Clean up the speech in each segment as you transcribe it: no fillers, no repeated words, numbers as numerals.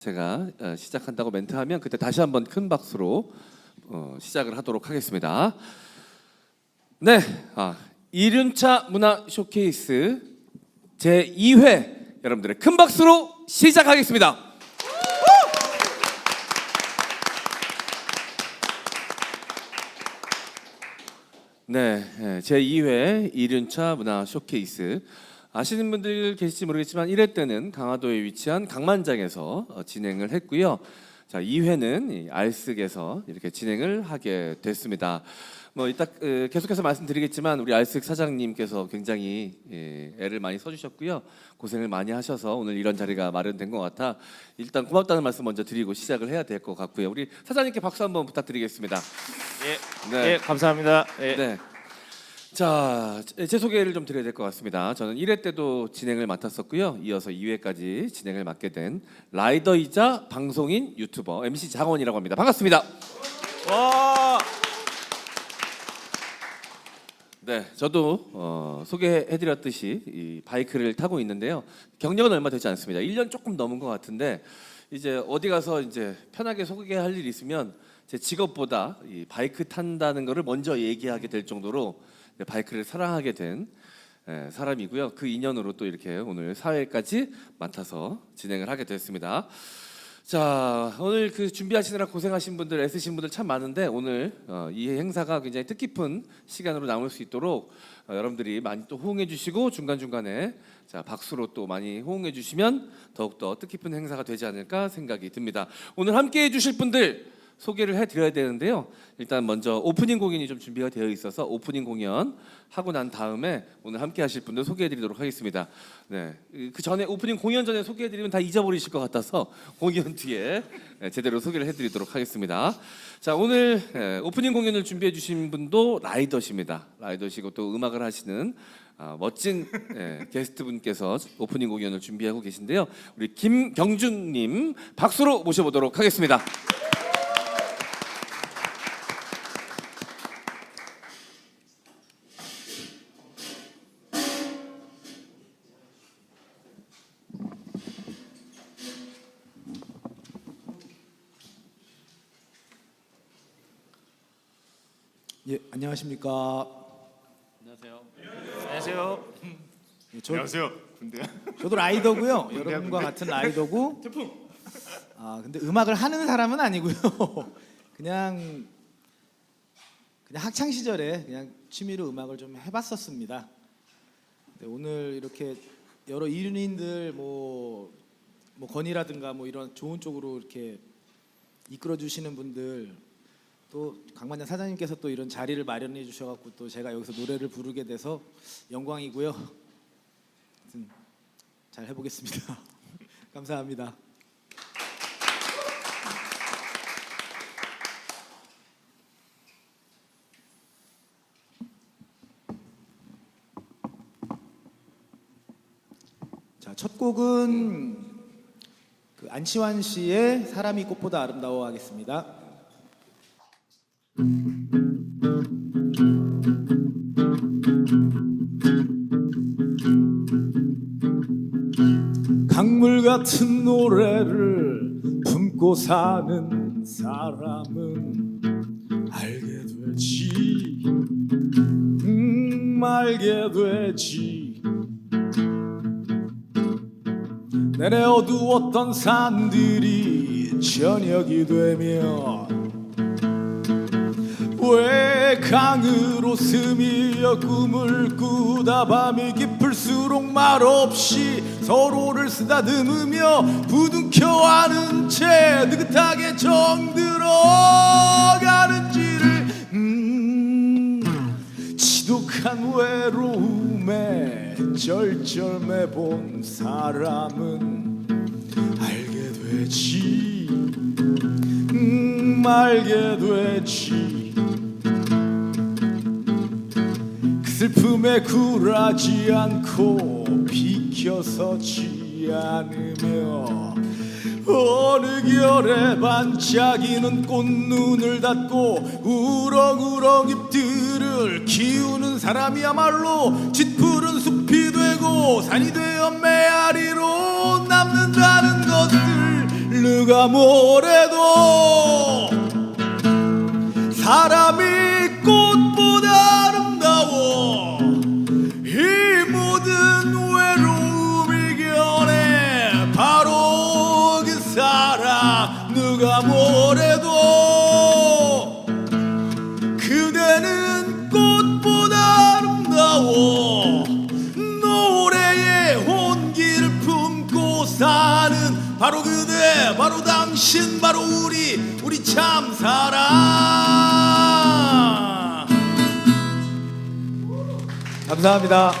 제가 시작한다고 멘트하면 그때 다시 한번 큰 박수로 시작을 하도록 하겠습니다. 네, 1륜차 문화 쇼케이스 제2회 여러분들의 큰 박수로 시작하겠습니다. 네, 제2회 1륜차 문화 쇼케이스 아시는 분들 계실지 모르겠지만 1회 때는 강화도에 위치한 강만장에서 진행을 했고요. 자, 2회는 알쓱에서 이렇게 진행을 하게 됐습니다. 뭐 이따 계속해서 말씀드리겠지만 우리 알쓱 사장님께서 굉장히 애를 많이 써주셨고요. 고생을 많이 하셔서 오늘 이런 자리가 마련된 것 같아 일단 고맙다는 말씀 먼저 드리고 시작을 해야 될 것 같고요. 우리 사장님께 박수 한번 부탁드리겠습니다. 네, 감사합니다. 네. 자, 제 소개를 좀 드려야 될 것 같습니다. 저는 1회 때도 진행을 맡았었고요. 이어서 2회까지 진행을 맡게 된 라이더이자 방송인 유튜버 MC 장원이라고 합니다. 반갑습니다. 와, 네, 저도 소개해드렸듯이 이 바이크를 타고 있는데요. 경력은 얼마 되지 않습니다. 1년 조금 넘은 것 같은데 이제 어디 가서 이제 편하게 소개할 일이 있으면 제 직업보다 이 바이크 탄다는 것을 먼저 얘기하게 될 정도로 바이크를 사랑하게 된 사람이고요. 그 인연으로 또 이렇게 오늘 4회까지 맡아서 진행을 하게 됐습니다. 자, 오늘 그 준비하시느라 고생하신 분들, 애쓰신 분들 참 많은데 오늘 이 행사가 굉장히 뜻깊은 시간으로 남을 수 있도록 여러분들이 많이 또 호응해 주시고 중간중간에 자, 박수로 또 많이 호응해 주시면 더욱더 뜻깊은 행사가 되지 않을까 생각이 듭니다. 오늘 함께 해 주실 분들 소개를 해드려야 되는데요. 일단 먼저 오프닝 공연이 좀 준비가 되어 있어서 오프닝 공연 하고 난 다음에 오늘 함께 하실 분들 소개해드리도록 하겠습니다. 네, 그 전에 오프닝 공연 전에 소개해드리면 다 잊어버리실 것 같아서 공연 뒤에 제대로 소개를 해드리도록 하겠습니다. 자, 오늘 오프닝 공연을 준비해 주신 분도 라이더십니다. 라이더시고 또 음악을 하시는 멋진 게스트분께서 오프닝 공연을 준비하고 계신데요. 우리 김경준님 박수로 모셔보도록 하겠습니다. 예, 안녕하십니까. 안녕하세요. 안녕하세요. 예, 안녕하세요. 군대야. 저도 라이더고요. 군대야, 여러분과 군대. 같은 라이더고. 근데 음악을 하는 사람은 아니고요. 그냥 학창 시절에 그냥 취미로 음악을 좀 해봤었습니다. 네, 오늘 이렇게 여러 이륜인들 뭐 건이라든가 뭐 이런 좋은 쪽으로 이렇게 이끌어 주시는 분들. 또 강만장 사장님께서 또 이런 자리를 마련해 주셔갖고 또 제가 여기서 노래를 부르게 돼서 영광이고요. 하여튼 잘 해보겠습니다. 감사합니다. 자, 첫 곡은 그 안치환 씨의 사람이 꽃보다 아름다워 하겠습니다. 강물 같은 노래를 품고 사는 사람은 알게 되지, 알게 되지. 내내 어두웠던 산들이 저녁이 되면 왜 강으로 스미어 꿈을 꾸다 밤이 깊을수록 말없이 서로를 쓰다듬으며 부둥켜 안은 채 느긋하게 정들어가는지를 지독한 외로움에 절절매본 사람은 알게 되지, 알게 되지. 슬픔에 굴하지 않고 비켜서지 않으며 어느 결에 반짝이는 꽃눈을 닫고 우렁우렁 잎들을 키우는 사람이야말로 짙푸른 숲이 되고 산이 되어 메아리로 남는다는 것을 누가 뭐래도 사람이 꽃보다 아름다워. 이 모든 외로움 이겨내 바로 그 사람. 누가 뭐래도 그대는 꽃보다 아름다워. 노래의 온기를 품고 사는 바로 그대, 바로 당신, 바로 우리 참 사랑. 감사합니다.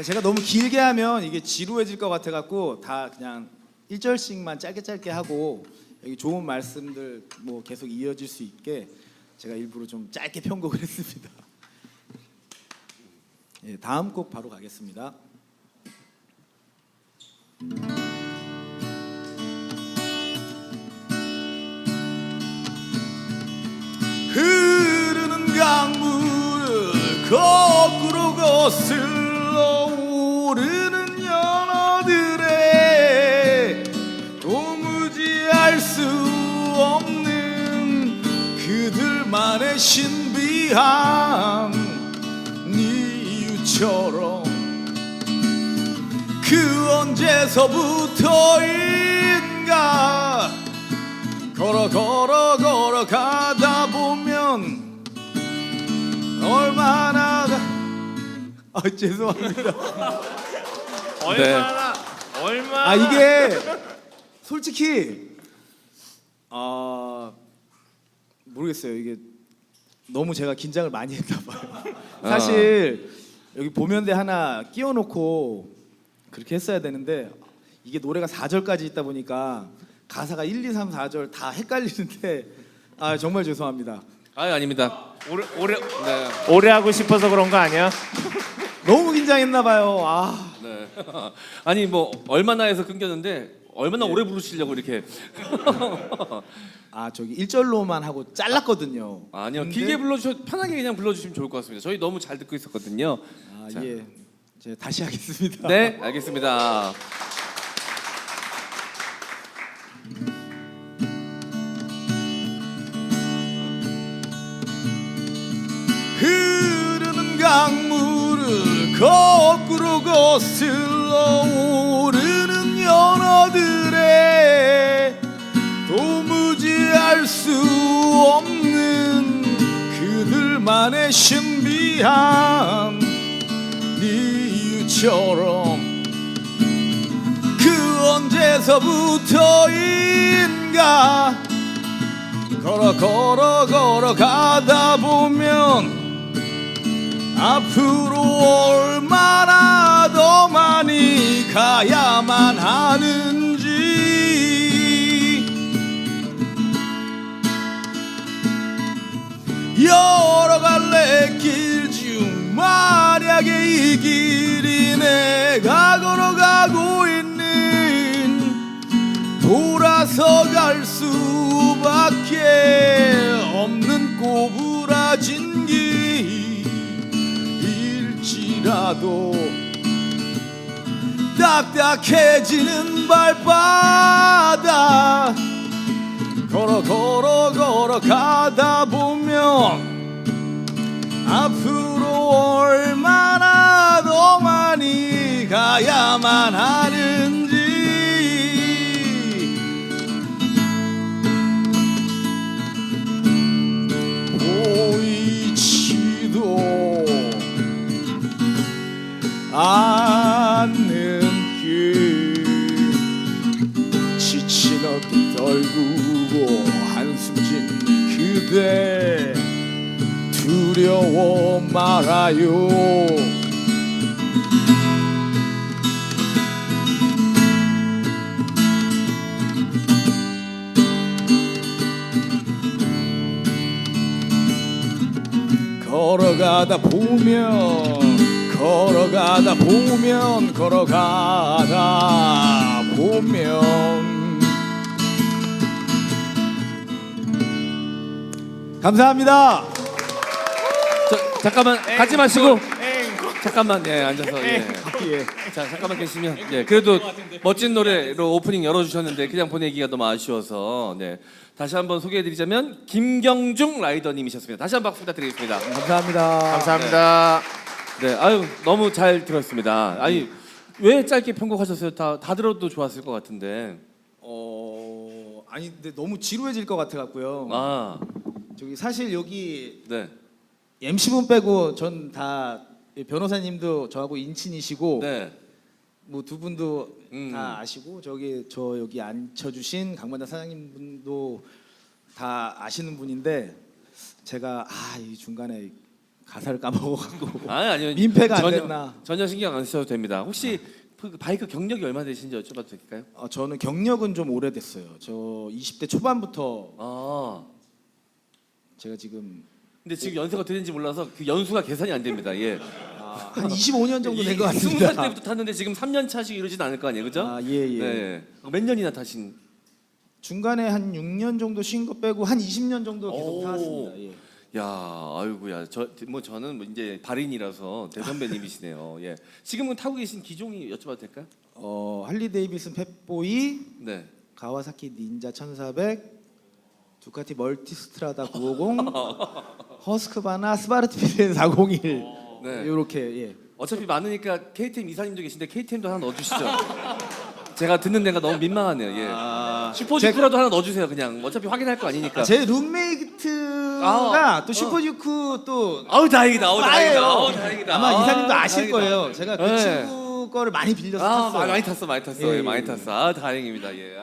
제가 너무 길게 하면 이게 지루해질 것 같아 갖고 다 그냥 1절씩만 짧게 하고 여기 좋은 말씀들 뭐 계속 이어질 수 있게 제가 일부러 좀 짧게 편곡을 했습니다. 예, 다음 곡 바로 가겠습니다. 흐르는 강물을 거꾸로 거슬러 오르는 연어들의 도무지 알 수 없는 그들만의 신비함. 네 이유처럼 그 언제서부터인가 걸어가다 보면 얼마나 죄송합니다. 얼마나 이게 솔직히 모르겠어요. 이게 너무 제가 긴장을 많이 했나 봐요. 사실 여기 보면대 하나 끼워놓고 그렇게 했어야 되는데 이게 노래가 4절까지 있다 보니까 가사가 1, 2, 3, 4절 다 헷갈리는데 정말 죄송합니다. 아닙니다. 오래 하고 싶어서 그런 거 아니야? 너무 긴장했나 봐요. 네. 아니 뭐 얼마나 해서 끊겼는데 얼마나 오래 부르시려고 이렇게. 저기 1절로만 하고 잘랐거든요. 아니요, 근데- 길게 불러주셔, 편하게 그냥 불러주시면 좋을 것 같습니다. 저희 너무 잘 듣고 있었거든요. 자. 예. 제가 다시 하겠습니다. 네, 알겠습니다. 흐르는 강물을 거꾸로 거슬러 오르는 연어들의 도무지 알 수 없는 그들만의 신비함. 네 이유처럼 그 언제서부터인가 걸어가다 보면 앞으로 얼마나 더 많이 가야만 하는지. 여러 갈래 길 중 만약에 이 길이 내가 걸어가고 있는 돌아서 갈 수밖에 없는 꼬부라진 길일지라도 딱딱해지는 발바닥 걸어가다 보면 앞으로 얼마나 더 많이 가야만 하는지. 보이지도 않는 길 지친 어깨 떨구고 한숨 짓는 그대 두려워 말아요. 걸어가다 보면 잠깐만 잠깐만 가지 마시고 잠깐만 앉아서 예. 자 잠깐만 계시면 그래도 멋진 노래로 오프닝 열어주셨는데 그냥 보내기가 너무 아쉬워서 다시 한번 소개해드리자면 김경중 라이더님이셨습니다. 다시 한번 박수 부탁드리겠습니다. 감사합니다. 감사합니다. 네, 아유 너무 잘 들었습니다. 아니 왜 짧게 편곡하셨어요? 다 들어도 좋았을 것 같은데. 아니 근데 너무 지루해질 것 같아 갖고요. 아, 저기 사실 여기 네, MC분 빼고 전 다 변호사님도 저하고 인친이시고 네, 뭐 두 분도 음. 다 아시고 저 여기 앉혀주신 강만자 사장님 분도 다 아시는 분인데 제가 이 중간에 가사를 까먹어갖고 아니요. 민폐가 안 됐나. 전혀 신경 안 쓰셔도 됩니다. 혹시 그 바이크 경력이 얼마나 되신지 여쭤봐도 될까요? 저는 경력은 좀 오래됐어요. 저 20대 초반부터 아, 제가 지금 근데 지금 연세가 어떻게 되는지 몰라서 그 연수가 계산이 안 됩니다. 예. 한 25년 정도 된 것 20살 같습니다. 때부터 탔는데 지금 3년 차씩 이러진 않을 거 아니에요, 그죠? 예. 네. 몇 년이나 타신? 중간에 한 6년 정도 쉰 거 빼고 한 20년 정도 계속 오. 타왔습니다. 예. 야, 아이고야. 저는 뭐 이제 발인이라서 대선배님이시네요. 예. 지금은 타고 계신 기종이 여쭤봐도 될까요? 할리 데이비슨 펫보이, 네. 가와사키 닌자 1400, 두카티 멀티스트라다 950, 허스크바나 스바르트 피렌 401 네. 이렇게 어차피 많으니까 KTM 이사님도 계신데 KTM도 하나 넣어주시죠. 제가 듣는 데가 너무 민망하네요. 예. 슈퍼주크라도 하나 넣어주세요. 그냥 어차피 확인할 거 아니니까. 제 룸메이트가 또 슈퍼주크 또 아우 다행이다. 아우 다행이다. 빠예요. 아우 다행이다. 아마 이사님도 아, 아실 다행이다. 거예요. 제가 그 네. 친구 거를 많이 빌려서 탔어요. 많이 탔어. 예, 많이 예. 탔어. 아 다행입니다. 예.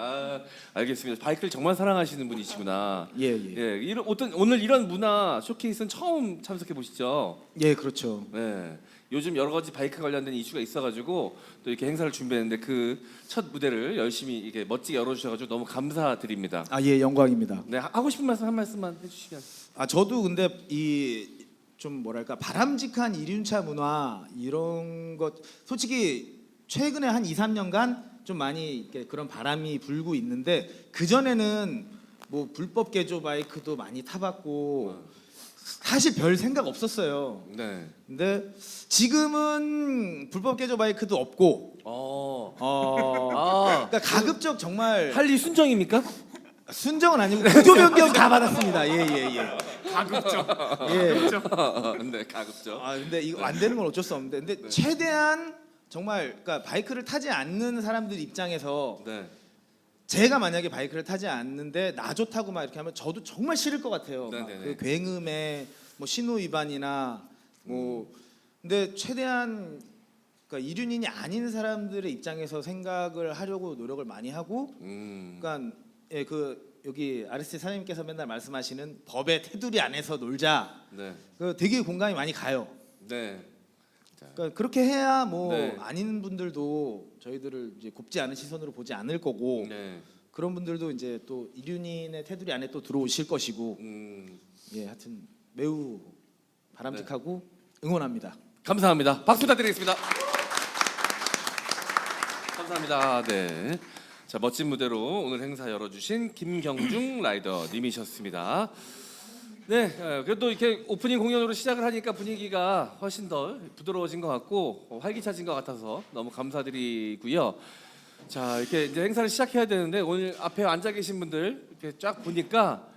알겠습니다. 바이크를 정말 사랑하시는 분이시구나. 예. 오늘 이런 문화 쇼케이스는 처음 참석해 보시죠. 예, 그렇죠. 네. 요즘 여러 가지 바이크 관련된 이슈가 있어가지고 또 이렇게 행사를 준비했는데 그 첫 무대를 열심히 이게 멋지게 열어주셔가지고 너무 감사드립니다. 예, 영광입니다. 네, 하고 싶은 말씀 한 말씀만 해주시면. 저도 근데 이 좀 뭐랄까 바람직한 이륜차 문화 이런 것 솔직히 최근에 한 2, 3년간 좀 많이 이렇게 그런 바람이 불고 있는데 그 전에는 뭐 불법 개조 바이크도 많이 타봤고 사실 별 생각 없었어요. 네. 근데 지금은 불법 개조 바이크도 없고 그러니까 가급적 정말 할리 순정입니까? 순정은 아니고 구조 변경 다 받았습니다. 예. 가급적. 예. 네, 가급적. 근데 이거 안 되는 건 어쩔 수 없는데 근데 최대한 정말 그러니까 바이크를 타지 않는 사람들 입장에서 네. 제가 만약에 바이크를 타지 않는데 나 좋다고 막 이렇게 하면 저도 정말 싫을 것 같아요. 막 네네네. 그 굉음에 뭐 신호 위반이나 뭐 근데 최대한 그러니까 이륜인이 아닌 사람들의 입장에서 생각을 하려고 노력을 많이 하고 그러니까 여기 RSC 사장님께서 맨날 말씀하시는 법의 테두리 안에서 놀자. 네. 되게 공감이 많이 가요. 네. 그러니까 그렇게 해야 뭐 네. 아닌 분들도 저희들을 이제 곱지 않은 시선으로 보지 않을 거고 네. 그런 분들도 이제 또 이륜인의 테두리 안에 또 들어오실 것이고 하여튼 매우 바람직하고 응원합니다. 감사합니다. 박수 부탁드리겠습니다. 감사합니다. 네. 자, 멋진 무대로 오늘 행사 열어주신 김경중 라이더님이셨습니다. 네, 그래도 이렇게 오프닝 공연으로 시작을 하니까 분위기가 훨씬 더 부드러워진 것 같고 활기차진 것 같아서 너무 감사드리고요. 자, 이렇게 이제 행사를 시작해야 되는데 오늘 앞에 앉아 계신 분들 이렇게 쫙 보니까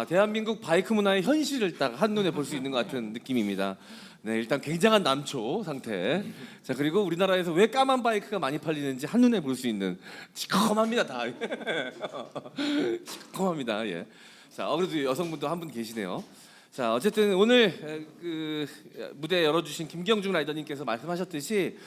대한민국 바이크 문화의 현실을 딱 한눈에 볼 수 있는 것 같은 느낌입니다. 네, 일단 굉장한 남초 상태. 자, 그리고 우리나라에서 왜 까만 바이크가 많이 팔리는지 한눈에 볼 수 있는 시커먼합니다, 다. 시커먼합니다. 예. 자, 그래도 여성분도 한 분 계시네요. 자, 어쨌든 오늘 그 무대 열어주신 김경중 라이더님께서 말씀하셨듯이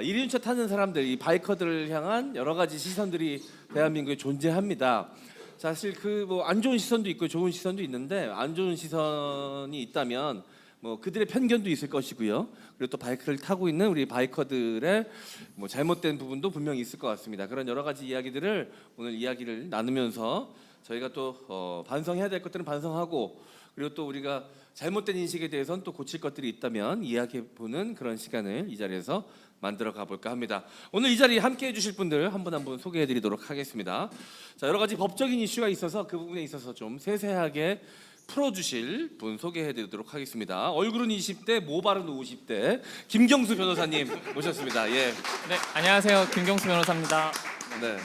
이륜차 타는 사람들, 이 바이커들을 향한 여러 가지 시선들이 대한민국에 존재합니다. 사실 그 뭐 안 좋은 시선도 있고 좋은 시선도 있는데 안 좋은 시선이 있다면 뭐 그들의 편견도 있을 것이고요. 그리고 또 바이크를 타고 있는 우리 바이커들의 뭐 잘못된 부분도 분명히 있을 것 같습니다. 그런 여러 가지 이야기들을 오늘 이야기를 나누면서 저희가 또 반성해야 될 것들은 반성하고 그리고 또 우리가 잘못된 인식에 대해서는 또 고칠 것들이 있다면 이야기해보는 그런 시간을 이 자리에서 만들어 가볼까 합니다. 오늘 이 자리에 함께해 주실 분들 한 분 한 분 소개해드리도록 하겠습니다. 자, 여러 가지 법적인 이슈가 있어서 그 부분에 있어서 좀 세세하게 풀어주실 분 소개해드리도록 하겠습니다. 얼굴은 20대, 모발은 50대 김경수 변호사님 모셨습니다. 예. 네, 안녕하세요. 김경수 변호사입니다. 네.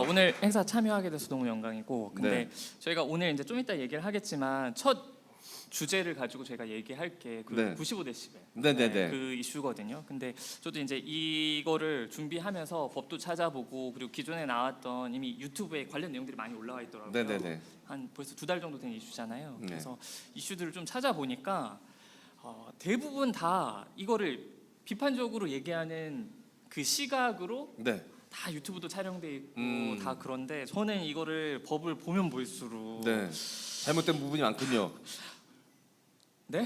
오늘 행사 참여하게 돼서 너무 영광이고, 근데 네. 저희가 오늘 이제 좀 이따 얘기를 하겠지만 첫 주제를 가지고 저희가 얘기할 게 그 네. 95데시벨 네네네. 그 이슈거든요. 근데 저도 이제 이거를 준비하면서 법도 찾아보고 그리고 기존에 나왔던 이미 유튜브에 관련 내용들이 많이 올라와 있더라고요. 네네네. 한 벌써 2달 정도 된 이슈잖아요. 네. 그래서 이슈들을 좀 찾아보니까 대부분 다 이거를 비판적으로 얘기하는 그 시각으로 네. 다 유튜브도 촬영돼 있고 음. 다 그런데 저는 이거를 법을 보면 볼수록 네. 잘못된 부분이 많군요. 네?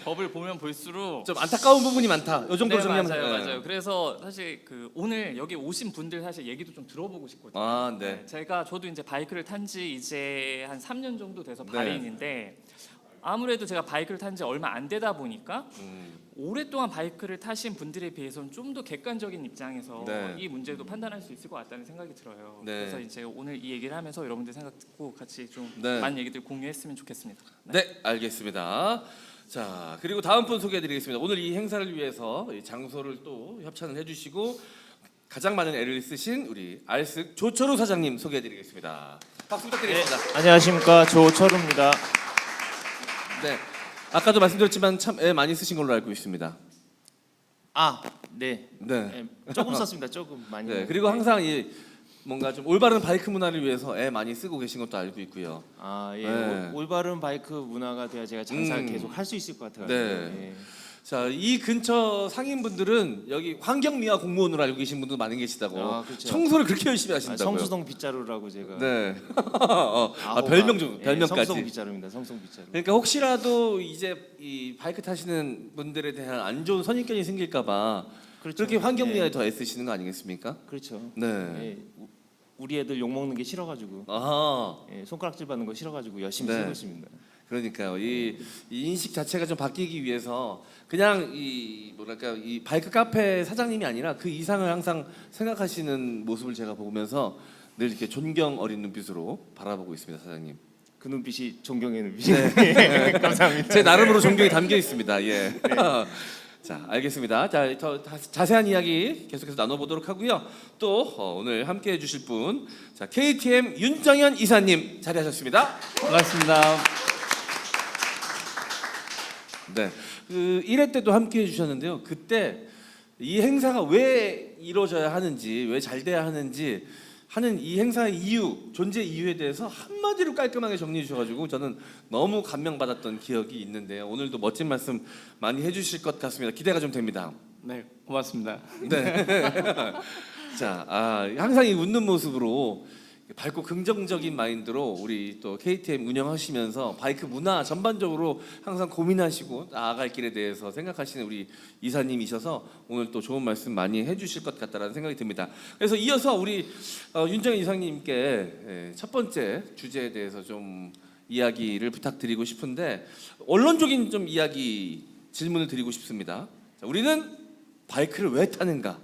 법을 보면 볼수록 좀 안타까운 부분이 많다. 이 정도로 네, 정리하면 맞아요, 네. 맞아요. 그래서 사실 그 오늘 여기 오신 분들 사실 얘기도 좀 들어보고 싶거든요. 아, 네. 저도 이제 바이크를 탄지 이제 한 3년 정도 돼서 네. 발인인데 아무래도 제가 바이크를 탄 지 얼마 안 되다 보니까 오랫동안 바이크를 타신 분들에 비해서는 좀 더 객관적인 입장에서 네. 이 문제도 판단할 수 있을 것 같다는 생각이 들어요. 네. 그래서 이제 오늘 이 얘기를 하면서 여러분들 생각 듣고 같이 좀 네. 많은 얘기들 공유했으면 좋겠습니다. 네, 알겠습니다. 자, 그리고 다음 분 소개해드리겠습니다. 오늘 이 행사를 위해서 이 장소를 또 협찬을 해주시고 가장 많은 애를 쓰신 우리 알쓱 조철우 사장님 소개해드리겠습니다. 박수 부탁드리겠습니다. 안녕하십니까 조철우입니다. 네, 아까도 말씀드렸지만 참 애 많이 쓰신 걸로 알고 있습니다. 네. 네, 조금 썼습니다. 조금 많이. 네. 그리고 항상 이 뭔가 좀 올바른 바이크 문화를 위해서 애 많이 쓰고 계신 것도 알고 있고요. 예. 네. 올바른 바이크 문화가 돼야 제가 장사를 음. 계속 할 수 있을 것 같아요. 네. 자, 이 근처 상인분들은 여기 환경미화 공무원으로 알고 계신 분도 많이 계시다고. 그렇죠. 청소를 그렇게 열심히 하신다고요. 성수동 빗자루라고 제가. 네. 아호가- 별명 좀 예, 별명까지. 성수동 빗자루입니다. 성수동 빗자루. 그러니까 혹시라도 이제 이 바이크 타시는 분들에 대한 안 좋은 선입견이 생길까봐 그렇죠. 그렇게 환경미화에 예. 더 애쓰시는 거 아니겠습니까? 그렇죠. 네. 예. 우리 애들 욕 먹는 게 싫어가지고 아하. 손가락질 받는 거 싫어가지고 열심히 네. 쓰고 있습니다. 그러니까요. 이 인식 자체가 좀 바뀌기 위해서 그냥 이 뭐랄까 이 바이크 카페 사장님이 아니라 그 이상을 항상 생각하시는 모습을 제가 보면서 늘 이렇게 존경 어린 눈빛으로 바라보고 있습니다, 사장님. 그 눈빛이 존경의 눈빛이네. 감사합니다. 제 나름으로 존경이 담겨 있습니다. 예. 자, 알겠습니다. 자, 더 자세한 이야기 계속해서 나눠보도록 하고요. 또 오늘 함께해 주실 분, 자 KTM 윤정현 이사님 자리하셨습니다. 반갑습니다. 네, 그 1회 때도 함께해 주셨는데요. 그때 이 행사가 왜 이루어져야 하는지, 왜 잘 돼야 하는지 하는 이 행사의 이유, 존재 이유에 대해서 한마디로 깔끔하게 정리해 주셔가지고 저는 너무 감명받았던 기억이 있는데요. 오늘도 멋진 말씀 많이 해주실 것 같습니다. 기대가 좀 됩니다. 네, 고맙습니다. 네. 자, 항상 이 웃는 모습으로 밝고 긍정적인 마인드로 우리 또 KTM 운영하시면서 바이크 문화 전반적으로 항상 고민하시고 나아갈 길에 대해서 생각하시는 우리 이사님이셔서 오늘 또 좋은 말씀 많이 해주실 것 같다라는 생각이 듭니다. 그래서 이어서 우리 윤정현 이사님께 첫 번째 주제에 대해서 좀 이야기를 부탁드리고 싶은데 언론적인 좀 이야기 질문을 드리고 싶습니다. 자, 우리는 바이크를 왜 타는가?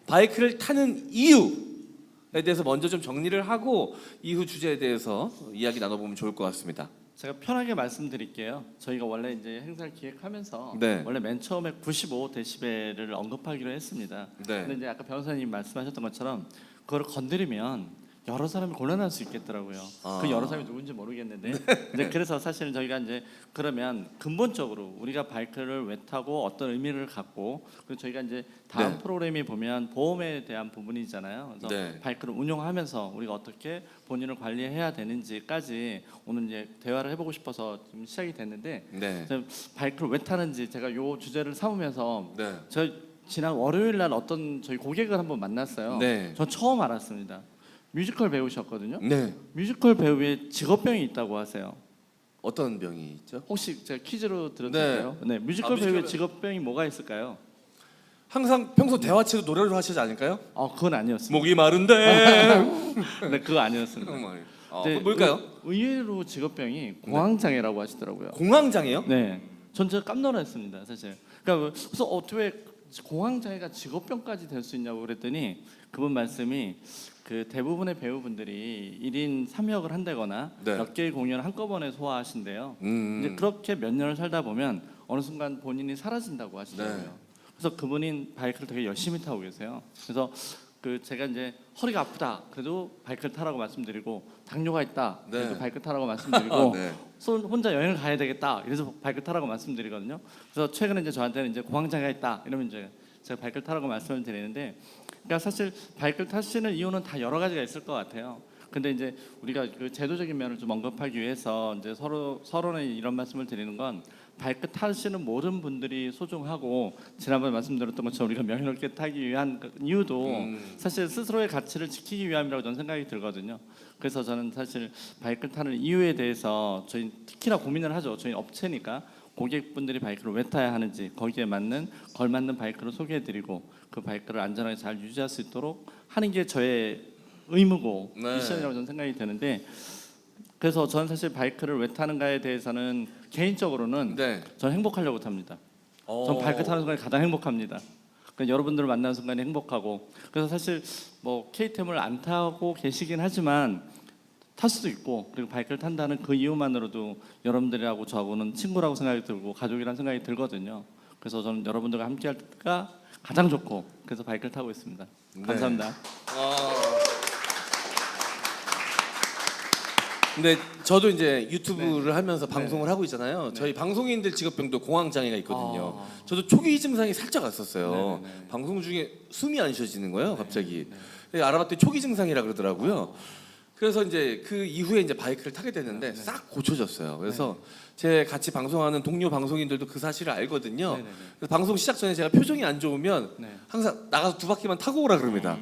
바이크를 타는 이유에 대해서 먼저 좀 정리를 하고 이후 주제에 대해서 이야기 나눠보면 좋을 것 같습니다. 제가 편하게 말씀드릴게요. 저희가 원래 이제 행사를 기획하면서 네. 원래 맨 처음에 95데시벨을 언급하기로 했습니다. 네. 근데 이제 아까 변호사님 말씀하셨던 것처럼 그거를 건드리면 여러 사람이 곤란할 수 있겠더라고요. 아. 그 여러 사람이 누군지 모르겠는데 이제 그래서 사실은 저희가 이제 그러면 근본적으로 우리가 바이크를 왜 타고 어떤 의미를 갖고 그리고 저희가 이제 다음 네. 프로그램이 보면 보험에 대한 부분이잖아요. 그래서 네. 바이크를 운용하면서 우리가 어떻게 본인을 관리해야 되는지까지 오늘 이제 대화를 해보고 싶어서 좀 시작이 됐는데 네. 제가 바이크를 왜 타는지 제가 요 주제를 삼으면서 네. 저 지난 월요일 날 어떤 저희 고객을 한번 만났어요. 네. 전 처음 알았습니다. 뮤지컬 배우셨거든요. 네. 뮤지컬 배우에 직업병이 있다고 하세요. 어떤 병이 있죠? 혹시 제가 퀴즈로 들었는데요. 네. 뮤지컬 뮤지컬 배우의 배우. 직업병이 뭐가 있을까요? 항상 평소 대화체도 노래를 하시지 않을까요? 그건 아니었습니다. 목이 마른데. 네, 그거 아니었습니다. 네, 뭘까요? 의외로 직업병이 공황장애라고 하시더라고요. 공황장애요? 네, 전 제가 깜놀했습니다, 사실. 그러니까 그래서 어떻게 공황 장애가 직업병까지 될 수 있냐고 그랬더니 그분 말씀이 그 대부분의 배우분들이 1인 3역을 한다거나 네. 몇 개의 공연을 한꺼번에 소화하신대요. 음. 이제 그렇게 몇 년을 살다 보면 어느 순간 본인이 사라진다고 하시더라고요. 네. 그래서 그분이 바이크를 되게 열심히 타고 계세요. 그래서 그 제가 이제 허리가 아프다 그래도 바이크를 타라고 말씀드리고 당뇨가 있다 그래도 네. 바이크 타라고 말씀드리고 네. 혼자 여행을 가야 되겠다 이래서 바이크 타라고 말씀드리거든요. 그래서 최근에 이제 저한테는 이제 공황장애가 있다 이러면 이제 제가 바이크를 타라고 말씀을 드리는데, 그러니까 사실 바이크를 타시는 이유는 다 여러 가지가 있을 것 같아요. 근데 이제 우리가 그 제도적인 면을 좀 언급하기 위해서 이제 서로는 이런 말씀을 드리는 건 바이크 타시는 모든 분들이 소중하고, 지난번에 말씀드렸던 것처럼 우리가 명예롭게 타기 위한 그 이유도 사실 스스로의 가치를 지키기 위함이라고 저는 생각이 들거든요. 그래서 저는 사실 바이크를 타는 이유에 대해서 저희 특히나 고민을 하죠. 저희 업체니까 고객분들이 바이크를 왜 타야 하는지 거기에 맞는 걸맞는 바이크를 소개해드리고 그 바이크를 안전하게 잘 유지할 수 있도록 하는 게 저의 의무고 네. 미션이라고 저는 생각이 드는데, 그래서 저는 사실 바이크를 왜 타는가에 대해서는 개인적으로는 네. 저는 행복하려고 탑니다. 전 바이크 타는 순간이 가장 행복합니다. 그러니까 여러분들을 만나는 순간이 행복하고, 그래서 사실 뭐 KTM을 안 타고 계시긴 하지만 탈 수도 있고, 그리고 바이크를 탄다는 그 이유만으로도 여러분들하고 저하고는 친구라고 생각이 들고 가족이라는 생각이 들거든요. 그래서 저는 여러분들과 함께할 때가 가장 좋고, 그래서 바이크를 타고 있습니다. 감사합니다. 근데 저도 이제 유튜브를 하면서 방송을 하고 있잖아요. 저희 방송인들 직업병도 공황 장애가 있거든요. 저도 초기 증상이 살짝 왔었어요. 방송 중에 숨이 안 쉬어지는 거예요, 갑자기. 알아봤더니 초기 증상이라 그러더라고요. 그래서 이제 그 이후에 이제 바이크를 타게 됐는데 싹 고쳐졌어요. 그래서 제 같이 방송하는 동료 방송인들도 그 사실을 알거든요. 그래서 방송 시작 전에 제가 표정이 안 좋으면 항상 나가서 2바퀴만 타고 오라 그럽니다.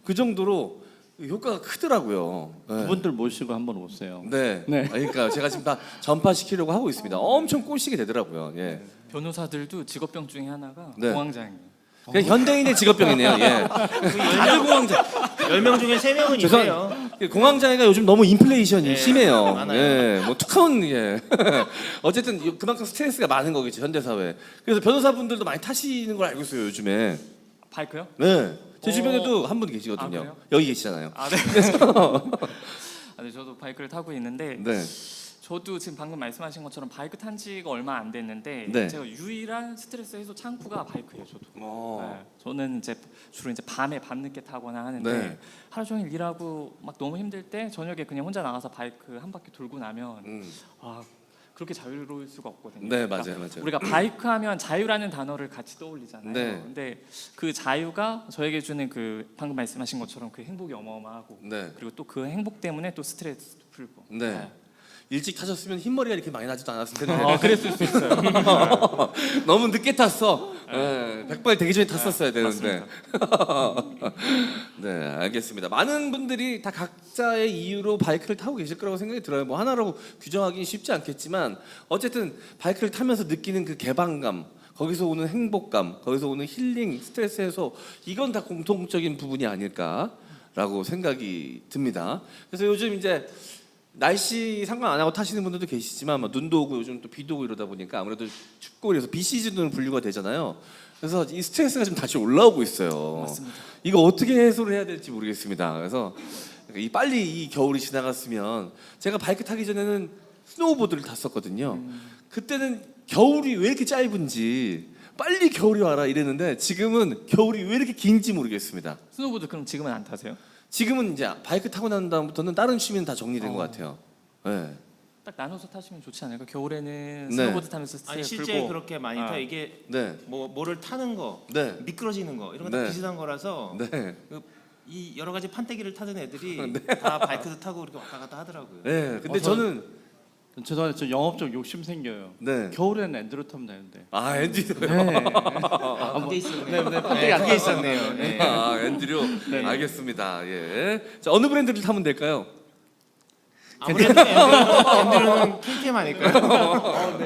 그 정도로 효과가 크더라고요. 네. 그분들 모시고 한번 오세요. 네. 네. 그러니까 제가 지금 다 전파시키려고 하고 있습니다. 엄청 꼬시게 되더라고요. 예. 변호사들도 직업병 중에 하나가 네. 공황장애예요. 그냥 현대인의 직업병이네요. 예. 다들 공황장. 10명 중에 3명은 있어요. 공황장애가 요즘 너무 인플레이션이 네, 심해요. 많아요. 예. 뭐 툭하면 예. 어쨌든 그만큼 스트레스가 많은 거겠죠, 현대 사회. 그래서 변호사분들도 많이 타시는 걸 알고 있어요, 요즘에. 바이크요? 네. 제 주변에도 한 분 계시거든요. 아, 그래요? 여기 계시잖아요. 아, 네. 아, 네. 저도 바이크를 타고 있는데 네. 저도 지금 방금 말씀하신 것처럼 바이크 탄 지가 얼마 안 됐는데 네. 제가 유일한 스트레스 해소 창구가 바이크예요, 저도. 어. 네. 저는 이제 주로 이제 밤늦게 타거나 하는데 네. 하루 종일 일하고 막 너무 힘들 때 저녁에 그냥 혼자 나가서 바이크 한 바퀴 돌고 나면 아, 그렇게 자유로울 수가 없거든요. 네, 그러니까 맞아요, 맞아요. 우리가 바이크 하면 자유라는 단어를 같이 떠올리잖아요. 네. 근데 그 자유가 저에게 주는 그 방금 말씀하신 것처럼 그 행복이 어마어마하고 네. 그리고 또 그 행복 때문에 또 스트레스도 풀고. 네. 일찍 타셨으면 흰머리가 이렇게 많이 나지도 않았을 텐데. 아, 그랬을 수 있어요. 너무 늦게 탔어. 네. 백발 되기 전에 탔었어야 되는데. 네, 알겠습니다. 많은 분들이 다 각자의 이유로 바이크를 타고 계실 거라고 생각이 들어요. 뭐 하나로 규정하기는 쉽지 않겠지만 어쨌든 바이크를 타면서 느끼는 그 개방감, 거기서 오는 행복감, 거기서 오는 힐링, 스트레스 해소, 이건 다 공통적인 부분이 아닐까라고 생각이 듭니다. 그래서 요즘 이제 날씨 상관 안 하고 타시는 분들도 계시지만 막 눈도 오고 요즘 또 비도 오고 이러다 보니까 아무래도 춥고 그래서 비시즌으로 분류가 되잖아요. 그래서 이 스트레스가 좀 다시 올라오고 있어요. 맞습니다. 이거 어떻게 해소를 해야 될지 모르겠습니다. 그래서 빨리 이 겨울이 지나갔으면, 제가 바이크 타기 전에는 스노우보드를 탔었거든요. 그때는 겨울이 왜 이렇게 짧은지 빨리 겨울이 와라 이랬는데 지금은 겨울이 왜 이렇게 긴지 모르겠습니다. 스노보드 그럼 지금은 안 타세요? 지금은 이제 바이크 타고 난 다음부터는 다른 취미는 다 정리된 것 같아요. 네. 딱 나눠서 타시면 좋지 않을까? 겨울에는 네. 스노보드 타면서 아니 스트레스 실제 풀고. 그렇게 많이 타. 이게 네. 뭐를 타는 거, 네. 미끄러지는 거 이런 거 다 네. 비슷한 거라서 네. 이 여러 가지 판때기를 타던 애들이 다 바이크도 타고 이렇게 왔다 갔다 하더라고요. 네. 근데 저는 죄송한데 저 영업적 욕심 생겨요. 네. 겨울에는 앤드로 타면 되는데. 아 앤드류. 네. 그게 있었네요. 네, 판때기 안 그게 있었네요. 네. 아 앤드류. 네. 알겠습니다. 예. 자, 어느 브랜드를 타면 될까요? 아무래도 앤드류는 KTM 아닐까요?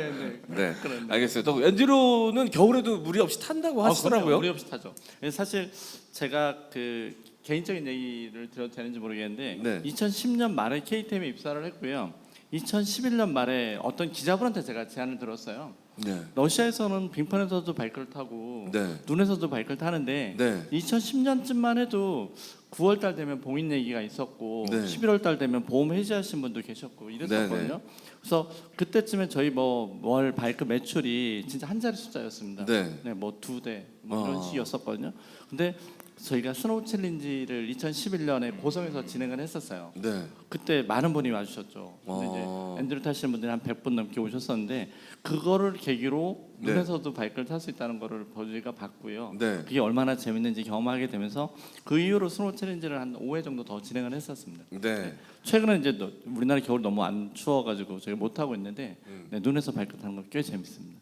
네. 알겠습니다. 또 앤드류는 겨울에도 무리 없이 탄다고 하시더라고요. 우리 없이 타죠. 사실 제가 그 개인적인 얘기를 드려도 되는지 모르겠는데 네. 2010년 말에 KTM에 입사를 했고요. 2011년 말에 어떤 기자분한테 제가 제안을 들었어요. 네. 러시아에서는 빙판에서도 바이크를 타고 네. 눈에서도 바이크를 타는데 네. 2010년쯤만 해도 9월 달 되면 봉인 얘기가 있었고 네. 11월 달 되면 보험 해지하신 분도 계셨고 이랬었거든요. 그래서 그때쯤에 저희 뭐 월 바이크 매출이 진짜 한 자리 숫자였습니다. 네. 네, 뭐 2대 뭐 이런 아. 식이었었거든요. 근데 저희가 스노우 챌린지를 2011년에 고성에서 진행을 했었어요. 네. 그때 많은 분이 와주셨죠. 근데 이제 엔드로 타시는 분들이 한 100분 넘게 오셨었는데 그거를 계기로 네. 눈에서도 바이크를 탈 수 있다는 거를 저희가 봤고요. 네. 그게 얼마나 재밌는지 경험하게 되면서 그 이후로 스노우 챌린지를 한 5회 정도 더 진행을 했었습니다. 네. 최근에 이제 우리나라 겨울 너무 안 추워가지고 저희 못 하고 있는데 네, 눈에서 바이크 타는 거 꽤 재밌습니다.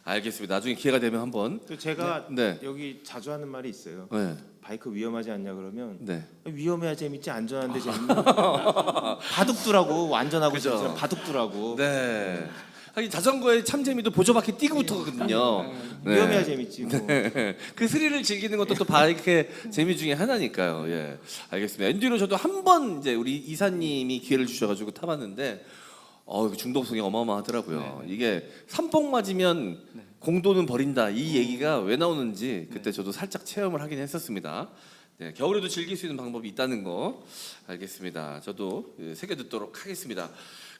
알겠습니다. 나중에 기회가 되면 한번. 또 제가 네. 여기 자주 하는 말이 있어요. 네. 바이크 위험하지 않냐 그러면 네. 위험해야 재밌지 안전한데 재밌는 바둑두라고 안전하고 그죠. 재밌는 바둑두라고 네. 하긴 자전거의 참재미도 보조바퀴 띄고부터거든요. 네. 위험해야 재밌지 뭐. 그 스릴을 즐기는 것도 또 바이크의 재미 중에 하나니까요. 예, 알겠습니다. 엔듀로 저도 한 번 이제 우리 이사님이 기회를 주셔가지고 타봤는데, 중독성이 어마어마하더라고요. 이게 삼뽕 맞으면 공도는 버린다 이 얘기가 왜 나오는지 그때 저도 살짝 체험을 하긴 했었습니다. 네, 겨울에도 즐길 수 있는 방법이 있다는 거 알겠습니다. 저도 새겨 듣도록 하겠습니다.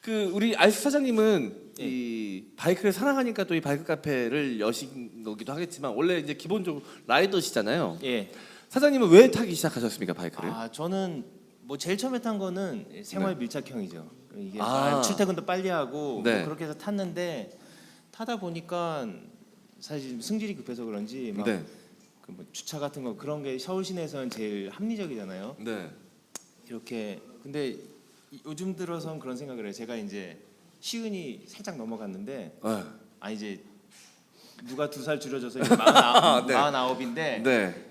그 우리 알스 사장님은 이 바이크를 사랑하니까 또 이 바이크 카페를 여신 거기도 하겠지만 원래 이제 기본적으로 라이더시잖아요. 예. 사장님은 왜 타기 시작하셨습니까 바이크를? 저는 뭐 제일 처음에 탄 거는 생활 밀착형이죠. 이게 아. 출퇴근도 빨리 하고 네. 뭐 그렇게 해서 탔는데 타다 보니까 사실 승질이 급해서 그런지 막 네. 그 뭐 주차 같은 거 그런 게 서울 시내에서는 제일 합리적이잖아요. 네. 이렇게 근데 요즘 들어선 그런 생각을 해요. 제가 이제 시은이 살짝 넘어갔는데 이제 누가 2살 줄여줘서 이제 49인데 네.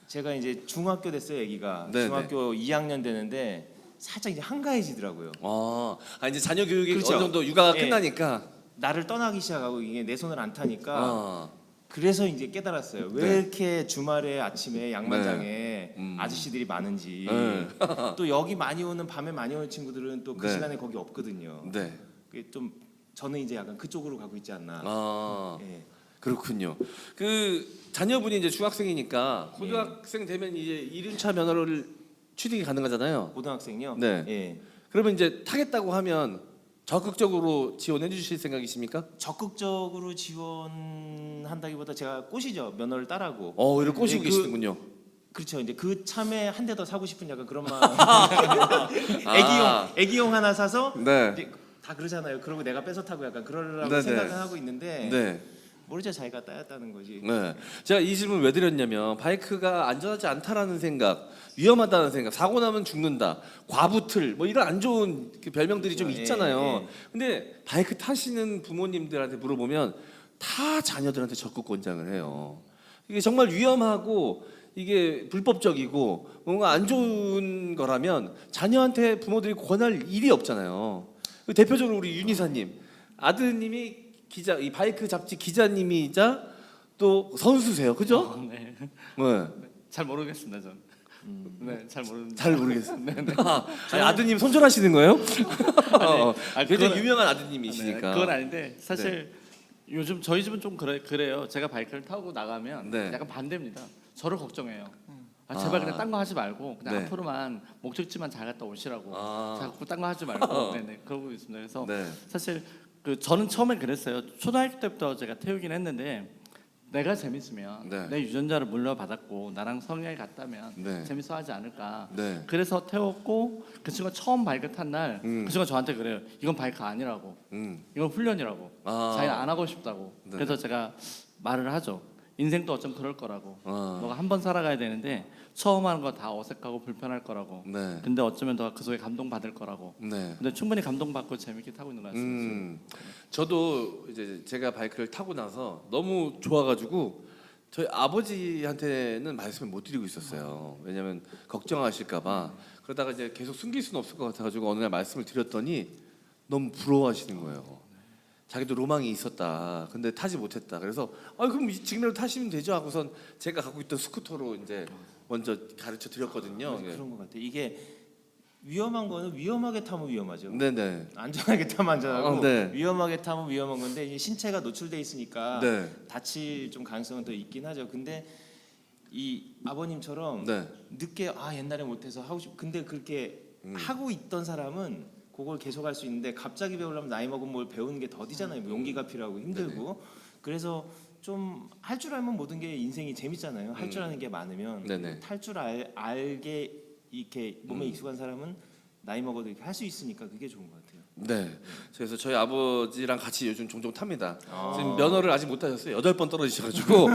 제가 이제 중학교 됐어요. 애기가 네, 중학교 2학년 되는데 살짝 이제 한가해지더라고요. 이제 자녀 교육이 그렇죠. 어느 정도 육아가 예. 끝나니까. 나를 떠나기 시작하고 이게 내 손을 안 타니까 아. 그래서 이제 깨달았어요. 왜 네. 이렇게 주말에 아침에 양만장에 아저씨들이 많은지. 네. 또 여기 많이 오는 밤에 많이 오는 친구들은 또 그 네. 시간에 거기 없거든요. 네. 그게 좀 저는 이제 약간 그쪽으로 가고 있지 않나. 예. 그렇군요. 그 자녀분이 이제 중학생이니까 고등학생 되면 이제 1륜차 면허를 취득이 가능하잖아요. 고등학생요? 네. 예. 그러면 이제 타겠다고 하면 적극적으로 지원해 주실 생각이십니까? 적극적으로 지원한다기보다 제가 꼬시죠. 면허를 따라고. 이를 꼬시고 네, 계시는군요. 그렇죠. 이제 그 참에 한 대 더 사고 싶은 약간 그런 마음. 아. 애기용 하나 사서 네. 이제 다 그러잖아요. 그러고 내가 뺏어 타고 약간 그러려고 네네. 생각을 하고 있는데 네. 모르죠. 자기가 따였다는 거지. 네. 제가 이 질문 왜 드렸냐면 바이크가 안전하지 않다라는 생각, 위험하다는 생각, 사고 나면 죽는다, 과부틀 뭐 이런 안 좋은 그 별명들이 좀 그렇죠. 있잖아요. 예. 근데 바이크 타시는 부모님들한테 물어보면 다 자녀들한테 적극 권장을 해요. 이게 정말 위험하고 이게 불법적이고 뭔가 안 좋은 거라면 자녀한테 부모들이 권할 일이 없잖아요. 대표적으로 우리 윤이사님 아드님이 기자, 이 바이크 잡지 기자님이자 또 선수세요, 그죠? 네. 네. 잘 모르겠습니다 전. 네, 잘 모르는데. 잘 모르겠어요. 아드님 손절하시는 거예요? 굉장히 그건- 유명한 네, 아드님이시니까. 그건 아닌데 사실 요즘 저희 집은 좀 그래요. 제가 바이크를 타고 나가면 네. 약간 반대입니다. 저를 걱정해요. 제발 그냥 딴 거 하지 말고 그냥 네. 앞으로만 목적지만 잘 갔다 오시라고. 아. 자꾸 딴 거 하지 말고. 네네 그러고 있습니다. 그래서 네. 사실 저는 처음에 그랬어요. 초등학교 때부터 제가 태우긴 했는데 내가 재밌으면 네. 내 유전자를 물려받았고 나랑 성향이 같다면 네. 재밌어하지 않을까. 네. 그래서 태웠고 그 친구가 처음 바이크 탄 날 그 친구가 저한테 그래요. 이건 바이크 아니라고. 이건 훈련이라고. 자기는 안 하고 싶다고. 네. 그래서 제가 말을 하죠. 인생도 어쩜 그럴 거라고. 아. 너가 한 번 살아가야 되는데 처음 하는 거 다 어색하고 불편할 거라고. 네. 근데 어쩌면 너가 그 속에 감동 받을 거라고. 네. 근데 충분히 감동받고 재밌게 타고 있는 것 같습니다. 저도 이제 제가 바이크를 타고 나서 너무 좋아가지고 저희 아버지한테는 말씀을 못 드리고 있었어요. 왜냐면 걱정하실까봐. 그러다가 이제 계속 숨길 수는 없을 것 같아가지고 어느 날 말씀을 드렸더니 너무 부러워하시는 거예요. 자기도 로망이 있었다. 근데 타지 못했다. 그래서 그럼 지금이라도 타시면 되죠 하고선 제가 갖고 있던 스쿠터로 이제 먼저 가르쳐 드렸거든요. 예. 그런 것 같아요. 이게 위험한 거는 위험하게 타면 위험하죠. 네네. 안전하게 타면 안전하고 네. 위험하게 타면 위험한 건데 이제 신체가 노출돼 있으니까 네. 다칠 좀 가능성은 더 있긴 하죠. 근데 이 아버님처럼 네. 늦게 옛날에 못해서 하고 싶 근데 그렇게 하고 있던 사람은 그걸 계속 할 수 있는데 갑자기 배우려면 나이 먹은 뭘 배우는 게 더디잖아요. 뭐 용기가 필요하고 힘들고 그래서 좀 할 줄 알면 모든 게 인생이 재밌잖아요. 할 줄 아는 게 많으면 네네. 탈 줄 알게 이렇게 몸에 익숙한 사람은 나이 먹어도 이렇게 할 수 있으니까 그게 좋은 것 같아요. 네. 그래서 저희 아버지랑 같이 요즘 종종 탑니다. 지금 면허를 아직 못 타셨어요. 8번 떨어지셔가지고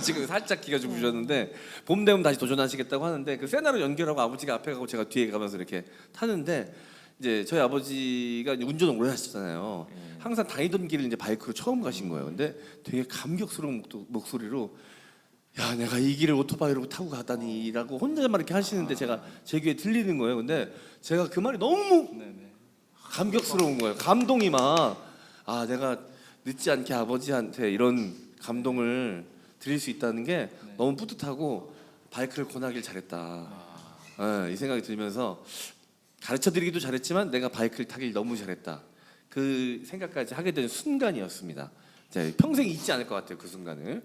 지금 살짝 기가 죽으셨는데 봄 되면 다시 도전하시겠다고 하는데 그 세나로 연결하고 아버지가 앞에 가고 제가 뒤에 가면서 이렇게 타는데 이제 저희 아버지가 이제 운전을 오래 하셨잖아요. 항상 다니던 길을 이제 바이크로 처음 가신 거예요. 근데 되게 감격스러운 목소리로 야 내가 이 길을 오토바이로 타고 가다니라고 혼자만 이렇게 하시는데 제가 제 귀에 들리는 거예요. 근데 제가 그 말이 너무 감격스러운 거예요. 감동이 막 내가 늦지 않게 아버지한테 이런 감동을 드릴 수 있다는 게 너무 뿌듯하고 바이크를 권하길 잘했다. 이 생각이 들면서 가르쳐드리기도 잘했지만 내가 바이크를 타길 너무 잘했다. 그 생각까지 하게 된 순간이었습니다. 평생 잊지 않을 것 같아요. 그 순간을.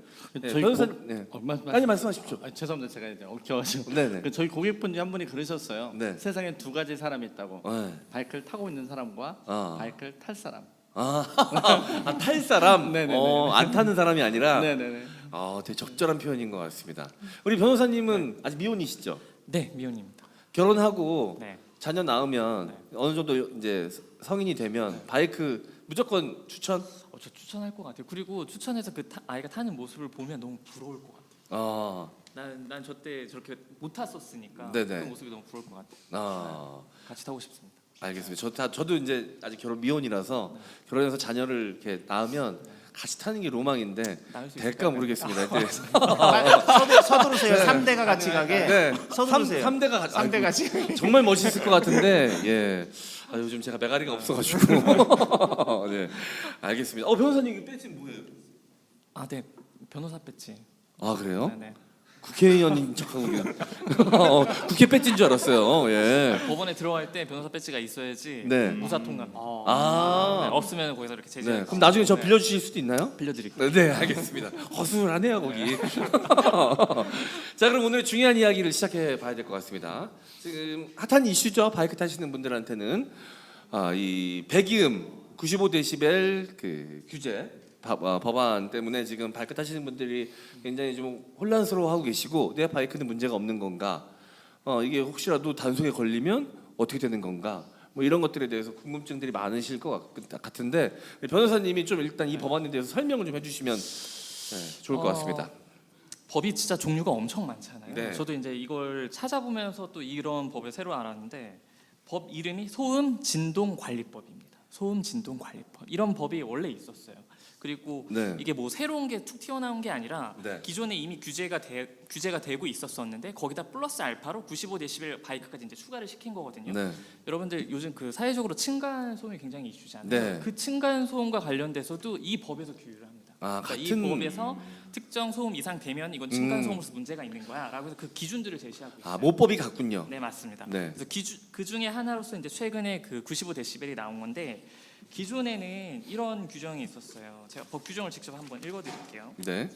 저희 변호사님, 네. 아니 말씀하십시오. 죄송합니다. 제가 이제 엉켜가지고. 네네. 저희 고객분이 한 분이 그러셨어요. 네. 세상에 두 가지 사람이 있다고. 네. 바이크를 타고 있는 사람과 바이크를 탈 사람. 탈 사람. 네네네. 안 타는 사람이 아니라. 네네네. 되게 적절한 표현인 것 같습니다. 우리 변호사님은 아직 미혼이시죠? 네, 미혼입니다. 결혼하고 네. 자녀 낳으면 어느 정도 이제 성인이 되면 바이크 무조건 추천? 저 추천할 것 같아요. 그리고 추천해서 아이가 타는 모습을 보면 너무 부러울 것 같아요. 난 저 때 저렇게 못 탔었으니까 네네. 그 모습이 너무 부러울 것 같아요. 같이 타고 싶습니다. 알겠습니다. 저도 이제 아직 결혼 미혼이라서 결혼해서 자녀를 이렇게 낳으면 같이 타는 게 로망인데 나을 수 될까 있을까요? 모르겠습니다. 이제 서두르세요. 3대가 같이 가게. 네. 서두르세요. 3대가 3대 같이. 정말 멋있을 것 같은데 예. 요즘 제가 메가리가 없어가지고 네. 알겠습니다. 변호사님 이거 배지 뭐예요? 네. 변호사 배지. 그래요? 네. 국회의원인 척하고 그냥 국회 배지인 줄 알았어요. 예. 법원에 들어갈 때 변호사 배지가 있어야지 네. 무사 통과입니다. 아. 없으면 거기서 이렇게 제재. 네. 그럼 나중에 저 빌려주실 수도 있나요? 빌려드릴게요. 네, 알겠습니다. 허술하네요 거기. 자, 그럼 오늘 중요한 이야기를 시작해 봐야 될 것 같습니다. 지금 핫한 이슈죠. 바이크 타시는 분들한테는 이 배기음 95데시벨 그 규제 법안 때문에 지금 바이크 타시는 분들이 굉장히 좀 혼란스러워하고 계시고 내 바이크는 문제가 없는 건가? 이게 혹시라도 단속에 걸리면 어떻게 되는 건가? 뭐 이런 것들에 대해서 궁금증들이 많으실 것 같은데 변호사님이 좀 일단 이 법안에 대해서 설명을 좀 해주시면 좋을 것 같습니다. 법이 진짜 종류가 엄청 많잖아요. 네. 저도 이제 이걸 찾아보면서 또 이런 법을 새로 알았는데 법 이름이 소음 진동 관리법입니다. 소음 진동 관리법 이런 법이 원래 있었어요. 그리고 네. 이게 뭐 새로운 게 툭 튀어나온 게 아니라 네. 기존에 이미 규제가 되고 있었었는데 거기다 플러스 알파로 95데시벨 바이크까지 이제 추가를 시킨 거거든요. 네. 여러분들 요즘 그 사회적으로 층간 소음이 굉장히 이슈잖아요. 네. 그 층간 소음과 관련돼서도 이 법에서 규율을 합니다. 그러니까 이 법에서 특정 소음 이상 되면 이건 층간 소음으로서 문제가 있는 거야라고 해서 그 기준들을 제시하고 있어요. 모법이 같군요. 네, 맞습니다. 네. 그래서 그 중에 하나로서 이제 최근에 그 95데시벨이 나온 건데 기존에는 이런 규정이 있었어요. 제가 법 규정을 직접 한번 읽어드릴게요. 네.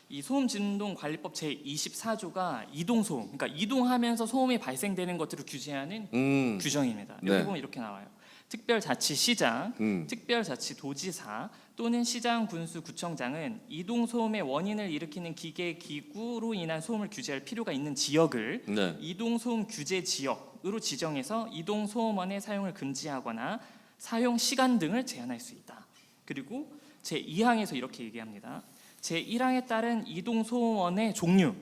이 소음 진동 관리법 제 24조가 이동 소음, 그러니까 이동하면서 소음이 발생되는 것들을 규제하는 규정입니다. 여기 네. 보면 이렇게 나와요. 특별자치시장, 특별자치도지사 또는 시장, 군수, 구청장은 이동 소음의 원인을 일으키는 기계, 기구로 인한 소음을 규제할 필요가 있는 지역을 네. 이동 소음 규제 지역으로 지정해서 이동 소음원의 사용을 금지하거나 사용 시간 등을 제한할 수 있다. 그리고 제 2항에서 이렇게 얘기합니다. 제 1항에 따른 이동 소음원의 종류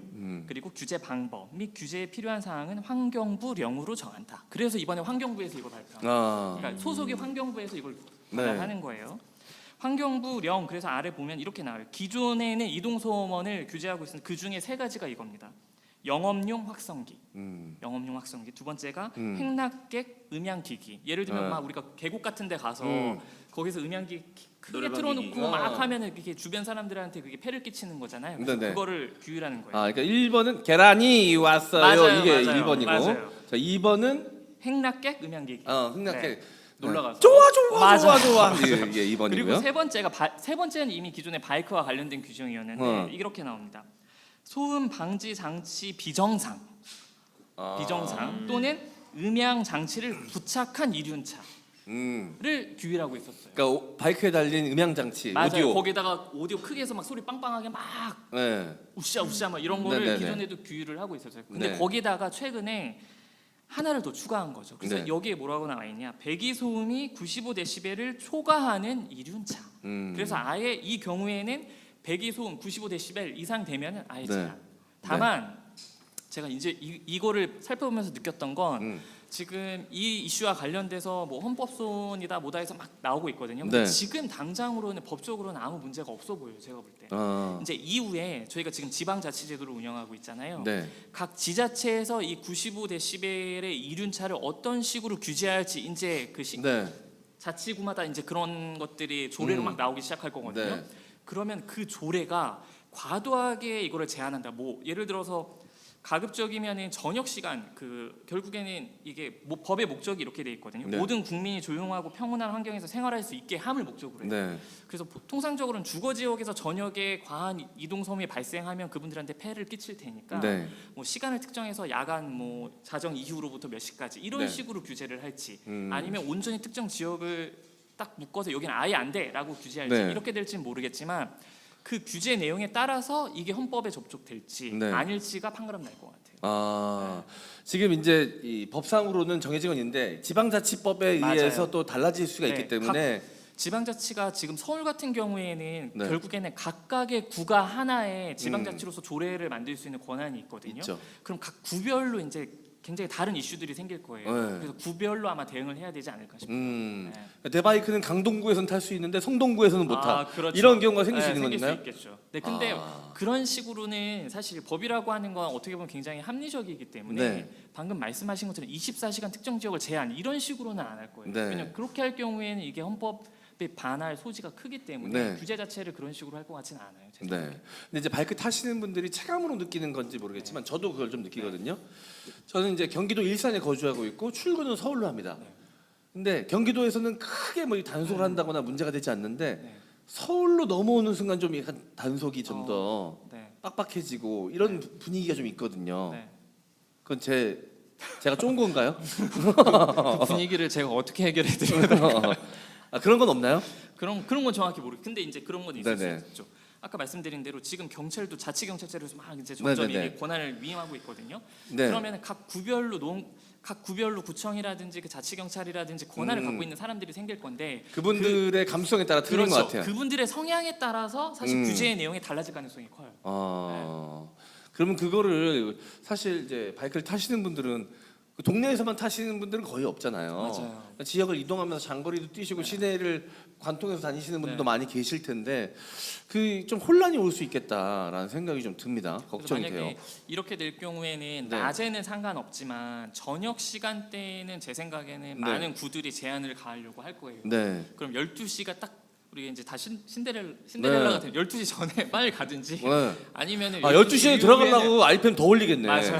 그리고 규제 방법 및 규제에 필요한 사항은 환경부령으로 정한다. 그래서 이번에 환경부에서 이걸 발표합니다. 그러니까 소속이 환경부에서 이걸 관할하는 거예요. 환경부령 그래서 아래 보면 이렇게 나와요. 기존에는 이동 소음원을 규제하고 있는 그 중에 세 가지가 이겁니다. 영업용 확성기, 영업용 확성기. 두 번째가 행락객 음향기기. 예를 들면 막 우리가 계곡 같은데 가서 거기서 음향기 크게 노래방 틀어놓고 기기. 막 하면은 그게 주변 사람들한테 그게 폐를 끼치는 거잖아요. 그래서 네네. 그거를 규율하는 거예요. 아, 그러니까 1번은 계란이 왔어요. 맞아요, 이게 맞아요. 1번이고. 맞아요. 자, 2번은 행락객 음향기기. 흥낙해. 네. 놀러 가서. 좋아 좋아 맞아요. 좋아 좋아. 이게 그리고 2번이고요. 세 번째는 이미 기존의 바이크와 관련된 규정이었는데 이렇게 나옵니다. 소음 방지 장치 비정상, 비정상 또는 음향 장치를 부착한 이륜차를 규율하고 있었어요. 그러니까 바이크에 달린 음향 장치, 맞아요. 오디오. 거기다가 오디오 크게 해서 막 소리 빵빵하게 막 네. 우쌰우쌰 막 이런 거를 네네네. 기존에도 규율을 하고 있었어요. 근데 네. 거기다가 최근에 하나를 더 추가한 거죠. 그래서 네. 여기에 뭐라고 나와 있냐? 배기 소음이 95데시벨을 초과하는 이륜차. 그래서 아예 이 경우에는 배기 소음 95데시벨 이상 되면은 아예 네. 제한. 다만 제가 이제 이거를 살펴보면서 느꼈던 건 지금 이 이슈와 관련돼서 뭐 헌법소원이다 뭐다 해서 막 나오고 있거든요. 근데 네. 지금 당장으로는 법적으로는 아무 문제가 없어 보여요. 제가 볼 때. 아, 이제 이후에 저희가 지금 지방자치제도를 운영하고 있잖아요. 네. 각 지자체에서 이 95데시벨의 이륜차를 어떤 식으로 규제할지 이제 그 네. 자치구마다 이제 그런 것들이 조례로 막 나오기 시작할 거거든요. 네. 그러면 그 조례가 과도하게 이거를 제한한다. 뭐 예를 들어서 가급적이면은 저녁 시간 그 결국에는 이게 법의 목적이 이렇게 돼 있거든요. 네. 모든 국민이 조용하고 평온한 환경에서 생활할 수 있게 함을 목적으로 해요. 네. 그래서 통상적으로는 주거 지역에서 저녁에 과한 이동 소음이 발생하면 그분들한테 폐해를 끼칠 테니까 네. 뭐 시간을 특정해서 야간 뭐 자정 이후로부터 몇 시까지 이런 네. 식으로 규제를 할지 아니면 온전히 특정 지역을 딱 묶어서 여기는 아예 안 돼라고 규제할지 네. 이렇게 될지는 모르겠지만 그 규제 내용에 따라서 이게 헌법에 접촉될지 네. 아닐지가 판가름 날 것 같아요. 아, 지금 이제 이 법상으로는 정해진 건 있는데 지방자치법에 맞아요. 의해서 또 달라질 수가 네, 있기 때문에 지방자치가 지금 서울 같은 경우에는 네. 결국에는 각각의 구가 하나의 지방자치로서 조례를 만들 수 있는 권한이 있거든요. 있죠. 그럼 각 구별로 이제 굉장히 다른 이슈들이 생길 거예요. 네. 그래서 구별로 아마 대응을 해야 되지 않을까 싶어요. 네. 내 바이크는 강동구에서는 탈 수 있는데 성동구에서는 못 타. 그렇죠. 이런 경우가 생길 수 네, 있는 생길 건가요? 수 있겠죠. 네, 근데 그런 식으로는 사실 법이라고 하는 건 어떻게 보면 굉장히 합리적이기 때문에 네. 방금 말씀하신 것처럼 24시간 특정 지역을 제한 이런 식으로는 안 할 거예요. 네. 왜냐면 그렇게 할 경우에는 이게 헌법에 반할 소지가 크기 때문에 네. 규제 자체를 그런 식으로 할 것 같지는 않아요. 제 네. 생각에. 근데 이제 바이크 타시는 분들이 체감으로 느끼는 건지 모르겠지만 저도 그걸 좀 느끼거든요. 저는 이제 경기도 일산에 거주하고 있고 출근은 서울로 합니다. 근데 경기도에서는 크게 뭐 단속을 한다거나 문제가 되지 않는데 네. 서울로 넘어오는 순간 좀 약간 단속이 좀 더 네. 빡빡해지고 이런 분위기가 좀 있거든요. 네. 그건 제가 좋은 건가요? 그 분위기를 제가 어떻게 해결해 드려요? 아, 그런 건 없나요? 그런 건 정확히 모르. 근데 이제 그런 건 있을 네네. 수 있죠. 아까 말씀드린 대로 지금 경찰도 자치 경찰제로서 막 이제 점점 네네네. 이게 권한을 위임하고 있거든요. 네. 그러면 각 구별로 구청이라든지 그 자치 경찰이라든지 권한을 갖고 있는 사람들이 생길 건데 그분들의 감수성에 따라 틀린 것 같아요. 그분들의 성향에 따라서 사실 규제의 내용이 달라질 가능성이 커요. 그러면 그거를 사실 이제 바이크를 타시는 분들은 그 동네에서만 타시는 분들은 거의 없잖아요. 맞아요. 그러니까 지역을 이동하면서 장거리도 뛰시고 시내를 관통해서 다니시는 분들도 네. 많이 계실 텐데 그 좀 혼란이 올 수 있겠다라는 생각이 좀 듭니다. 그래서 걱정이 만약에 돼요. 이렇게 될 경우에는 네. 낮에는 상관없지만 저녁 시간대에는 제 생각에는 많은 구들이 제한을 가하려고 할 거예요. 네. 그럼 12시가 딱 우리 이제 다 신데렐라 네. 같은 12시 전에 빨리 가든지 네. 아니면은 아, 12시에 이후에는- 들어가려고 RPM 더 올리겠네. 맞아요.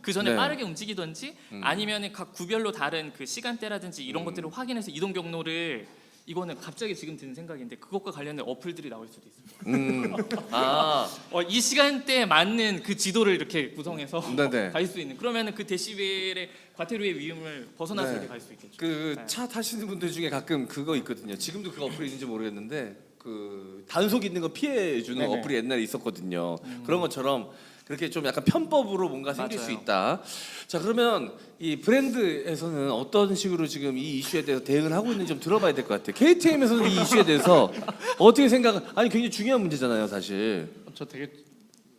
그 전에 네. 빠르게 움직이든지 아니면은 각 구별로 다른 그 시간대라든지 이런 것들을 확인해서 이동 경로를 이거는 갑자기 지금 드는 생각인데 그것과 관련된 어플들이 나올 수도 있습니다. 아, 이 시간대에 맞는 그 지도를 이렇게 구성해서 네네. 갈 수 있는 그러면은 그 데시벨의 과태료의 위험을 벗어나서 네. 이렇게 갈 수 있겠죠. 그 네. 차 타시는 분들 중에 가끔 그거 있거든요. 지금도 그 어플이 있는지 모르겠는데 그 단속 있는 거 피해 주는 네네. 어플이 옛날에 있었거든요. 그런 것처럼 그렇게 좀 약간 편법으로 뭔가 생길 맞아요. 수 있다. 자, 그러면 이 브랜드에서는 어떤 식으로 지금 이 이슈에 대해서 대응을 하고 있는지 좀 들어봐야 될 것 같아요. KTM에서는 이 이슈에 대해서 어떻게 아니 굉장히 중요한 문제잖아요, 사실. 저 되게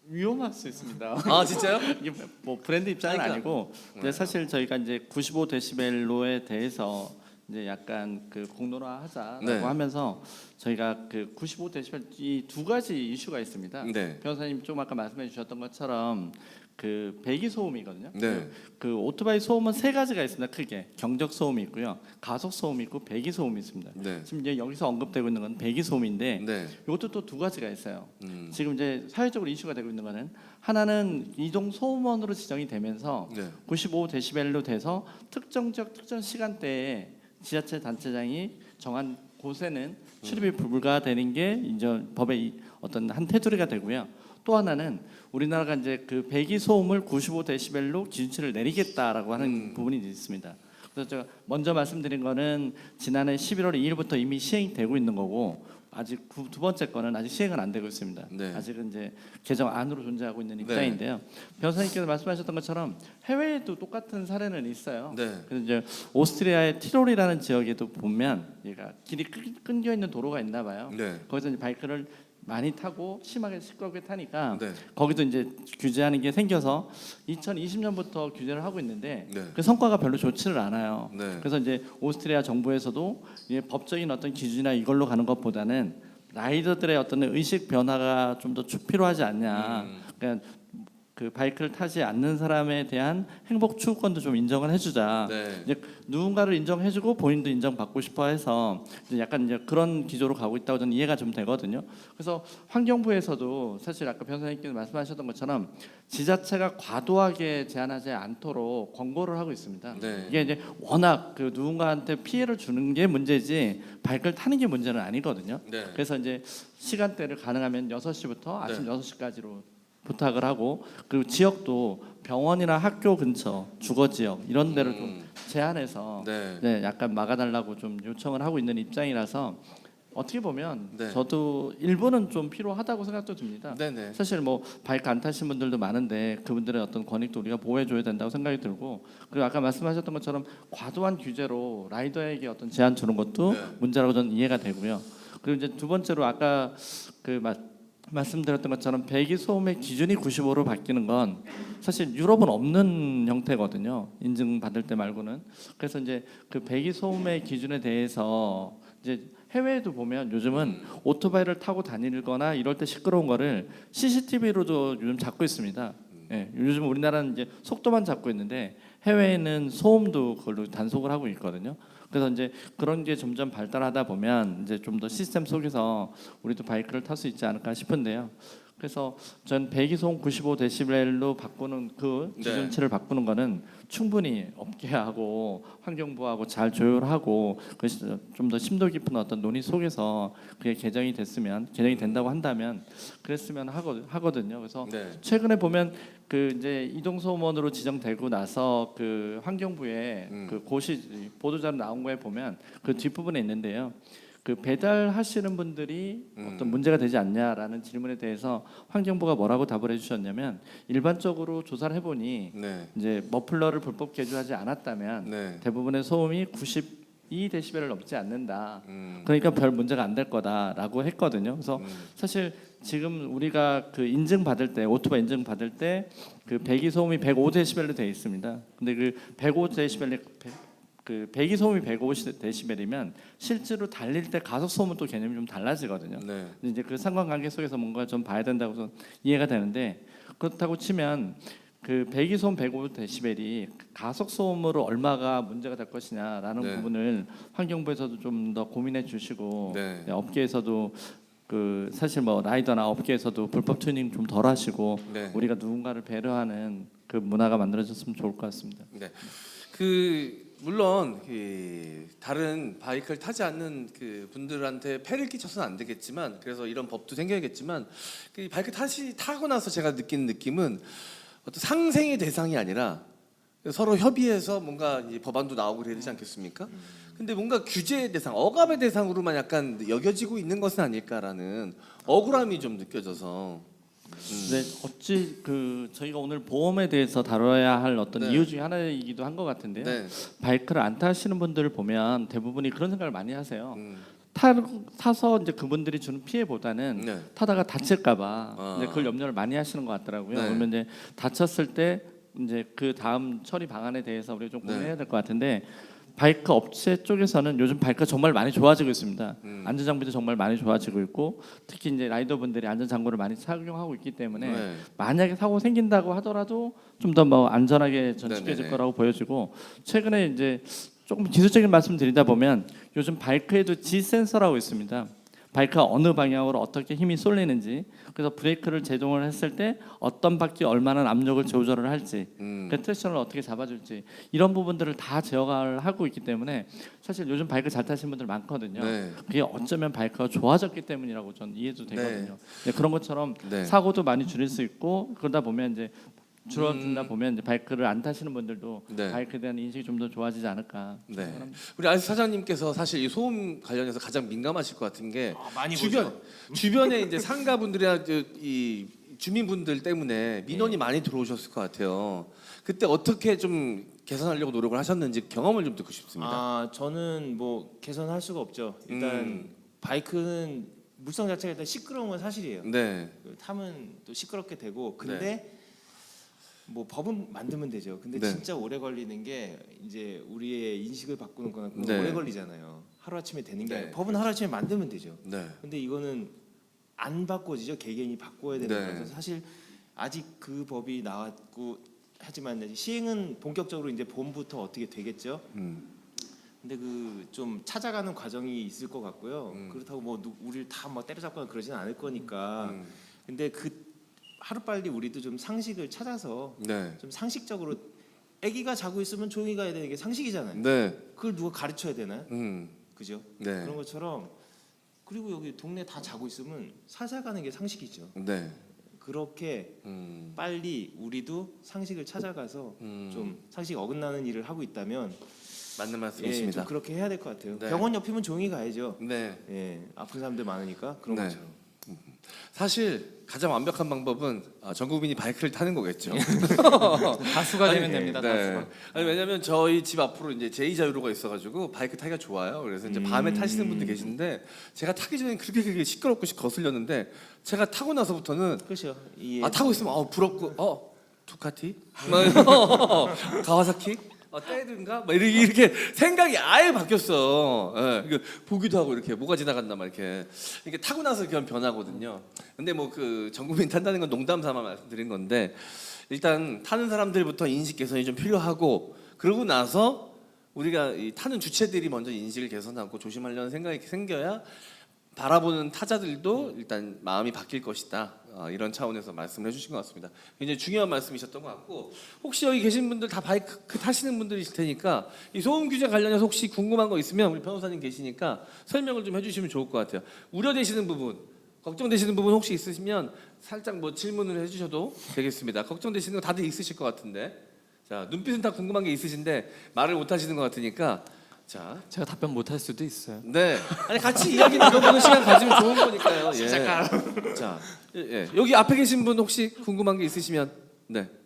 위험할 수 있습니다. 아, 진짜요? 이게 뭐 브랜드 입장은 그러니까. 아니고 근데 사실 저희가 이제 95데시벨로에 대해서 이제 약간 그 공론화하자라고 네. 하면서 저희가 그 95데시벨 이 두 가지 이슈가 있습니다. 네. 변호사님 좀 아까 말씀해 주셨던 것처럼 그 배기 소음이거든요. 네. 그 오토바이 소음은 세 가지가 있습니다. 크게 경적 소음이 있고요, 가속 소음이 있고 배기 소음이 있습니다. 네. 지금 이제 여기서 언급되고 있는 건 배기 소음인데 네. 이것도 또 두 가지가 있어요. 지금 이제 사회적으로 이슈가 되고 있는 거는 하나는 이동 소음원으로 지정이 되면서 네. 95데시벨로 돼서 특정 지역 특정 시간대에 지자체 단체장이 정한 곳에는 출입이 불가되는 게 이제 법의 어떤 한 테두리가 되고요. 또 하나는 우리나라가 이제 그 배기 소음을 95데시벨로 기준치를 내리겠다라고 하는 부분이 있습니다. 그래서 제가 먼저 말씀드린 거는 지난해 11월 2일부터 이미 시행이 되고 있는 거고 아직 두 번째 거는 아직 시행은 안 되고 있습니다. 네. 아직은 이제 개정 안으로 존재하고 있는 네. 입장인데요. 변호사님께서 말씀하셨던 것처럼 해외에도 똑같은 사례는 있어요. 네. 그래서 이제 오스트리아의 티롤이라는 지역에도 보면 얘가 길이 끊겨 있는 도로가 있나 봐요. 네. 거기서 이제 바이크를 많이 타고 심하게 시끄럽게 타니까 네. 거기도 이제 규제하는 게 생겨서 2020년부터 규제를 하고 있는데 네. 그 성과가 별로 좋지를 않아요. 네. 그래서 이제 오스트리아 정부에서도 이제 법적인 어떤 기준이나 이걸로 가는 것보다는 라이더들의 어떤 의식 변화가 좀 더 필요하지 않냐. 그러니까 그 바이크를 타지 않는 사람에 대한 행복 추구권도 좀 인정을 해주자. 네. 이제 누군가를 인정해주고 본인도 인정받고 싶어해서 이제 약간 이제 그런 기조로 가고 있다고 저는 이해가 좀 되거든요. 그래서 환경부에서도 사실 아까 변호사님께서 말씀하셨던 것처럼 지자체가 과도하게 제한하지 않도록 권고를 하고 있습니다. 네. 이게 이제 워낙 그 누군가한테 피해를 주는 게 문제지 바이크를 타는 게 문제는 아니거든요. 네. 그래서 이제 시간대를 가능하면 6시부터 아침 네. 6시까지로 부탁을 하고 그리고 지역도 병원이나 학교 근처 주거 지역 이런 데를 좀 제한해서 네. 네, 약간 막아달라고 좀 요청을 하고 있는 입장이라서 어떻게 보면 네. 저도 일부는 좀 필요하다고 생각도 듭니다. 네네. 사실 뭐 바이크 안 타신 분들도 많은데 그분들의 어떤 권익도 우리가 보호해줘야 된다고 생각이 들고 그리고 아까 말씀하셨던 것처럼 과도한 규제로 라이더에게 어떤 제한 주는 것도 네. 문제라고 저는 이해가 되고요. 그리고 이제 두 번째로 아까 그 말씀드렸던 것처럼 배기 소음의 기준이 95로 바뀌는 건 사실 유럽은 없는 형태거든요. 인증받을 때 말고는. 그래서 이제 그 배기 소음의 기준에 대해서 이제 해외에도 보면 요즘은 오토바이를 타고 다니거나 이럴 때 시끄러운 거를 CCTV로도 요즘 잡고 있습니다. 예, 요즘 우리나라는 이제 속도만 잡고 있는데 해외에는 소음도 그걸로 단속을 하고 있거든요. 그래서 이제 그런 게 점점 발달하다 보면 이제 좀 더 시스템 속에서 우리도 바이크를 탈 수 있지 않을까 싶은데요. 그래서 전 배기 소음 95데시벨로 바꾸는 그 네. 기준치를 바꾸는 거는 충분히 업계하고 환경부하고 잘 조율하고 좀 더 심도 깊은 어떤 논의 속에서 그게 개정이 된다고 한다면 그랬으면 하거든요. 그래서 네. 최근에 보면 그 이제 이동소음원으로 지정되고 나서 그 환경부에 그 고시 보도자료 나온 거에 보면 그 뒷부분에 있는데요. 그 배달하시는 분들이 어떤 문제가 되지 않냐라는 질문에 대해서 환경부가 뭐라고 답을 해주셨냐면 일반적으로 조사를 해보니 네. 이제 머플러를 불법 개조하지 않았다면 네. 대부분의 소음이 92데시벨을 넘지 않는다. 그러니까 별 문제가 안 될 거다라고 했거든요. 그래서 사실 지금 우리가 그 인증 받을 때 오토바이 인증 받을 때 그 배기 소음이 105데시벨로 되어 있습니다. 근데 그 105데시벨이 그 배기 소음이 150데시벨이면 실제로 달릴 때 가속 소음은 또 개념이 좀 달라지거든요. 네. 근데 이제 그 상관관계 속에서 뭔가 좀 봐야 된다고 저는 이해가 되는데 그렇다고 치면 그 배기 소음 105데시벨이 가속 소음으로 얼마가 문제가 될 것이냐라는 네. 부분을 환경부에서도 좀 더 고민해 주시고 네. 업계에서도 그 사실 뭐 라이더나 업계에서도 불법 튜닝 좀 덜 하시고 네. 우리가 누군가를 배려하는 그 문화가 만들어졌으면 좋을 것 같습니다. 네. 그 물론 그 다른 바이크를 타지 않는 그 분들한테 폐를 끼쳐서는 안 되겠지만 그래서 이런 법도 생겨야겠지만 그 바이크 타고 나서 제가 느끼는 느낌은 어떤 상생의 대상이 아니라 서로 협의해서 뭔가 이제 법안도 나오고 그래야 되지 않겠습니까? 근데 뭔가 규제의 대상, 억압의 대상으로만 약간 여겨지고 있는 것은 아닐까라는 억울함이 좀 느껴져서 네, 어찌 그 저희가 오늘 보험에 대해서 다뤄야 할 어떤 네. 이유 중에 하나이기도 한 것 같은데요. 네. 바이크를 안 타시는 분들을 보면 대부분이 그런 생각을 많이 하세요. 음. 타서 이제 그분들이 주는 피해보다는 네. 타다가 다칠까봐 아. 이제 그걸 염려를 많이 하시는 것 같더라고요. 네. 그러면 이제 다쳤을 때 이제 그 다음 처리 방안에 대해서 우리가 좀 고민해야 될 것 같은데 바이크 업체 쪽에서는 요즘 바이크가 정말 많이 좋아지고 있습니다. 안전 장비도 정말 많이 좋아지고 있고 특히 이제 라이더분들이 안전 장구를 많이 착용하고 있기 때문에 네. 만약에 사고 생긴다고 하더라도 좀 더 뭐 안전하게 전시해질 네네네. 거라고 보여지고 최근에 이제 조금 기술적인 말씀 드리다 보면 요즘 바이크에도 G 센서라고 있습니다. 바이크가 어느 방향으로 어떻게 힘이 쏠리는지 그래서 브레이크를 제동을 했을 때 어떤 바퀴 얼마나 압력을 조절을 할지 그 트랙션을 어떻게 잡아줄지 이런 부분들을 다 제어를 하고 있기 때문에 사실 요즘 바이크 잘 타시는 분들 많거든요. 네. 그게 어쩌면 바이크가 좋아졌기 때문이라고 저는 이해도 되거든요. 네, 그런 것처럼 네. 사고도 많이 줄일 수 있고 그러다 보면 이제 줄어든다 보면 이제 바이크를 안 타시는 분들도 네. 바이크에 대한 인식이 좀 더 좋아지지 않을까. 네. 우리 아이스 사장님께서 사실 이 소음 관련해서 가장 민감하실 것 같은 게 많이 주변에 이제 상가분들이나 이 주민분들 때문에 민원이 많이 들어오셨을 것 같아요. 그때 어떻게 좀 개선하려고 노력을 하셨는지 경험을 좀 듣고 싶습니다. 아 저는 뭐 개선할 수가 없죠. 일단 바이크는 물성 자체가 일단 시끄러운 건 사실이에요. 네. 타면 또 시끄럽게 되고 근데 뭐 법은 만들면 되죠. 근데 네. 진짜 오래 걸리는 게 이제 우리의 인식을 바꾸는 거는 네. 오래 걸리잖아요. 하루 아침에 되는 게 네. 아니라 법은 하루 아침에 만들면 되죠. 네. 근데 이거는 안 바꿔지죠. 개개인이 바꿔야 되는 네. 거라서 사실 아직 그 법이 나왔고 하지만 이제 시행은 본격적으로 이제 봄부터 어떻게 되겠죠. 근데 그 좀 찾아가는 과정이 있을 것 같고요. 그렇다고 뭐 우리를 다 뭐 때려잡거나 그러지는 않을 거니까. 근데 그 하루빨리 우리도 좀 상식을 찾아서 네. 좀 상식적으로 아기가 자고 있으면 조용히 가야 되는 게 상식이잖아요. 네. 그걸 누가 가르쳐야 되나요? 음. 그죠? 네. 그런 것처럼 그리고 여기 동네 다 자고 있으면 살살 가는 게 상식이죠. 네. 그렇게 빨리 우리도 상식을 찾아가서 좀 상식 어긋나는 일을 하고 있다면 맞는 예, 말씀이십니다. 좀 그렇게 해야 될 것 같아요. 네. 병원 옆이면 조용히 가야죠. 네. 예, 아픈 사람들 많으니까 그런 네. 것처럼. 사실 가장 완벽한 방법은 전 국민이 바이크를 타는 거겠죠. 다수가 되면 됩니다. 네. 다수가. 아니 왜냐면 저희 집 앞으로 이제 제2자유로가 있어가지고 바이크 타기가 좋아요. 그래서 이제 밤에 타시는 분들 계신데 제가 타기 전에 그렇게 시끄럽고 거슬렸는데 제가 타고 나서부터는 그렇죠. 이 타고 있으면 부럽고 두카티, 가와사키, 때든가 막 이렇게 생각이 아예 바뀌었어. 예, 이거 보기도 하고 이렇게 뭐가 지나갔나 막 이렇게 타고 나서 그런 변하거든요. 근데 뭐 그 전국민 탄다는 건 농담 삼아 말씀드린 건데 일단 타는 사람들부터 인식 개선이 좀 필요하고 그러고 나서 우리가 이 타는 주체들이 먼저 인식을 개선하고 조심하려는 생각이 생겨야 바라보는 타자들도 일단 마음이 바뀔 것이다. 이런 차원에서 말씀을 해주신 것 같습니다. 굉장히 중요한 말씀이셨던 것 같고 혹시 여기 계신 분들 다 바이크 타시는 분들이실 테니까 이 소음 규제 관련해서 혹시 궁금한 거 있으면 우리 변호사님 계시니까 설명을 좀 해주시면 좋을 것 같아요. 우려되시는 부분, 걱정되시는 부분 혹시 있으시면 살짝 뭐 질문을 해주셔도 되겠습니다. 걱정되시는 거 다들 있으실 것 같은데 자 눈빛은 다 궁금한 게 있으신데 말을 못 하시는 것 같으니까 자. 제가 답변 못 할 수도 있어요. 네. 아니 같이 이야기 나눠보는 시간 가지면 좋은 거니까요. 예. 자, 여기 앞에 계신 분 혹시 궁금한 게 있으시면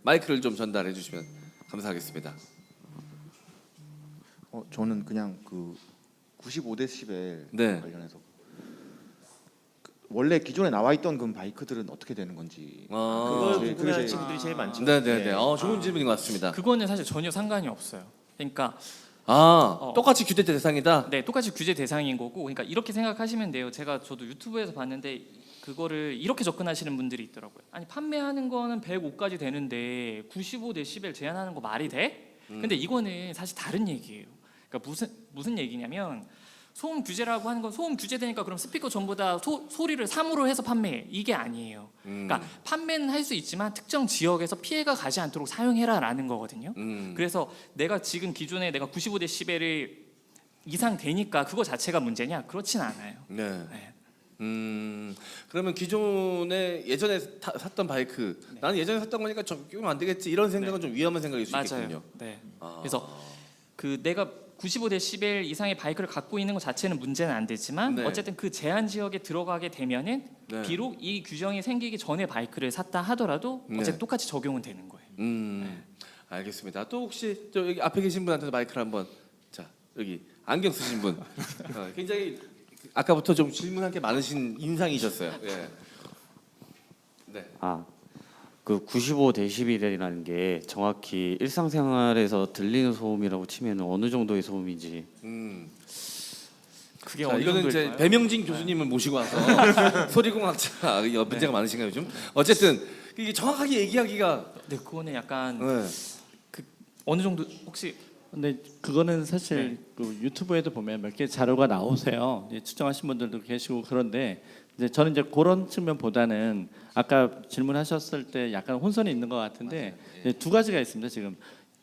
마이크를 좀 전달해 주시면 감사하겠습니다. 저는 그냥 그 95데시벨 네. 관련해서 원래 기존에 나와 있던 그 바이크들은 어떻게 되는 건지 그걸 그게 궁금해하는 제일- 친구들이 제일 많죠. 네네네. 좋은 질문인 것 같습니다. 그거는 사실 전혀 상관이 없어요. 그러니까 똑같이 규제 대상이다. 네, 똑같이 규제 대상인 거고, 그러니까 이렇게 생각하시면 돼요. 저도 유튜브에서 봤는데 그거를 이렇게 접근하시는 분들이 있더라고요. 아니 판매하는 거는 105까지 되는데 95데시벨 제한하는 거 말이 돼? 근데 이거는 사실 다른 얘기예요. 그러니까 무슨 얘기냐면 소음 규제라고 하는 건 소음 규제되니까 그럼 스피커 전부 다 소리를 3으로 해서 판매해. 이게 아니에요. 그러니까 판매는 할 수 있지만 특정 지역에서 피해가 가지 않도록 사용해라라는 거거든요. 그래서 내가 지금 기존에 내가 95데시벨이 이상 되니까 그거 자체가 문제냐? 그렇진 않아요. 네. 네. 그러면 기존에 예전에 샀던 바이크 나는 예전에 샀던 거니까 적용은 안 되겠지 이런 생각은 좀 위험한 생각일 수 있겠군요. 맞아요. 네. 그래서 그 내가 95데시벨 이상의 바이크를 갖고 있는 것 자체는 문제는 안 되지만 네. 어쨌든 그 제한 지역에 들어가게 되면은 네. 비록 이 규정이 생기기 전에 바이크를 샀다 하더라도 네. 어쨌든 똑같이 적용은 되는 거예요. 알겠습니다. 또 혹시 여기 앞에 계신 분한테 마이크를 한번 자 여기 안경 쓰신 분 굉장히 아까부터 좀 질문할 게 많으신 인상이셨어요. 예. 네. 그 95데시벨이라는 게 정확히 일상생활에서 들리는 소음이라고 치면 어느 정도의 소음인지. 그게 자, 어느 이거는 이제 정도일까요? 배명진 교수님을 모시고 와서 소리공학자 문제가 많으신가요 요즘? 어쨌든 이게 정확하게 얘기하기가 네, 그거는 약간 네. 어느 정도 혹시 근데 그거는 사실 그 유튜브에도 보면 몇 개 자료가 나오세요. 이제 측정하신 분들도 계시고 그런데 이제 저는 이제 그런 측면보다는 아까 질문하셨을 때 약간 혼선이 있는 것 같은데 이제 두 가지가 있습니다. 지금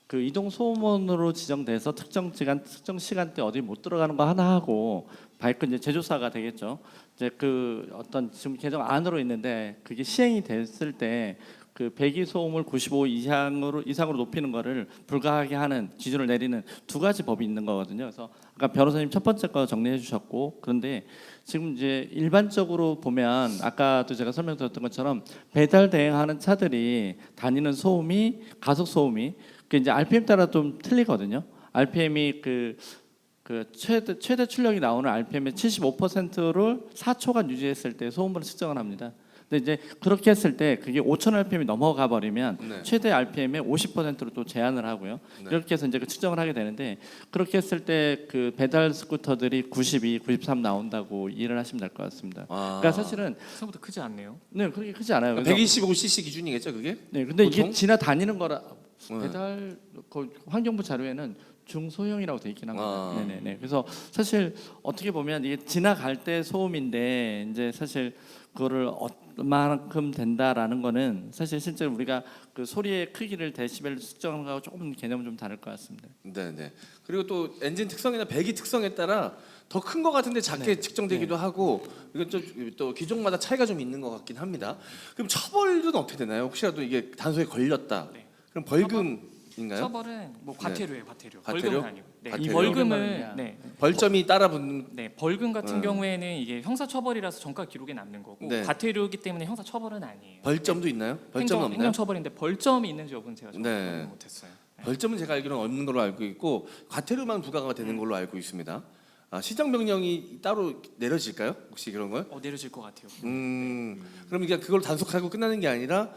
그 이동 소음원으로 지정돼서 특정 시간, 특정 시간대 어디 못 들어가는 거 하나 하고 바이크 이제 제조사가 되겠죠. 이제 그 어떤 지금 개정 안으로 있는데 그게 시행이 됐을 때 그 배기 소음을 95 이상으로 높이는 거를 불가하게 하는 기준을 내리는 두 가지 법이 있는 거거든요. 그래서 아까 변호사님 첫 번째 거 정리해 주셨고 그런데 지금 이제 일반적으로 보면 아까도 제가 설명드렸던 것처럼 배달 대행하는 차들이 다니는 소음이 가속 소음이 그 이제 RPM 따라 좀 틀리거든요. RPM이 그 최대 출력이 나오는 RPM의 75%를 4초간 유지했을 때 소음을 측정을 합니다. 근데 이제 그렇게 했을 때 그게 5,000 RPM이 넘어가 버리면 네. 최대 RPM의 50%로 또 제한을 하고요. 네. 이렇게 해서 이제 그 측정을 하게 되는데 그렇게 했을 때 그 배달 스쿠터들이 92, 93 나온다고 이해를 하시면 될 것 같습니다. 그러니까 사실은 생각보다 크지 않네요. 네 그렇게 크지 않아요. 그래서 125cc 기준이겠죠 그게? 네, 근데 이게 보통? 지나다니는 거라 네. 배달 그 환경부 자료에는 중소형이라고 돼 있긴 합니다. 아. 네네네. 그래서 사실 어떻게 보면 이게 지나갈 때 소음인데 이제 사실 그거를 얼마만큼 된다라는 거는 사실 실제로 우리가 그 소리의 크기를 데시벨로 측정하는 거하고 조금 개념은 좀 다를 것 같습니다. 네네. 그리고 또 엔진 특성이나 배기 특성에 따라 더 큰 것 같은데 작게 측정되기도 하고 이건 또 기종마다 차이가 좀 있는 것 같긴 합니다. 그럼 처벌은 어떻게 되나요? 혹시라도 이게 단속에 걸렸다. 그럼 벌금인가요? 처벌은 뭐 과태료예요, 과태료. 과태료? 벌금은 아니고. 네, 이 과태료. 벌금은 네, 벌점이 따라붙는. 네, 벌금 같은 네. 경우에는 이게 형사 처벌이라서 전과 기록에 남는 거고 네. 과태료이기 때문에 형사 처벌은 아니에요. 벌점도 있나요? 벌점은 없나요? 행정 처벌인데 벌점이 있는지 여부는 제가 정확히 네. 확인 못했어요. 네. 벌점은 제가 알기로는 없는 걸로 알고 있고 과태료만 부과가 되는 걸로 알고 있습니다. 시정 명령이 따로 내려질까요? 혹시 그런 거요? 내려질 것 같아요. 그럼 이게 그걸 단속하고 끝나는 게 아니라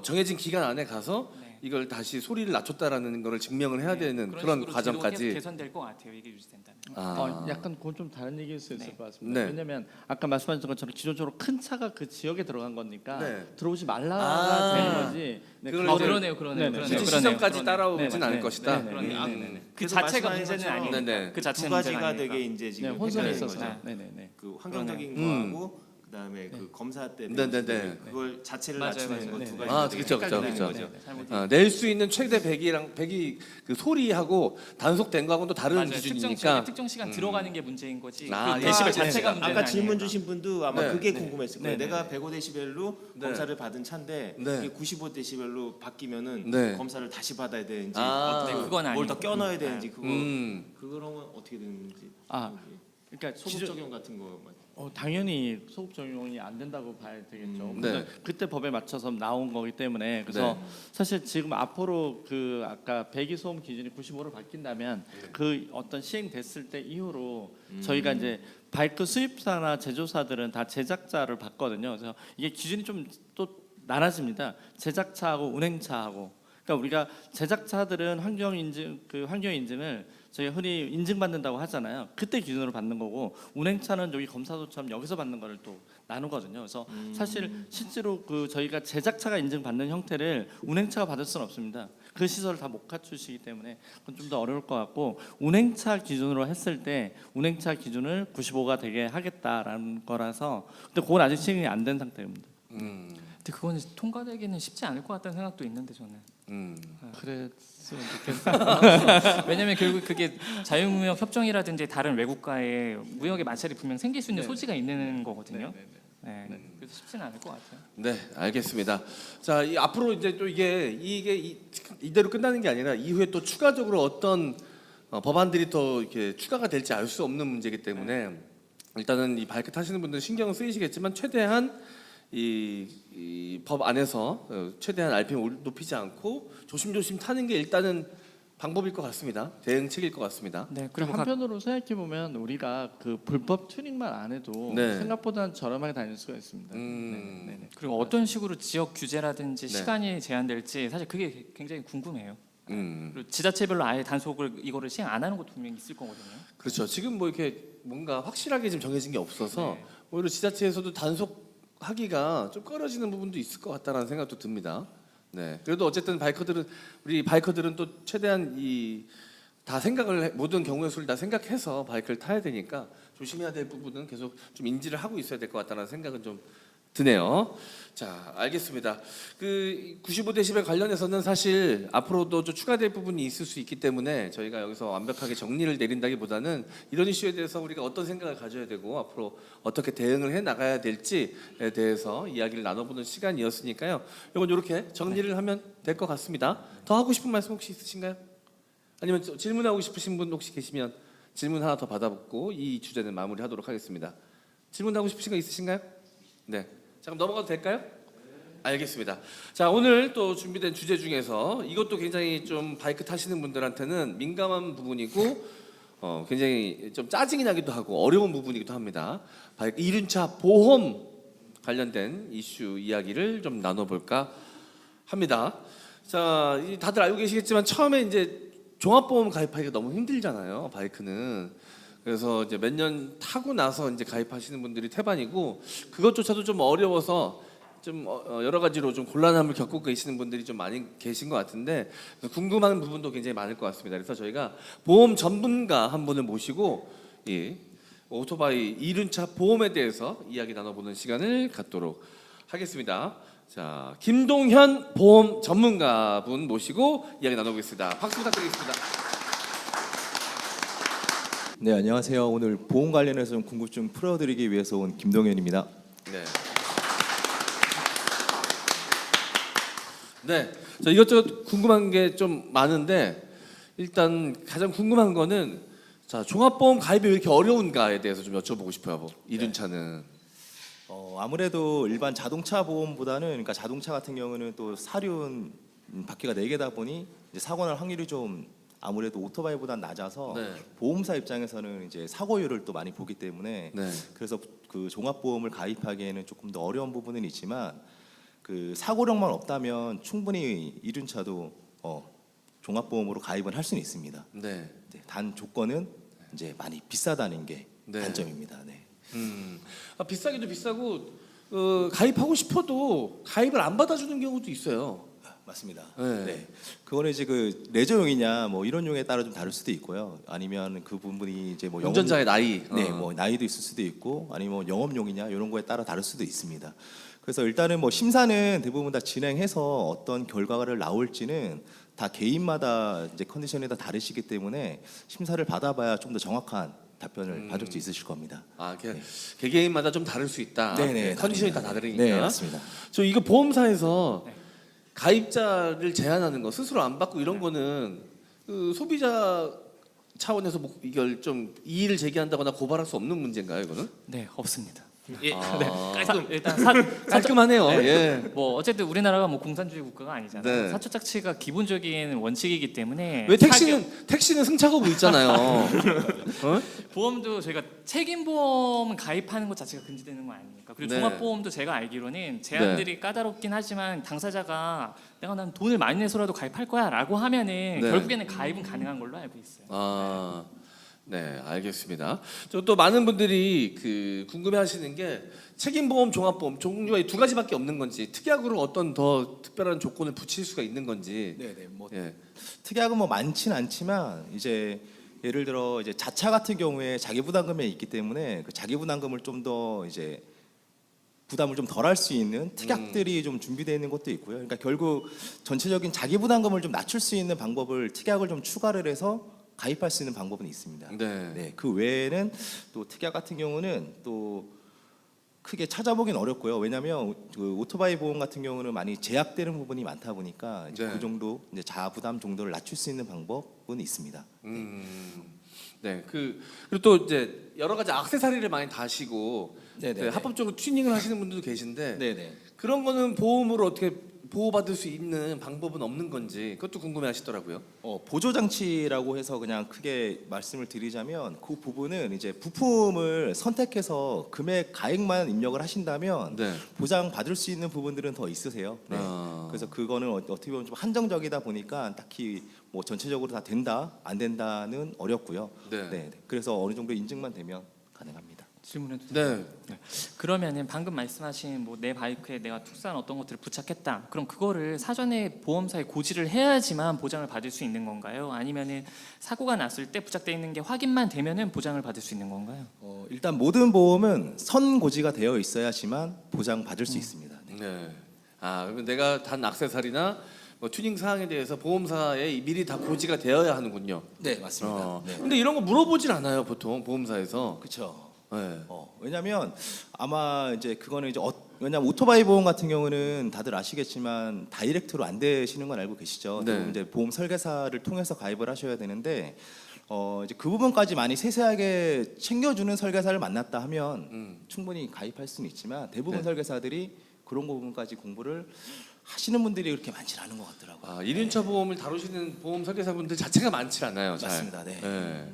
정해진 기간 안에 가서 네. 이걸 다시 소리를 낮췄다라는 거를 증명을 해야 되는 그런 식으로 과정까지. 제도가 개선될 것 같아요. 이게 유지된다면. 약간 그건 좀 다른 얘기일 수 있을 네. 것 같습니다. 네. 왜냐하면 아까 말씀하신 것처럼 기존적으로 큰 차가 그 지역에 들어간 거니까 네. 들어오지 말라가 되는 거지. 네, 그걸 그거를- 그러네요. 네네. 그러네요. 굳이 그러네요. 시정까지 그러네요. 따라오진 네, 않을 네, 것이다. 네, 네, 그러네요. 네, 네, 네. 그 그래서 자체가 말씀하신 문제는 것처럼 아니니까. 네네. 그 두 자체는 가지가 문제는 되게 아니니까. 이제 네, 지금 혼선이 헷갈리는 있었어요. 거죠. 네네네. 그 환경적인 그러네요. 거하고 그다음에 그 검사 때 네네네. 그걸 자체를 맞아요, 낮추는 맞아요. 거 두 네. 가지가 그쵸, 되게 그쵸, 헷갈리는 그쵸. 거죠. 잘못 낼 수 있는 최대 배기 그 소리하고 단속된 거하고는 또 다른 맞아요. 특정 기준이니까. 지역에 특정 시간 들어가는 게 문제인 거지. 아, 그 예. 데시벨 네. 자체가 문제는 아까 질문 아니에요. 주신 분도 아마 네. 그게 궁금했을 거예요. 네. 내가 105데시벨로 네. 검사를 받은 차인데 네. 이게 95데시벨로 바뀌면은 네. 검사를 다시 받아야 되는지 아. 어떻게 네, 그건 뭘 더 아니고. 껴넣어야 되는지 그거 음. 그거는 어떻게 되는지 그러니까 소급 기존- 적용 같은 거 당연히 소급 적용이 안 된다고 봐야 되겠죠. 네. 그래서 그때 법에 맞춰서 나온 거기 때문에 그래서 사실 지금 앞으로 그 아까 배기 소음 기준이 95로 바뀐다면 그 어떤 시행됐을 때 이후로 저희가 이제 바이크 수입사나 제조사들은 다 제작자를 받거든요. 그래서 이게 기준이 좀 또 나눠집니다. 제작차하고 운행차하고. 그러니까 우리가 제작차들은 환경 인증을 저희가 흔히 인증받는다고 하잖아요. 그때 기준으로 받는 거고 운행차는 여기 검사소처럼 여기서 받는 거를 또 나누거든요. 그래서 사실 실제로 그 저희가 제작차가 인증받는 형태를 운행차가 받을 수는 없습니다. 그 시설을 다 못 갖추시기 때문에 그건 좀 더 어려울 것 같고 운행차 기준으로 했을 때 운행차 기준을 95가 되게 하겠다라는 거라서 근데 그건 아직 시행이 안 된 상태입니다. 근데 그거는 통과되기는 쉽지 않을 것 같다는 생각도 있는데 저는. 그랬으면 좋겠어요. 왜냐면 결국 그게 자유무역 협정이라든지 다른 외국과의 무역의 마찰이 분명 생길 수 있는 네. 소지가 있는 거거든요. 네. 네. 그래서 쉽지는 않을 것 같아요. 네, 알겠습니다. 자, 앞으로 이제 또 이게 이대로 끝나는 게 아니라 이후에 또 추가적으로 어떤 법안들이 또 이렇게 추가가 될지 알 수 없는 문제이기 때문에 일단은 이 바이크 타시는 분들 신경은 쓰이시겠지만 최대한 이 법 안에서 최대한 RPM 높이지 않고 조심조심 타는 게 일단은 방법일 것 같습니다. 대응책일 것 같습니다. 네, 그리고 그리고 한편으로 생각해 보면 우리가 그 불법 튜닝만 안 해도 네. 생각보다 저렴하게 다닐 수가 있습니다. 네. 그리고 어떤 식으로 지역 규제라든지 네. 시간이 제한될지 사실 그게 굉장히 궁금해요. 그리고 지자체별로 아예 단속을 이거를 시행 안 하는 것도 분명히 있을 거거든요. 그렇죠. 지금 뭐 이렇게 뭔가 확실하게 좀 정해진 게 없어서 오히려 지자체에서도 단속하기가 좀 꺼려지는 부분도 있을 것 같다라는 생각도 듭니다. 네. 그래도 어쨌든 우리 바이커들은 또 최대한 다 모든 경우의 수를 다 생각해서 바이크를 타야 되니까 조심해야 될 부분은 계속 좀 인지를 하고 있어야 될 것 같다는 생각은 좀 드네요. 자, 알겠습니다. 그 95데시벨 관련해서는 사실 앞으로도 좀 추가될 부분이 있을 수 있기 때문에 저희가 여기서 완벽하게 정리를 내린다기보다는 이런 이슈에 대해서 우리가 어떤 생각을 가져야 되고 앞으로 어떻게 대응을 해 나가야 될지에 대해서 이야기를 나눠보는 시간이었으니까요. 이건 이렇게 정리를 하면 될 것 같습니다. 더 하고 싶은 말씀 혹시 있으신가요? 아니면 질문하고 싶으신 분 혹시 계시면 질문 하나 더 받아보고 이 주제는 마무리하도록 하겠습니다. 질문하고 싶으신 거 있으신가요? 네. 자, 그럼 넘어가도 될까요? 알겠습니다. 자, 오늘 또 준비된 주제 중에서 이것도 굉장히 좀 바이크 타시는 분들한테는 민감한 부분이고 굉장히 좀 짜증이 나기도 하고 어려운 부분이기도 합니다. 바이크 이륜차 보험 관련된 이슈 이야기를 좀 나눠볼까 합니다. 자, 다들 알고 계시겠지만 처음에 이제 종합보험 가입하기가 너무 힘들잖아요, 바이크는. 그래서 이제 몇 년 타고 나서 이제 가입하시는 분들이 태반이고 그것조차도 좀 어려워서 좀 여러 가지로 좀 곤란함을 겪고 계시는 분들이 좀 많이 계신 것 같은데 궁금한 부분도 굉장히 많을 것 같습니다. 그래서 저희가 보험 전문가 한 분을 모시고 이 오토바이 이륜차 보험에 대해서 이야기 나눠보는 시간을 갖도록 하겠습니다. 자, 김동현 보험 전문가분 모시고 이야기 나눠보겠습니다. 박수 부탁드리겠습니다. 네, 안녕하세요. 오늘 보험 관련해서 좀 궁금증 풀어드리기 위해서 온 김동현입니다. 네. 네. 자, 이것저것 궁금한 게 좀 많은데 일단 가장 궁금한 거는 자, 종합보험 가입이 왜 이렇게 어려운가에 대해서 좀 여쭤보고 싶어요. 이륜차는. 아무래도 일반 자동차 보험보다는 그러니까 자동차 같은 경우는 또 사륜 바퀴가 4개다 보니 이제 사고 날 확률이 좀 아무래도 오토바이보다 낮아서 네. 보험사 입장에서는 이제 사고율을 또 많이 보기 때문에 네. 그래서 그 종합보험을 가입하기에는 조금 더 어려운 부분은 있지만 그 사고력만 없다면 충분히 이륜차도 종합보험으로 가입은 할 수는 있습니다. 네. 네, 단 조건은 이제 많이 비싸다는 게 네. 단점입니다. 네. 비싸기도 비싸고 가입하고 싶어도 가입을 안 받아주는 경우도 있어요. 맞습니다. 네. 네. 그거는 이제 그 레저용이냐 뭐 이런 용에 따라 좀 다를 수도 있고요. 아니면 그 부분이 이제 뭐 운전자의 나이. 네, 뭐 나이도 있을 수도 있고 아니면 뭐 영업용이냐 이런 거에 따라 다를 수도 있습니다. 그래서 일단은 뭐 심사는 대부분 다 진행해서 어떤 결과를 나올지는 다 개인마다 이제 컨디션이 다 다르시기 때문에 심사를 받아봐야 좀 더 정확한 답변을 받을 수 있으실 겁니다. 개개인마다 좀 다를 수 있다. 네네, 컨디션이 다 다릅니다. 다르니까. 네, 맞습니다. 저 이거 보험사에서 가입자를 제한하는 거 스스로 안 받고 이런 거는 그 소비자 차원에서 뭐 이걸 좀 이의를 제기한다거나 고발할 수 없는 문제인가요, 이거는? 네, 없습니다. 일단 일단 깔끔하네요. 네. 예. 뭐 어쨌든 우리나라가 뭐 공산주의 국가가 아니잖아요. 네. 사초착취가 기본적인 원칙이기 때문에 왜 택시는 승차거부 있잖아요. 보험도 저희가 책임 보험 가입하는 것 자체가 금지되는 거 아닙니까? 그리고 네. 종합보험도 제가 알기로는 제한들이 까다롭긴 하지만 당사자가 내가 난 돈을 많이 내서라도 가입할 거야라고 하면은 네. 결국에는 가입은 가능한 걸로 알고 있어요. 네, 알겠습니다. 또 많은 분들이 그 궁금해하시는 게 책임보험, 종합보험 종류가 두 가지밖에 없는 건지 특약으로 어떤 더 특별한 조건을 붙일 수가 있는 건지. 네, 네. 뭐 예. 특약은 뭐 많지는 않지만 이제 예를 들어 이제 자차 같은 경우에 자기 부담금이 있기 때문에 그 자기 부담금을 좀 더 이제 부담을 좀 덜 할 수 있는 특약들이 좀 준비되어 있는 것도 있고요. 그러니까 결국 전체적인 자기 부담금을 좀 낮출 수 있는 방법을 특약을 좀 추가를 해서 가입할 수 있는 방법은 있습니다. 네. 네, 그 외에는 또 특약 같은 경우는 또 크게 찾아보긴 어렵고요. 왜냐하면 그 오토바이 보험 같은 경우는 많이 제약되는 부분이 많다 보니까 이제 네. 그 정도 이제 자부담 정도를 낮출 수 있는 방법은 있습니다. 네, 그리고 또 이제 여러 가지 액세서리를 많이 다시고 네네. 네, 합법적으로 튜닝을 하시는 분들도 계신데 네네. 그런 거는 보험으로 어떻게 보호받을 수 있는 방법은 없는 건지 그것도 궁금해하시더라고요. 보조 장치라고 해서 그냥 크게 말씀을 드리자면 그 부분은 이제 부품을 선택해서 금액 가액만 입력을 하신다면 네. 보장 받을 수 있는 부분들은 더 있으세요. 네. 아. 그래서 그거는 어떻게 보면 좀 한정적이다 보니까 딱히 뭐 전체적으로 다 된다 안 된다는 어렵고요. 네. 네. 그래서 어느 정도 인증만 되면 가능합니다. 질문해도 돼요? 네. 그러면은 방금 말씀하신 뭐 내 바이크에 내가 특수한 어떤 것들을 부착했다. 그럼 그거를 사전에 보험사에 고지를 해야지만 보장을 받을 수 있는 건가요? 아니면은 사고가 났을 때 부착되어 있는 게 확인만 되면은 보장을 받을 수 있는 건가요? 일단 모든 보험은 선고지가 되어 있어야지만 보장 받을 수 있습니다. 네. 네. 아, 그러면 내가 단 액세서리나 뭐 튜닝 사항에 대해서 보험사에 미리 다 고지가 되어야 하는군요. 네, 맞습니다. 네. 근데 이런 거 물어보질 않아요, 보통 보험사에서. 그렇죠. 네. 왜냐하면 아마 이제 그거는 이제 왜냐하면 오토바이 보험 같은 경우는 다들 아시겠지만 다이렉트로 안 되시는 건 알고 계시죠. 네. 이제 보험 설계사를 통해서 가입을 하셔야 되는데 이제 그 부분까지 많이 세세하게 챙겨주는 설계사를 만났다 하면 충분히 가입할 수는 있지만 대부분 네. 설계사들이 그런 부분까지 공부를 하시는 분들이 그렇게 많지 않은 것 같더라고요. 아, 1륜차 보험을 다루시는 보험 설계사분들 자체가 많지 않아요. 잘. 맞습니다. 네.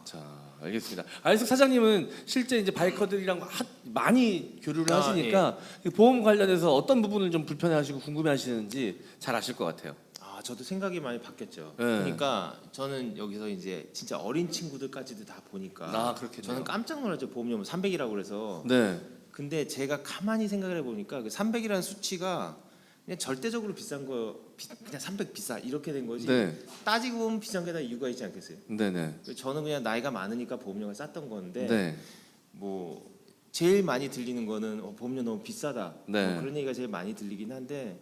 자, 알겠습니다. 알석 사장님은 실제 이제 바이커들이랑 많이 교류를 아, 하시니까 보험 관련해서 어떤 부분을 좀 불편해하시고 궁금해하시는지 잘 아실 것 같아요. 아, 저도 생각이 많이 바뀌었죠. 네. 그러니까 저는 여기서 이제 진짜 어린 친구들까지도 다 보니까 아, 그렇겠네요. 저는 깜짝 놀랐죠. 보험료는 300이라고 그래서. 네. 근데 제가 가만히 생각을 해보니까 그 300이라는 수치가 그냥 절대적으로 비싼 거 그냥 300 비싸 이렇게 된 거지. 네. 따지고 보면 비싼 게 다 이유가 있지 않겠어요? 네네. 저는 그냥 나이가 많으니까 보험료가 쌌던 건데 네. 뭐 제일 많이 들리는 거는 보험료 너무 비싸다. 네. 뭐 그런 얘기가 제일 많이 들리긴 한데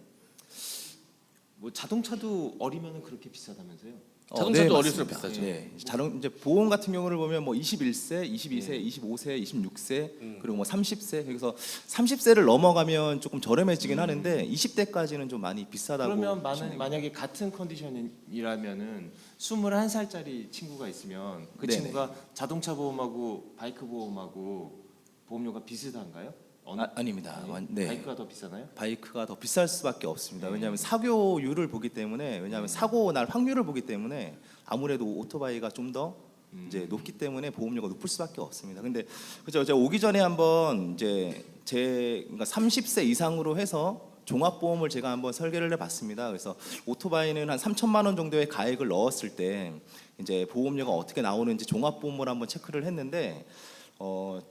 뭐 자동차도 어리면은 그렇게 비싸다면서요? 자동차도 네, 어릴수록 맞습니다. 비싸죠. 네. 이제 보험 같은 경우를 보면 뭐 21세, 22세, 25세, 26세 그리고 뭐 30세 그래서 30세를 넘어가면 조금 저렴해지긴 하는데 20대까지는 좀 많이 비싸다고. 그러면 보시면 만약에 같은 컨디션이라면은 21살짜리 친구가 있으면 그 네네. 친구가 자동차 보험하고 바이크 보험하고 보험료가 비슷한가요? 아닙니다. 네. 바이크가 더 비싸나요? 바이크가 더 비쌀 수밖에 없습니다. 왜냐하면 사고율을 보기 때문에 왜냐하면 사고 날 확률을 보기 때문에 아무래도 오토바이가 좀 더 이제 높기 때문에 보험료가 높을 수밖에 없습니다. 근데 그죠? 제가 오기 전에 한번 이제 그러니까 30세 이상으로 해서 종합보험을 제가 한번 설계를 해봤습니다. 그래서 오토바이는 한 3천만 원 정도의 가액을 넣었을 때 이제 보험료가 어떻게 나오는지 종합보험을 한번 체크를 했는데.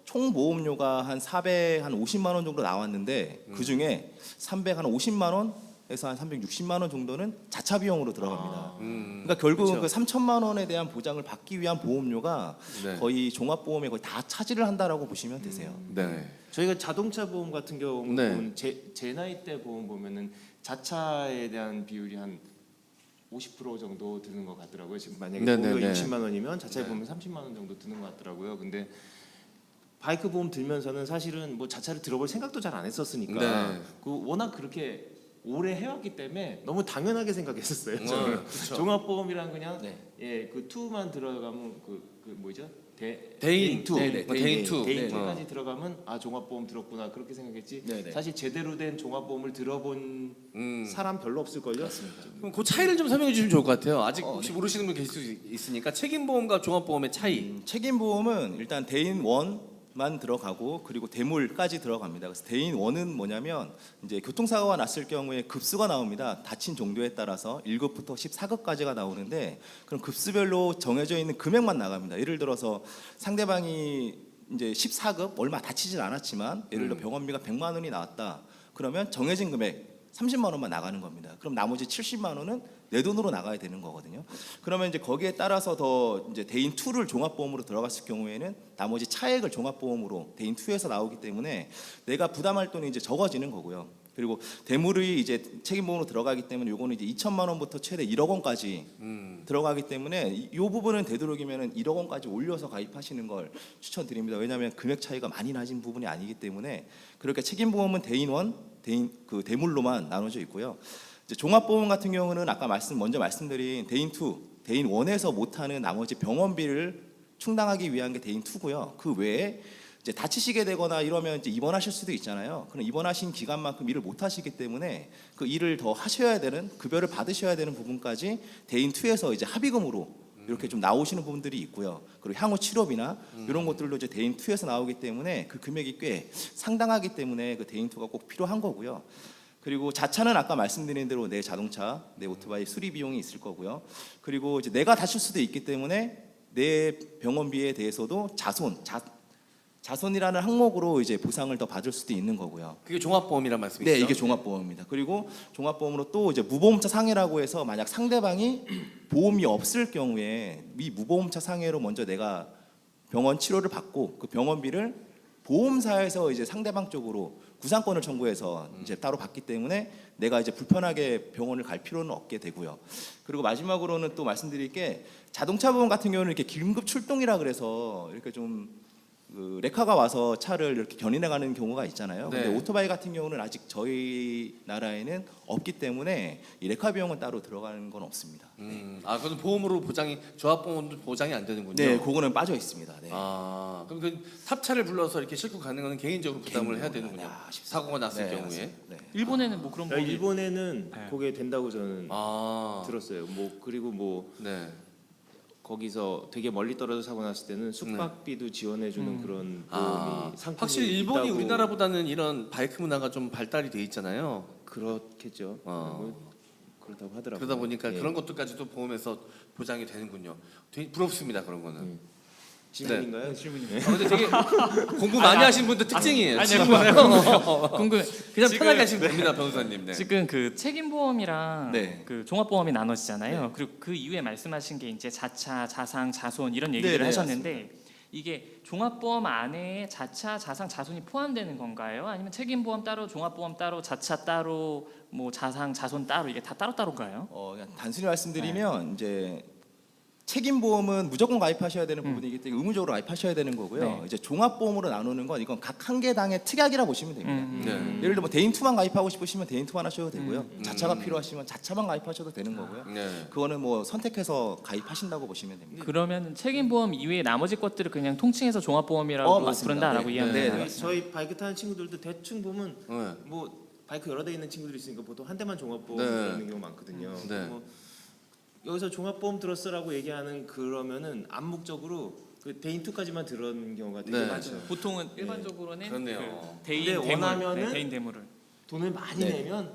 총 보험료가 한 450만 원 정도 나왔는데 그 중에 350만 원에서 한 360만 원 정도는 자차 비용으로 들어갑니다. 그러니까 결국은 그 3천만 원에 대한 보장을 받기 위한 보험료가 네. 거의 종합보험에 거의 다 차지를 한다라고 보시면 되세요. 네. 저희가 자동차 보험 같은 경우는 네. 제 나이 때 보험 보면은 자차에 대한 비율이 한 50% 정도 드는 것 같더라고요. 지금 만약에 네, 보험료가 네, 네. 60만 원이면 자차에 보면 30만 원 정도 드는 것 같더라고요. 근데 바이크 보험 들면서는 사실은 뭐 자차를 들어볼 생각도 잘 안 했었으니까 네. 그 워낙 그렇게 오래 해왔기 때문에 너무 당연하게 생각했었어요. 저는 그쵸. 종합보험이랑 그냥 네. 그 투만 들어가면 그 뭐죠? 대인 투, 네, 네, 대인 투. 대인 네. 투까지 들어가면 아 종합보험 들었구나 그렇게 생각했지. 네, 네. 사실 제대로 된 종합보험을 들어본 사람 별로 없을 걸요. 그럼 그 차이를 좀 설명해 주시면 좋을 것 같아요. 아직 혹시 모르시는 분 계실 수 있으니까 책임보험과 종합보험의 차이. 책임보험은 일단 대인 1만 들어가고 그리고 대물까지 들어갑니다. 그래서 대인 1은 뭐냐면 이제 교통사고가 났을 경우에 급수가 나옵니다. 다친 정도에 따라서 1급부터 14급까지가 나오는데 그럼 급수별로 정해져 있는 금액만 나갑니다. 예를 들어서 상대방이 이제 14급 얼마 다치진 않았지만 예를 들어 병원비가 100만 원이 나왔다. 그러면 정해진 금액 30만 원만 나가는 겁니다. 그럼 나머지 70만 원은 내 돈으로 나가야 되는 거거든요. 그러면 이제 거기에 따라서 더 이제 대인 2를 종합보험으로 들어갔을 경우에는 나머지 차액을 종합보험으로 대인 2에서 나오기 때문에 내가 부담할 돈이 이제 적어지는 거고요. 그리고 대물이 이제 책임보험으로 들어가기 때문에 요거는 이제 2천만 원부터 최대 1억 원까지 들어가기 때문에 이 부분은 되도록이면은 1억 원까지 올려서 가입하시는 걸 추천드립니다. 왜냐하면 금액 차이가 많이 나진 부분이 아니기 때문에 그렇게 책임보험은 대인 1, 대인 그 대물로만 나눠져 있고요. 이제 종합보험 같은 경우는 아까 먼저 말씀드린 대인 2, 대인 1에서 못하는 나머지 병원비를 충당하기 위한 게 대인 2고요. 그 외에 이제 다치시게 되거나 이러면 이제 입원하실 수도 있잖아요. 그럼 입원하신 기간만큼 일을 못 하시기 때문에 그 일을 더 하셔야 되는 급여를 받으셔야 되는 부분까지 대인 2에서 이제 합의금으로 이렇게 좀 나오시는 부분들이 있고요. 그리고 향후 치료비나 이런 것들도 이제 대인 2에서 나오기 때문에 그 금액이 꽤 상당하기 때문에 그 대인 2가 꼭 필요한 거고요. 그리고 자차는 아까 말씀드린 대로 내 자동차, 내 오토바이 수리 비용이 있을 거고요. 그리고 이제 내가 다칠 수도 있기 때문에 내 병원비에 대해서도 자손이라는 항목으로 이제 보상을 더 받을 수도 있는 거고요. 그게 종합보험이란 말씀이시죠? 네, 이게 종합보험입니다. 그리고 종합보험으로 또 이제 무보험차 상해라고 해서 만약 상대방이 보험이 없을 경우에 이 무보험차 상해로 먼저 내가 병원 치료를 받고 그 병원비를 보험사에서 이제 상대방 쪽으로 구상권을 청구해서 이제 따로 받기 때문에 내가 이제 불편하게 병원을 갈 필요는 없게 되고요. 그리고 마지막으로는 또 말씀드릴 게 자동차 보험 같은 경우는 이렇게 긴급 출동이라 그래서 이렇게 좀 그 레카가 와서 차를 이렇게 견인해 가는 경우가 있잖아요. 네. 근데 오토바이 같은 경우는 아직 저희 나라에는 없기 때문에 이 레카 비용은 따로 들어가는 건 없습니다. 아, 그건 보험으로 보장이 조합보험도 보장이 안 되는군요. 네, 그거는 빠져 있습니다. 네. 아, 그럼 그 탑차를 불러서 이렇게 싣고 가는 거는 개인적으로 부담을 해야 되는군요. 아, 아쉽습니다. 사고가 났을 네, 경우에. 맞습니다. 네. 일본에는 뭐 그런 야, 법이 일본에는 네. 그게 된다고 저는 아, 들었어요. 뭐 그리고 뭐 네. 거기서 되게 멀리 떨어져 사고 났을 때는 숙박비도 지원해주는 그런 보험이 상품이 확실히 일본이 있다고. 우리나라보다는 이런 바이크 문화가 좀 발달이 돼 있잖아요. 그렇겠죠. 뭐 그렇다고 하더라고요. 그러다 보니까 예. 그런 것들까지도 보험에서 보장이 되는군요. 되게 부럽습니다, 그런 거는. 질문인가요? 근데 되게 공부 많이 하신 분들 특징이에요. 아니, 질문을. 궁금해. 그냥 지금- 편하게 하시면 됩니다, 변호사님. 네. 지금 그 책임보험이랑 네. 그 종합보험이 나눠지잖아요. 그리고 그 이후에 말씀하신 게 이제 자차, 자상, 자손 이런 얘기를 네, 네, 하셨는데 이게 종합보험 안에 자차, 자상, 자손이 포함되는 건가요? 아니면 책임보험 따로, 종합보험 따로, 자차 따로, 뭐 자상, 자손 따로 이게 다 따로따로인가요? 그냥 단순히 말씀드리면 이제 책임보험은 무조건 가입하셔야 되는 부분이기 때문에 의무적으로 가입하셔야 되는 거고요. 네. 이제 종합보험으로 나누는 건 이건 각 한 개당의 특약이라 보시면 됩니다. 네. 예를 들어 뭐 대인 2만 가입하고 싶으시면 대인 2만 하셔도 되고요. 자차가 필요하시면 자차만 가입하셔도 되는 거고요. 네. 그거는 뭐 선택해서 가입하신다고 보시면 됩니다. 그러면 책임보험 이외에 나머지 것들을 그냥 통칭해서 종합보험이라고 맞습니다. 부른다라고 네. 이해하면 네, 되나요? 저희 바이크 타는 친구들도 대충 보면 네. 뭐 바이크 여러 대 있는 친구들이 있으니까 보통 한 대만 종합보험 네. 있는 경우 많거든요. 네. 뭐 여기서 종합보험 들었어라고 얘기하는 그러면은 암묵적으로 그 대인 2까지만 들은 경우가 되게 네. 많죠. 보통은 일반적으로는 그렇네요. 그 대인 근데 대물, 원하면은 대인 대물을 돈을 많이 네. 내면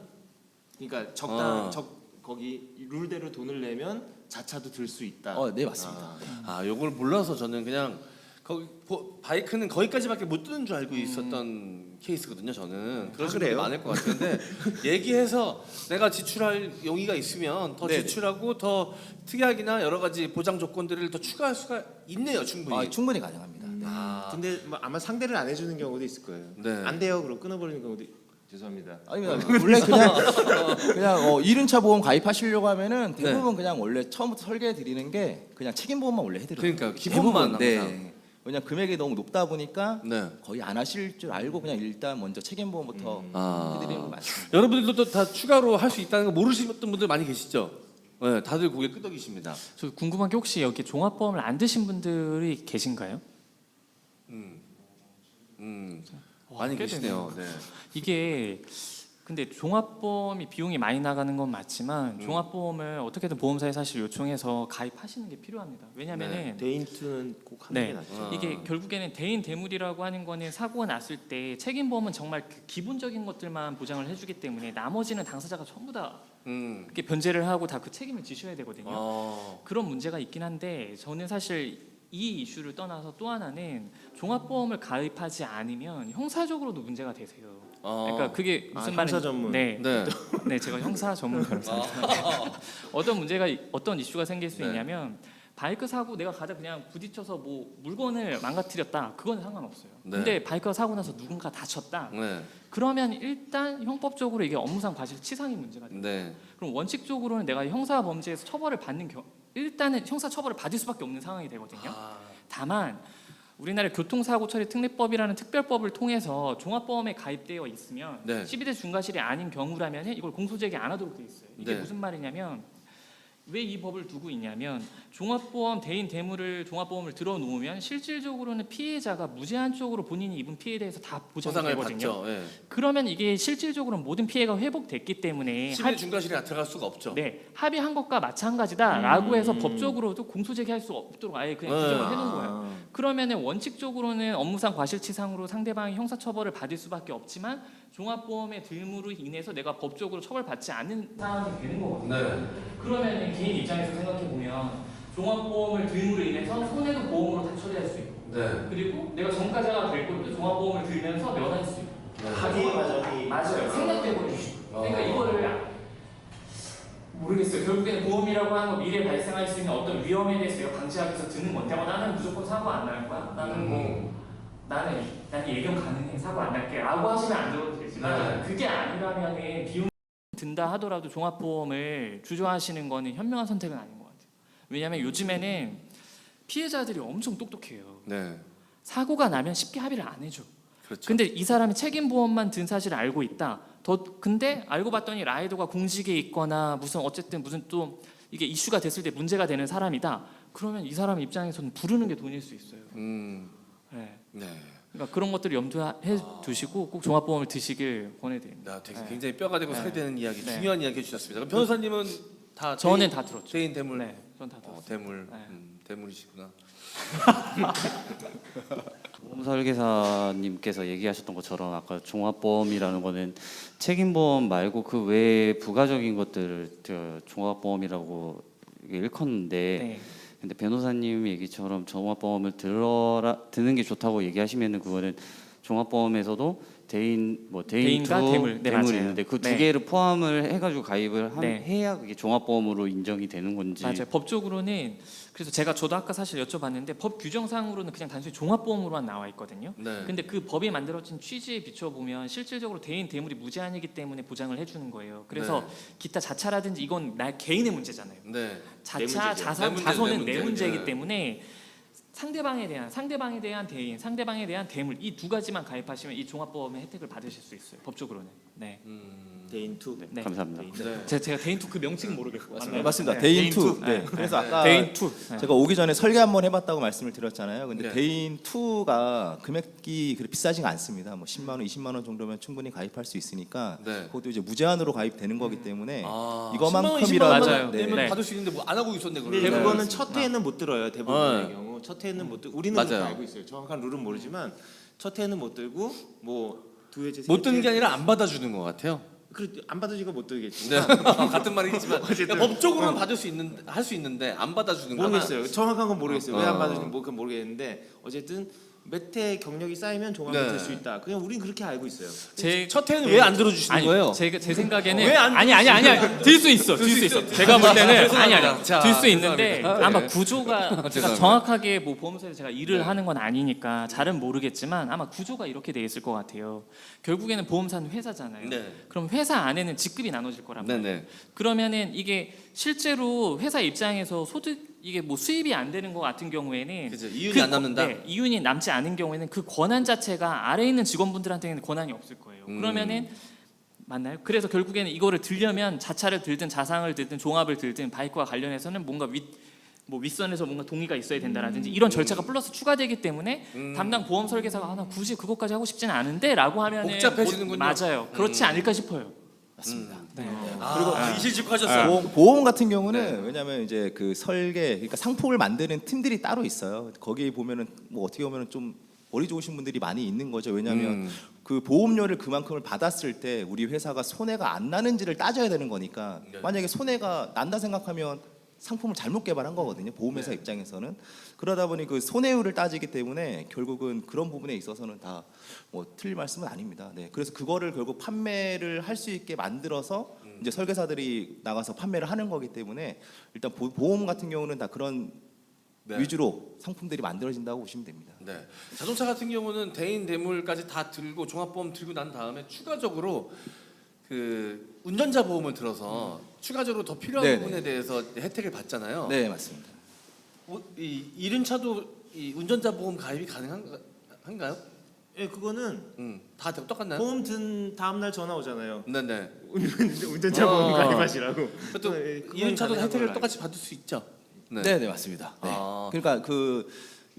그러니까 거기 룰대로 돈을 내면 자차도 들 수 있다. 네, 맞습니다. 아, 요걸 몰라서 저는 그냥 바이크는 거기까지밖에 못 드는 줄 알고 있었던 케이스거든요. 저는 그런 분들이 그래요? 많을 것 같은데 얘기해서 내가 지출할 용의가 있으면 더 네. 지출하고 더 특약이나 여러 가지 보장 조건들을 더 추가할 수가 있네요, 충분히. 충분히 가능합니다. 네. 근데 뭐 아마 상대를 안 해주는 경우도 있을 거예요. 네. 안 돼요. 그럼 끊어버리는 경우도 죄송합니다. 아닙니다. 원래 그냥 이륜차 보험 가입하시려고 하면은 대부분 그냥 원래 처음부터 설계해 드리는 게 그냥 책임보험만 원래 해드려요. 그러니까 기본만 항상. 네. 왜냐 금액이 너무 높다 보니까 네. 거의 안 하실 줄 알고 그냥 일단 먼저 책임보험부터 해드리는 거 맞습니다. 여러분들도 다 추가로 할 수 있다는 거 모르시는 분들 많이 계시죠? 네, 다들 고개 끄덕이십니다. 저 궁금한 게 혹시 여기 종합보험을 안 드신 분들이 계신가요? 많이 꽤 계시네요. 네. 이게 근데 종합보험이 비용이 많이 나가는 건 맞지만 종합보험을 어떻게든 보험사에 사실 요청해서 가입하시는 게 필요합니다. 왜냐면은 대인 2는 꼭 하는 네. 게 낫죠. 이게 결국에는 대인 대물이라고 하는 거는 사고가 났을 때 책임보험은 정말 그 기본적인 것들만 보장을 해주기 때문에 나머지는 당사자가 전부 다 이렇게 변제를 하고 다 그 책임을 지셔야 되거든요. 그런 문제가 있긴 한데 저는 사실 이 이슈를 떠나서 또 하나는 종합보험을 가입하지 않으면 형사적으로도 문제가 되세요. 그러니까 그게 무슨 말인지 형사 전문. 네. 네. 네, 제가 형사 전문 변호사입니다. 어떤 이슈가 생길 수 네. 있냐면 바이크 사고 내가 가다 그냥 부딪혀서 뭐 물건을 망가뜨렸다. 그건 상관없어요. 네. 근데 바이크가 사고 나서 누군가 다쳤다. 네. 그러면 일단 형법적으로 이게 업무상 과실치상이 문제가 돼요. 네. 그럼 원칙적으로는 내가 형사 범죄에서 처벌을 받는 일단은 형사 처벌을 받을 수밖에 없는 상황이 되거든요. 다만 우리나라 교통사고 처리 특례법이라는 특별법을 통해서 종합보험에 가입되어 있으면 네. 12대 중과실이 아닌 경우라면 이걸 공소제기 안 하도록 돼 있어요. 이게 네. 무슨 말이냐면 왜 이 법을 두고 있냐면 종합보험 대인 대물을 종합보험을 들어 놓으면 실질적으로는 피해자가 무제한적으로 본인이 입은 피해에 대해서 다 보장이 보상을 되거든요. 받죠. 예. 그러면 이게 실질적으로 모든 피해가 회복됐기 때문에 시민의 중과실에 들어갈 수가 없죠. 네, 합의한 것과 마찬가지다라고 해서 법적으로도 공소제기할 수 없도록 아예 그냥 규정을 해놓은 거예요. 그러면은 원칙적으로는 업무상 과실치상으로 상대방이 형사처벌을 받을 수밖에 없지만 종합보험의 들무로 인해서 내가 법적으로 처벌받지 않는 상황이 되는 거거든요. 네. 그러면은 개인 입장에서 생각해 보면 종합보험을 들무로 인해서 손해도 보험으로 다 처리할 수 있고, 네. 그리고 내가 전과자가 될 것도 종합보험을 들면서 면할 수 있고. 네. 합의의 과정이 맞아요. 생략돼버리죠. 그러니까 이거를 모르겠어요. 결국에는 보험이라고 하는 거 미래에 발생할 수 있는 어떤 위험에 대해서 내가 방지하기 위해서 드는 건데 나는 무조건 사고 안 날 거야. 나는 뭐 나는 예견 가능해 사고 안 날게 라고 하시면 안 들어도 되지만 네. 그게 아니라면은 비용 든다 하더라도 종합보험을 주저하시는 거는 현명한 선택은 아닌 것 같아요. 왜냐하면 요즘에는 피해자들이 엄청 똑똑해요. 네. 사고가 나면 쉽게 합의를 안 해줘. 그렇죠. 근데 이 사람이 책임보험만 든 사실을 알고 있다. 근데 알고 봤더니 라이더가 공직에 있거나 무슨 어쨌든 무슨 또 이게 이슈가 됐을 때 문제가 되는 사람이다. 그러면 이 사람 입장에서는 부르는 게 돈일 수 있어요. 네. 네. 그러니까 그런 것들을 염두해 두시고 꼭 종합보험을 드시길 권해드립니다. 나 되게 네. 굉장히 뼈가 되고 네. 살이 되는 이야기, 네. 중요한 이야기 해주셨습니다. 그럼 변호사님은 다 저는 다 들었죠. 대인 대물. 네, 전 다 들었어요. 대물. 네. 대물이시구나. 보험 설계사님께서 얘기하셨던 것처럼 아까 종합보험이라는 거는 책임보험 말고 그 외에 부가적인 것들을 종합보험이라고 일컫는데 네. 근데 변호사님 얘기처럼 종합보험을 드는 게 좋다고 얘기하시면은 그거는 종합보험에서도 대인 대인과 투, 대물. 네, 대물이 맞아요. 있는데 그 두 네. 개를 포함을 해가지고 가입을 네. 해야 그게 종합보험으로 인정이 되는 건지. 맞아요. 법적으로는 그래서 저도 아까 사실 여쭤봤는데 법 규정상으로는 그냥 단순히 종합보험으로만 나와 있거든요. 네. 근데 그 법이 만들어진 취지에 비춰 보면 실질적으로 대인 대물이 무제한이기 때문에 보장을 해주는 거예요. 그래서 네. 기타 자차라든지 이건 나 개인의 문제잖아요. 네. 자차, 문제죠. 자산, 내 문제, 자손은 내 내 문제. 문제이기 네. 때문에 상대방에 대한 대인, 상대방에 대한 대물 이 두 가지만 가입하시면 이 종합보험의 혜택을 받으실 수 있어요. 법적으로는. 네. 대인 투. 네. 감사합니다. 네. 제가 대인 투 그 명칭은 모르겠고 네, 맞습니다. 네. 대인 투. 투. 네. 그래서 아까 대인 투. 네. 제가 오기 전에 설계 한번 해봤다고 말씀을 드렸잖아요. 근데 네. 대인 2가 금액이 그렇게 비싸지가 않습니다. 뭐 10만 원, 20만 원 정도면 충분히 가입할 수 있으니까 네. 그것도 이제 무제한으로 가입되는 거기 때문에 아, 이거만큼이라도 맞아요. 네. 내면 네. 받을 수 있는데 뭐 안 하고 있었네 근데 그러면. 그거는 첫 해에는 못 들어요. 대부분의 네. 경우 첫 해에는 못 들고 우리는 맞아요. 그렇게 알고 있어요. 정확한 룰은 모르지만 첫 해에는 못 들고 뭐 두 해째 못 드는 게 아니라 안 받아주는 것 같아요. 안 받아주니까 못 들겠지. 네. 같은 말이지만 그러니까 법적으로는 받을 수 할 수 있는데 안 받아주는 거 모르겠어요. 정확한 건 모르겠어요. 왜 어. 안 받아주는지 그건 모르겠는데 어쨌든 몇 해 경력이 쌓이면 종합이 네. 될 수 있다. 그냥 우린 그렇게 알고 있어요. 첫 해는 왜 안 들어주시는 거예요? 제 생각에는 왜안 아니 들 수 있어. 들 수 있어. 제가 볼 때는 아니 자, 들 수 있는데 죄송합니다. 아마 네. 구조가 제가 죄송합니다. 정확하게 뭐 보험사에서 제가 일을 하는 건 아니니까 잘은 모르겠지만 아마 구조가 이렇게 돼 있을 것 같아요. 결국에는 보험사는 회사잖아요. 네. 그럼 회사 안에는 직급이 나눠질 거란 말이에요. 네네. 그러면은 이게 실제로 회사 입장에서 이게 뭐 수입이 안 되는 것 같은 경우에는 그죠. 이윤이 안 남는다. 네, 이윤이 남지 않은 경우에는 그 권한 자체가 아래에 있는 직원분들한테는 권한이 없을 거예요. 그러면은 맞나요? 그래서 결국에는 이거를 들려면 자차를 들든 자상을 들든 종합을 들든 바이크와 관련해서는 뭔가 윗선에서 뭔가 동의가 있어야 된다라든지 이런 절차가 플러스 추가되기 때문에 담당 보험 설계사가 나 굳이 그것까지 하고 싶지는 않은데라고 하면은 복잡해지는군요. 맞아요. 그렇지 않을까 싶어요. 맞습니다. 그리고 이실직하셨어요. 보험 같은 경우는 왜냐하면 이제 그 설계, 그러니까 상품을 만드는 팀들이 따로 있어요. 거기 보면은 뭐 어떻게 보면은 좀 머리 좋으신 분들이 많이 있는 거죠. 왜냐하면 그 보험료를 그만큼을 받았을 때 우리 회사가 손해가 안 나는지를 따져야 되는 거니까 네. 만약에 손해가 난다 생각하면 상품을 잘못 개발한 거거든요. 보험회사 입장에서는 그러다 보니 그 손해율을 따지기 때문에 결국은 그런 부분에 있어서는 다 뭐 틀린 말씀은 아닙니다. 네, 그래서 그거를 결국 판매를 할 수 있게 만들어서 이제 설계사들이 나가서 판매를 하는 거기 때문에 일단 보험 같은 경우는 다 그런 네. 위주로 상품들이 만들어진다고 보시면 됩니다. 네. 자동차 같은 경우는 대인 대물까지 다 들고 종합보험 들고 난 다음에 추가적으로 그 운전자 보험을 들어서 추가적으로 더 필요한 네네. 부분에 대해서 혜택을 받잖아요. 네, 맞습니다. 이 이륜차도 이 운전자 보험 가입이 가능한가요? 예, 그거는 다 똑같나요? 보험 든 다음 날 전화 오잖아요. 네네. 운전자 보험 가입하시라고. 또 예, 그건 이윤차도 가능한 혜택을 걸로 똑같이 받을 수 있죠. 네, 네 맞습니다. 네. 아. 그러니까 그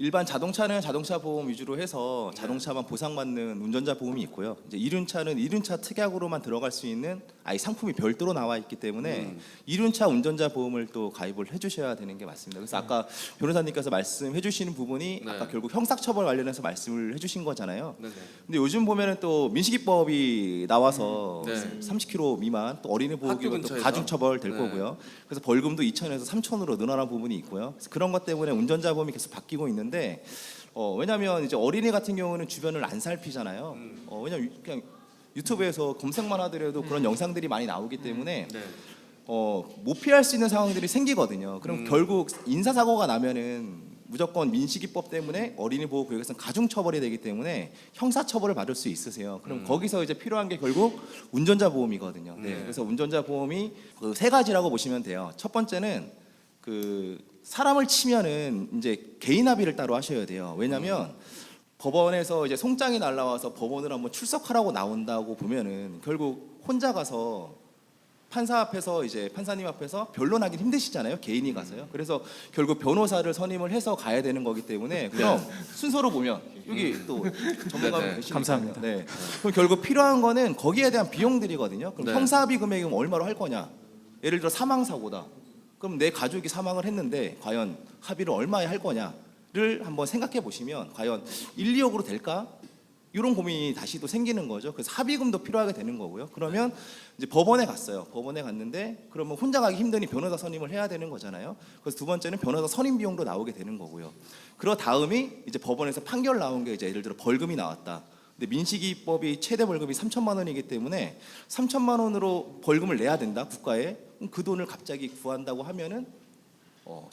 일반 자동차는 자동차 보험 위주로 해서 자동차만 보상받는 운전자 보험이 있고요. 이제 이륜차는 이륜차 특약으로만 들어갈 수 있는 아예 상품이 별도로 나와 있기 때문에 이륜차 운전자 보험을 또 가입을 해주셔야 되는 게 맞습니다. 그래서 아까 변호사님께서 말씀해주시는 부분이 네. 아까 결국 형사처벌 관련해서 말씀을 해주신 거잖아요. 네네. 근데 요즘 보면은 또 민식이법이 나와서 네. 30km 미만 또 어린이 보호기관 또 근처에서? 가중처벌 될 네. 거고요. 그래서 벌금도 2,000에서 3,000으로 늘어난 부분이 있고요. 그래서 그런 것 때문에 운전자 보험이 계속 바뀌고 있는데 왜냐하면 이제 어린이 같은 경우는 주변을 안 살피잖아요. 왜냐면 그냥 유튜브에서 검색만 하더라도 그런 영상들이 많이 나오기 때문에 네. 못 피할 수 있는 상황들이 생기거든요. 그럼 결국 인사사고가 나면은 무조건 민식이법 때문에 어린이 보호구역에서는 가중처벌이 되기 때문에 형사처벌을 받을 수 있으세요. 그럼 거기서 이제 필요한 게 결국 운전자 보험이거든요. 네. 그래서 운전자 보험이 그 세 가지라고 보시면 돼요. 첫 번째는 그 사람을 치면은 이제 개인 합의를 따로 하셔야 돼요. 왜냐하면 법원에서 이제 송장이 날라와서 법원을 한번 출석하라고 나온다고 보면은 결국 혼자 가서 판사 앞에서 이제 판사님 앞에서 변론하기 힘드시잖아요. 개인이 가서요. 그래서 결국 변호사를 선임을 해서 가야 되는 거기 때문에 그럼 순서로 보면 여기 또 전문가분 네, 네. 계시니까 감사합니다. 네. 그럼 결국 필요한 거는 거기에 대한 비용들이거든요. 그럼 네. 형사합의 금액이 얼마로 할 거냐? 예를 들어 사망 사고다. 그럼 내 가족이 사망을 했는데 과연 합의를 얼마에 할 거냐를 한번 생각해 보시면 과연 1, 2억으로 될까? 이런 고민이 다시 또 생기는 거죠. 그래서 합의금도 필요하게 되는 거고요. 그러면 이제 법원에 갔어요. 법원에 갔는데 그러면 혼자 가기 힘드니 변호사 선임을 해야 되는 거잖아요. 그래서 두 번째는 변호사 선임 비용도 나오게 되는 거고요. 그러 다음이 이제 법원에서 판결 나온 게 이제 예를 들어 벌금이 나왔다. 근데 민식이법이 최대 벌금이 3천만 원이기 때문에 3천만 원으로 벌금을 내야 된다 국가에. 그럼 그 돈을 갑자기 구한다고 하면은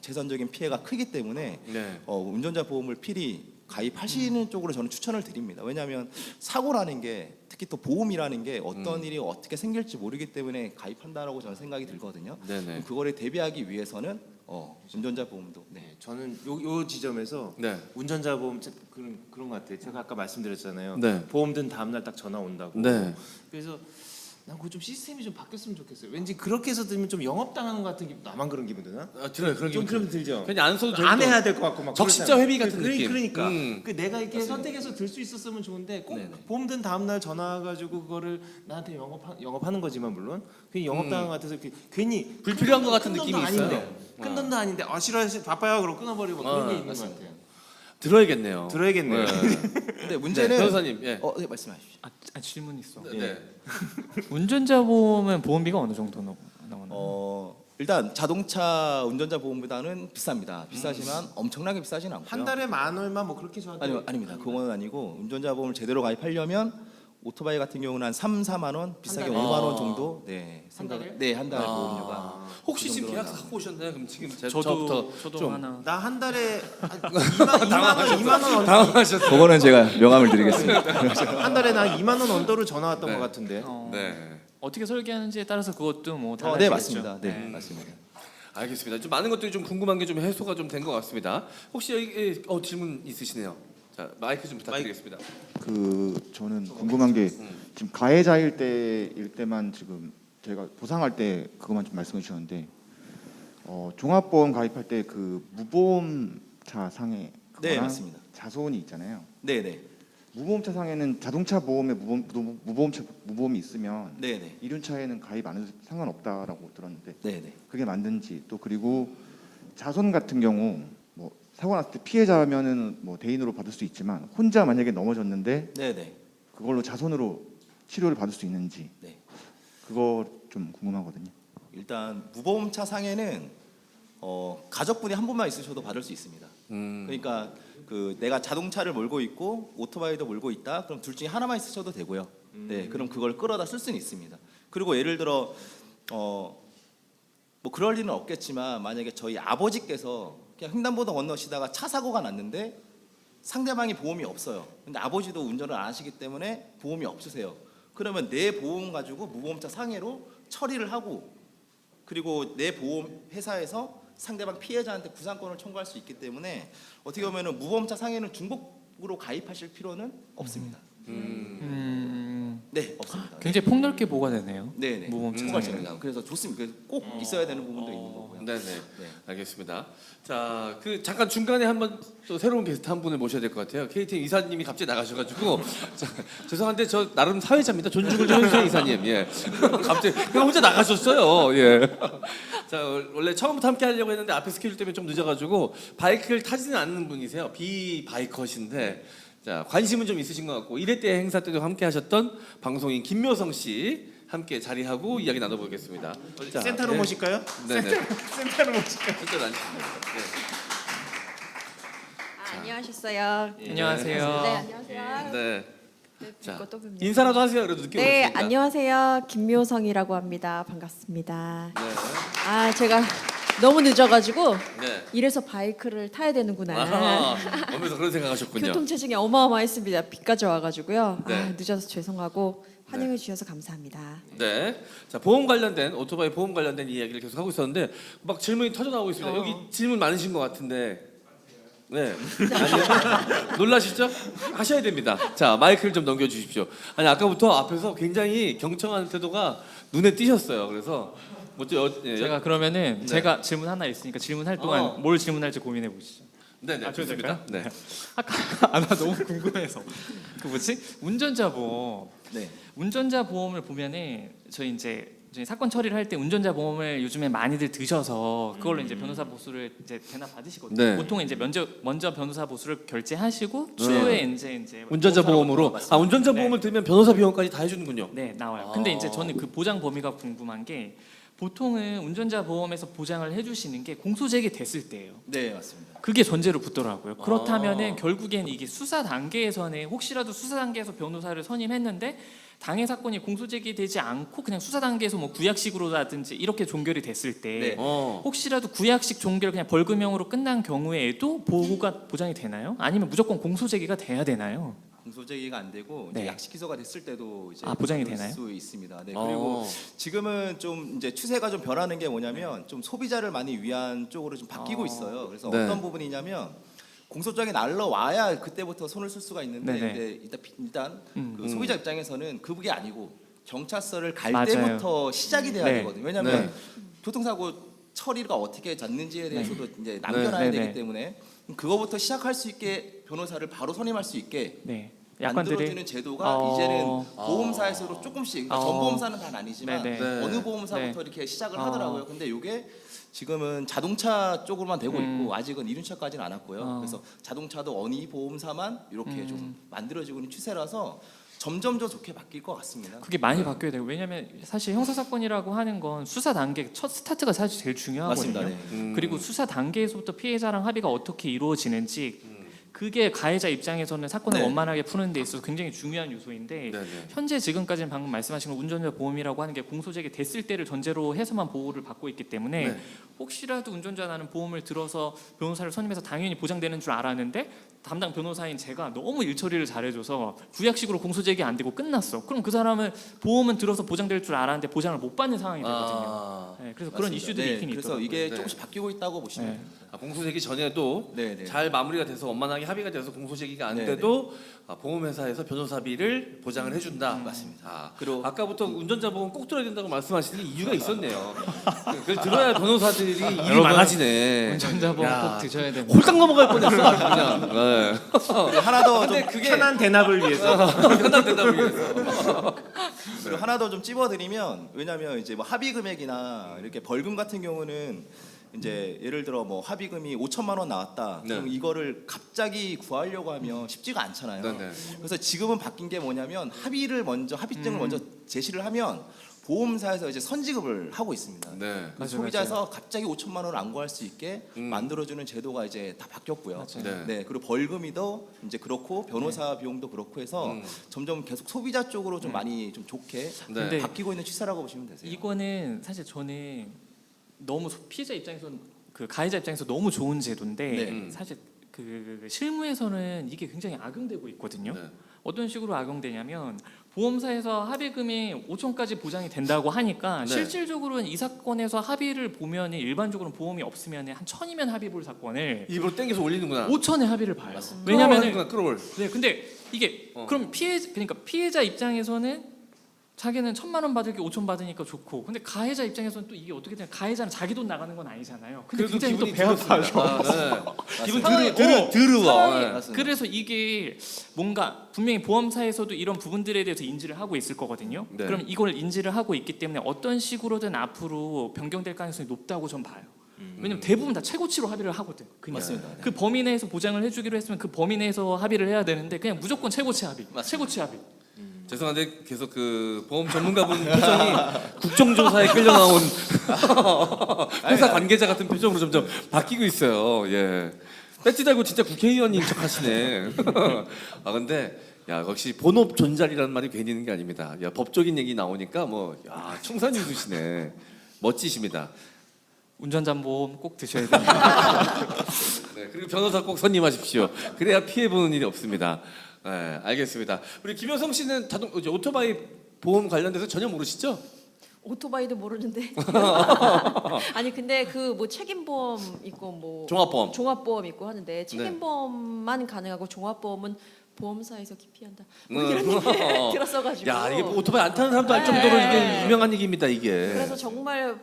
재산적인 피해가 크기 때문에 네. 운전자 보험을 필히 가입하시는 쪽으로 저는 추천을 드립니다. 왜냐하면 사고라는 게 특히 또 보험이라는 게 어떤 일이 어떻게 생길지 모르기 때문에 가입한다라고 저는 생각이 들거든요. 네네. 그럼 그거를 대비하기 위해서는 운전자 보험도 네. 네, 저는 요 지점에서 네. 운전자 보험 그런 것 같아요. 제가 아까 말씀드렸잖아요. 네. 보험 든 다음 날 딱 전화 온다고. 네. 그래서 난 그거 좀 시스템이 좀 바뀌었으면 좋겠어요. 왠지 그렇게 해서 들으면 좀 영업당하는 것 같은 기분. 나만 그런 기분 드나? 들어요. 그런 좀 기분 그럼 들죠. 그냥 안 써도 안 되고 해야 될 것 같고 막 적십자 그렇잖아요. 회비 같은 느낌. 그러니까 그 내가 이렇게 선택해서 들 수 있었으면 좋은데 꼭 네네. 보험 든 다음 날 전화 가지고 그거를 나한테 영업하는 거지만 물론 그 영업당한 것 같아서 괜히 불필요한 것 같은 큰 돈도 느낌이 있어요. 아닌데, 큰 돈도 아닌데 싫어 바빠요 그러고 끊어버리고 그런 게 있는 것 맞습니다. 같아요. 들어야겠네요. 들어야겠네요. 근데 네, 문제는 변호사님. 예. 네 말씀하십시오. 질문 있어. 네. 운전자 보험은 보험비가 어느 정도 나오나요? 일단 자동차 운전자 보험보다는 비쌉니다. 비싸지만 엄청나게 비싸진 않고요. 한 달에 만 얼마 뭐 그렇게 저한테 아닙니다. 그건 아니고 운전자 보험을 제대로 가입하려면 오토바이 같은 경우는 한 3, 4만 원, 비싸게 달에? 5만 원 정도. 네. 한 달에? 네, 한 달 보험료가. 혹시 그 지금 정도로 계약서 갖고 오셨나요? 그럼 지금 저도 좀 하나. 나 한 달에 2만 원 당황하셨어요. 그거는 제가 명함을 드리겠습니다. 한 달에 나 2만 원 언더로 전화 왔던 네. 것 같은데. 네. 어떻게 설계하는지에 따라서 그것도 뭐 달라지겠죠. 네, 맞습니다. 네, 맞습니다. 알겠습니다. 좀 많은 것들이 좀 궁금한 게 좀 해소가 좀 된 것 같습니다. 혹시 여기 질문 있으시네요. 자 마이크 좀 부탁드리겠습니다. 저는 궁금한 게 지금 가해자일 때만 지금 제가 보상할 때 그것만 좀 말씀해 주셨는데 종합보험 가입할 때 그 무보험차 상해 네, 그거랑 맞습니다. 자손이 있잖아요. 네, 네. 무보험차 상해는 자동차 보험에 무보험이 있으면 네, 네. 이륜차에는 가입 안 해도 상관없다라고 들었는데 네, 네. 그게 맞는지 또 그리고 자손 같은 경우 뭐 사고 났을 때 피해자면은 뭐 대인으로 받을 수 있지만 혼자 만약에 넘어졌는데 네, 네. 그걸로 자손으로 치료를 받을 수 있는지 네. 그거 좀 궁금하거든요. 일단 무보험차 상해는 가족분이 한 분만 있으셔도 받을 수 있습니다. 그러니까 그 내가 자동차를 몰고 있고 오토바이도 몰고 있다. 그럼 둘 중에 하나만 있으셔도 되고요. 네, 그럼 그걸 끌어다 쓸 수는 있습니다. 그리고 예를 들어 뭐 그럴 일은 없겠지만 만약에 저희 아버지께서 그냥 횡단보도 건너시다가 차 사고가 났는데 상대방이 보험이 없어요. 근데 아버지도 운전을 안 하시기 때문에 보험이 없으세요. 그러면 내 보험 가지고 무보험차 상해로 처리를 하고 그리고 내 보험 회사에서 상대방 피해자한테 구상권을 청구할 수 있기 때문에 어떻게 보면은 무보험차 상해는 중복 무보험으로 가입하실 필요는 없습니다. 음, 네, 없습니다. 굉장히 폭넓게 보가 되네요. 네네. 무보험 총괄적입니다. 그래서 좋습니다. 그래서 꼭 있어야 되는 부분도 있는 거고요. 네네. 네. 알겠습니다. 자, 그 잠깐 중간에 한번 또 새로운 게스트 한 분을 모셔야 될 것 같아요. KTM 이사님이 갑자기 나가셔가지고 자, 죄송한데 저 나름 사회자입니다. 존중을 좀 해주세요, 이사님. 예. 갑자기 그냥 혼자 나가셨어요. 예. 자, 원래 처음부터 함께 하려고 했는데 앞에 스케줄 때문에 좀 늦어가지고 바이크를 타지는 않는 분이세요. 비바이커신데. 자, 관심은 좀 있으신 것 같고 1회 때 행사 때도 함께 하셨던 방송인 김묘성 씨 함께 자리하고 이야기 나눠보겠습니다. 자, 센터로 예. 모실까요? 네네. 센터로 모실까요? 센터 앉으십니다. 네. 안녕하셨어요. 안녕하세요. 네, 안녕하세요. 네. 네, 자, 뵙고 또 뵙네요. 인사라도 하세요. 그래도 늦게 네, 오셨으니까. 안녕하세요. 김묘성이라고 합니다. 반갑습니다. 네. 아, 제가 너무 늦어가지고 네. 이래서 바이크를 타야 되는구나. 아하, 오면서 그런 생각하셨군요. 교통체증이 어마어마했습니다. 비까지 와가지고요. 네. 아, 늦어서 죄송하고 환영해 주셔서 감사합니다. 네. 자, 보험 관련된 오토바이 보험 관련된 이야기를 계속 하고 있었는데 막 질문이 터져 나오고 있습니다. 여기 질문 많으신 것 같은데. 네. 아니요. 놀라시죠? 하셔야 됩니다. 자, 마이크를 좀 넘겨 주십시오. 아니, 아까부터 앞에서 굉장히 경청하는 태도가 눈에 띄셨어요. 그래서 제가 그러면은 네. 제가 질문 하나 있으니까 질문할 동안 어. 뭘 질문할지 고민해 보시죠. 네네. 좋습니다. 네. 아까 나 너무 궁금해서 그 뭐지 운전자 보험. 네. 운전자 보험을 보면은 저희 사건 처리를 할 때 운전자 보험을 요즘에 많이들 드셔서 그걸로 이제 변호사 보수를 이제 대납 받으시거든요. 네. 보통 이제 먼저 변호사 보수를 결제하시고 추후에 이제 운전자 보험사로 보험으로 들어갔습니다. 운전자 네. 보험을 들면 변호사 비용까지 다 해주는군요. 네, 나와요. 근데 이제 저는 그 보장 범위가 궁금한 게 보통은 운전자 보험에서 보장을 해주시는 게 공소제기 됐을 때예요. 네, 맞습니다. 그게 전제로 붙더라고요. 그렇다면은 결국엔 이게 수사 단계에서는 혹시라도 수사 단계에서 변호사를 선임했는데 당해 사건이 공소제기되지 않고 그냥 수사 단계에서 뭐 구약식으로라든지 이렇게 종결이 됐을 때 네. 혹시라도 구약식 종결 그냥 벌금형으로 끝난 경우에도 보호가 보장이 되나요? 아니면 무조건 공소제기가 돼야 되나요? 공소제기가 안 되고 이제 네. 약식 기소가 됐을 때도 이제 보장이 그럴 되나요? 수 있습니다. 네. 그리고 지금은 좀 이제 추세가 좀 변하는 게 뭐냐면 좀 소비자를 많이 위한 쪽으로 좀 바뀌고 있어요. 그래서 네. 어떤 부분이냐면 공소장이 날라와야 그때부터 손을 쓸 수가 있는데 네네. 근데 일단 그 소비자 입장에서는 그게 아니고 경찰서를 갈 맞아요. 때부터 시작이 돼야 네. 되거든요. 왜냐하면 네. 교통사고 처리가 어떻게 잤는지에 대해서도 이제 남겨놔야 네. 되기 네. 때문에 그거부터 시작할 수 있게 변호사를 바로 선임할 수 있게 네. 만들어주는 제도가 이제는 보험사에서도 조금씩 그러니까 전 보험사는 다 아니지만 네네. 네. 어느 보험사부터 이렇게 시작을 하더라고요. 근데 이게 지금은 자동차 쪽으로만 되고 있고 아직은 이륜차까지는 않았고요. 그래서 자동차도 어느 보험사만 이렇게 좀 만들어지고 있는 추세라서 점점 더 좋게 바뀔 것 같습니다. 그게 많이 바뀌어야 돼요. 왜냐하면 사실 형사 사건이라고 하는 건 수사 단계 첫 스타트가 사실 제일 중요하거든요. 맞습니다. 네. 그리고 수사 단계에서부터 피해자랑 합의가 어떻게 이루어지는지 그게 가해자 입장에서는 사건을 네. 원만하게 푸는 데 있어서 굉장히 중요한 요소인데 네네. 현재 지금까지는 방금 말씀하신 운전자 보험이라고 하는 게 공소제기 됐을 때를 전제로 해서만 보호를 받고 있기 때문에 네. 혹시라도 운전자 나는 보험을 들어서 변호사를 선임해서 당연히 보장되는 줄 알았는데 담당 변호사인 제가 너무 일처리를 잘해줘서 구약식으로 공소제기 안 되고 끝났어. 그럼 그 사람은 보험은 들어서 보장될 줄 알았는데 보장을 못 받는 상황이 되거든요. 네, 그래서 그런 맞습니다. 이슈들이 네, 있긴 그래서 있더라고요. 이게 네. 조금씩 바뀌고 있다고 보시면 네. 됩니다. 공소제기 전에도 네, 네. 잘 마무리가 돼서 원만하게 합의가 돼서 공소제기가 안 네, 돼도 보험회사에서 변호사비를 보장을 해준다. 맞습니다. 그리고 아까부터 운전자 보험 꼭 들어야 된다고 말씀하시는 이유가 있었네요. 그걸 들어야 변호사들이 일이 많아지네. 운전자 보험 야, 꼭 드셔야 됩니다. 홀딱 넘어갈 뻔했어 아주 그냥. 네. 그리고 하나 더 좀 그게 편한 대납을 위해서. 편한 대답을 위해서. 그리고 하나 더 좀 찝어드리면 왜냐하면 이제 뭐 합의 금액이나 이렇게 벌금 같은 경우는 이제 예를 들어 뭐 합의금이 5천만 원 나왔다. 네. 그럼 이거를 갑자기 구하려고 하면 쉽지가 않잖아요. 네네. 그래서 지금은 바뀐 게 뭐냐면 합의증을 먼저 제시를 하면 보험사에서 이제 선지급을 하고 있습니다. 네. 그래서 소비자에서 갑자기 5천만 원을 안 구할 수 있게 만들어주는 제도가 이제 다 바뀌었고요. 네. 네, 그리고 벌금이도 이제 그렇고 변호사 비용도 그렇고 해서 점점 계속 소비자 쪽으로 좀 많이 좀 좋게 네. 바뀌고 있는 추세라고 보시면 되세요. 이거는 사실 저는 너무 피해자 입장에서 그 가해자 입장에서 너무 좋은 제도인데 네. 사실 그 실무에서는 이게 굉장히 악용되고 있거든요. 네. 어떤 식으로 악용되냐면 보험사에서 합의금이 5천까지 보장이 된다고 하니까 네. 실질적으로는 이 사건에서 합의를 보면 일반적으로는 보험이 없으면 한 1,000이면 합의 볼 사건을 입으로 땡겨서 올리는구나. 5천에 합의를 봐요. 왜냐면 왜냐면은 끌어올. 네, 근데 이게 그럼 그러니까 피해자 입장에서는 자기는 1,000만 원 받을 게 5천 받으니까 좋고, 근데 가해자 입장에서는 또 이게 어떻게 되냐, 가해자는 자기 돈 나가는 건 아니잖아요. 근데 그래도 굉장히 또 기분이 배 아파하죠. 기분 상황이- 드러워. 네. 맞습니다. 그래서 이게 뭔가 분명히 보험사에서도 이런 부분들에 대해서 인지를 하고 있을 거거든요. 네. 그럼 이걸 인지를 하고 있기 때문에 어떤 식으로든 앞으로 변경될 가능성이 높다고 전 봐요. 왜냐면 대부분 다 최고치로 합의를 하거든. 그냥 맞습니다. 네. 그 범위 내에서 보장을 해주기로 했으면 그 범위 내에서 합의를 해야 되는데 그냥 무조건 최고치 합의, 최고치 합의. 죄송한데 계속 그 보험 전문가분 표정이 국정조사에 끌려 나온 회사 관계자 같은 표정으로 점점 바뀌고 있어요. 예. 배지 달고 진짜 국회의원인 척하시네. 아 근데 야 역시 본업 존잘이라는 말이 괜히 있는 게 아닙니다. 야 법적인 얘기 나오니까 뭐야 충선이 두시네. 멋지십니다. 운전자보험 꼭 드셔야 됩니다. 네, 그리고 변호사 꼭 선임하십시오. 그래야 피해 보는 일이 없습니다. 네, 알겠습니다. 우리 김효성 씨는 이제 오토바이 보험 관련돼서 전혀 모르시죠? 오토바이도 모르는데. 아니 근데 그 뭐 책임보험 있고 뭐 종합보험. 종합보험 있고 하는데 책임보험만 가능하고 종합보험은 보험사에서 기피한다. 뭐 음. 이런 얘기 들었어가지고. 야 이게 뭐 오토바이 안 타는 사람도 알 네. 정도로 이게 유명한 얘기입니다 이게. 그래서 정말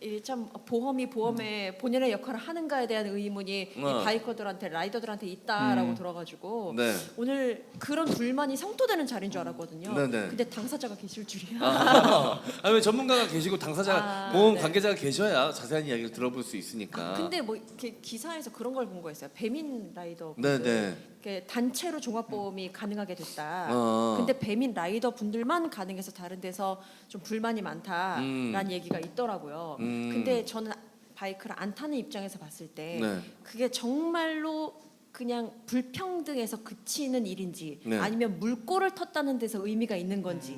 이게 참 보험이 보험에 본연의 역할을 하는가에 대한 의문이 이 바이커들한테 라이더들한테 있다라고 들어가지고 네. 오늘 그런 불만이 성토되는 자리인 줄 알았거든요. 네네. 근데 당사자가 계실 줄이야. 아니 전문가가 계시고 당사자가 아, 보험 네. 관계자가 계셔야 자세한 이야기를 들어볼 수 있으니까. 근데 뭐 이렇게 기사에서 그런 걸 본 거였어요. 배민 라이더 네네. 분들 이렇게 단체로 종합보험이 가능하게 됐다. 어. 근데 배민 라이더 분들만 가능해서 다른 데서 좀 불만이 많다라는 얘기가 있더라고요. 근데 저는 바이크를 안 타는 입장에서 봤을 때 네. 그게 정말로 그냥 불평등에서 그치는 일인지 네. 아니면 물꼬를 텄다는 데서 의미가 있는 건지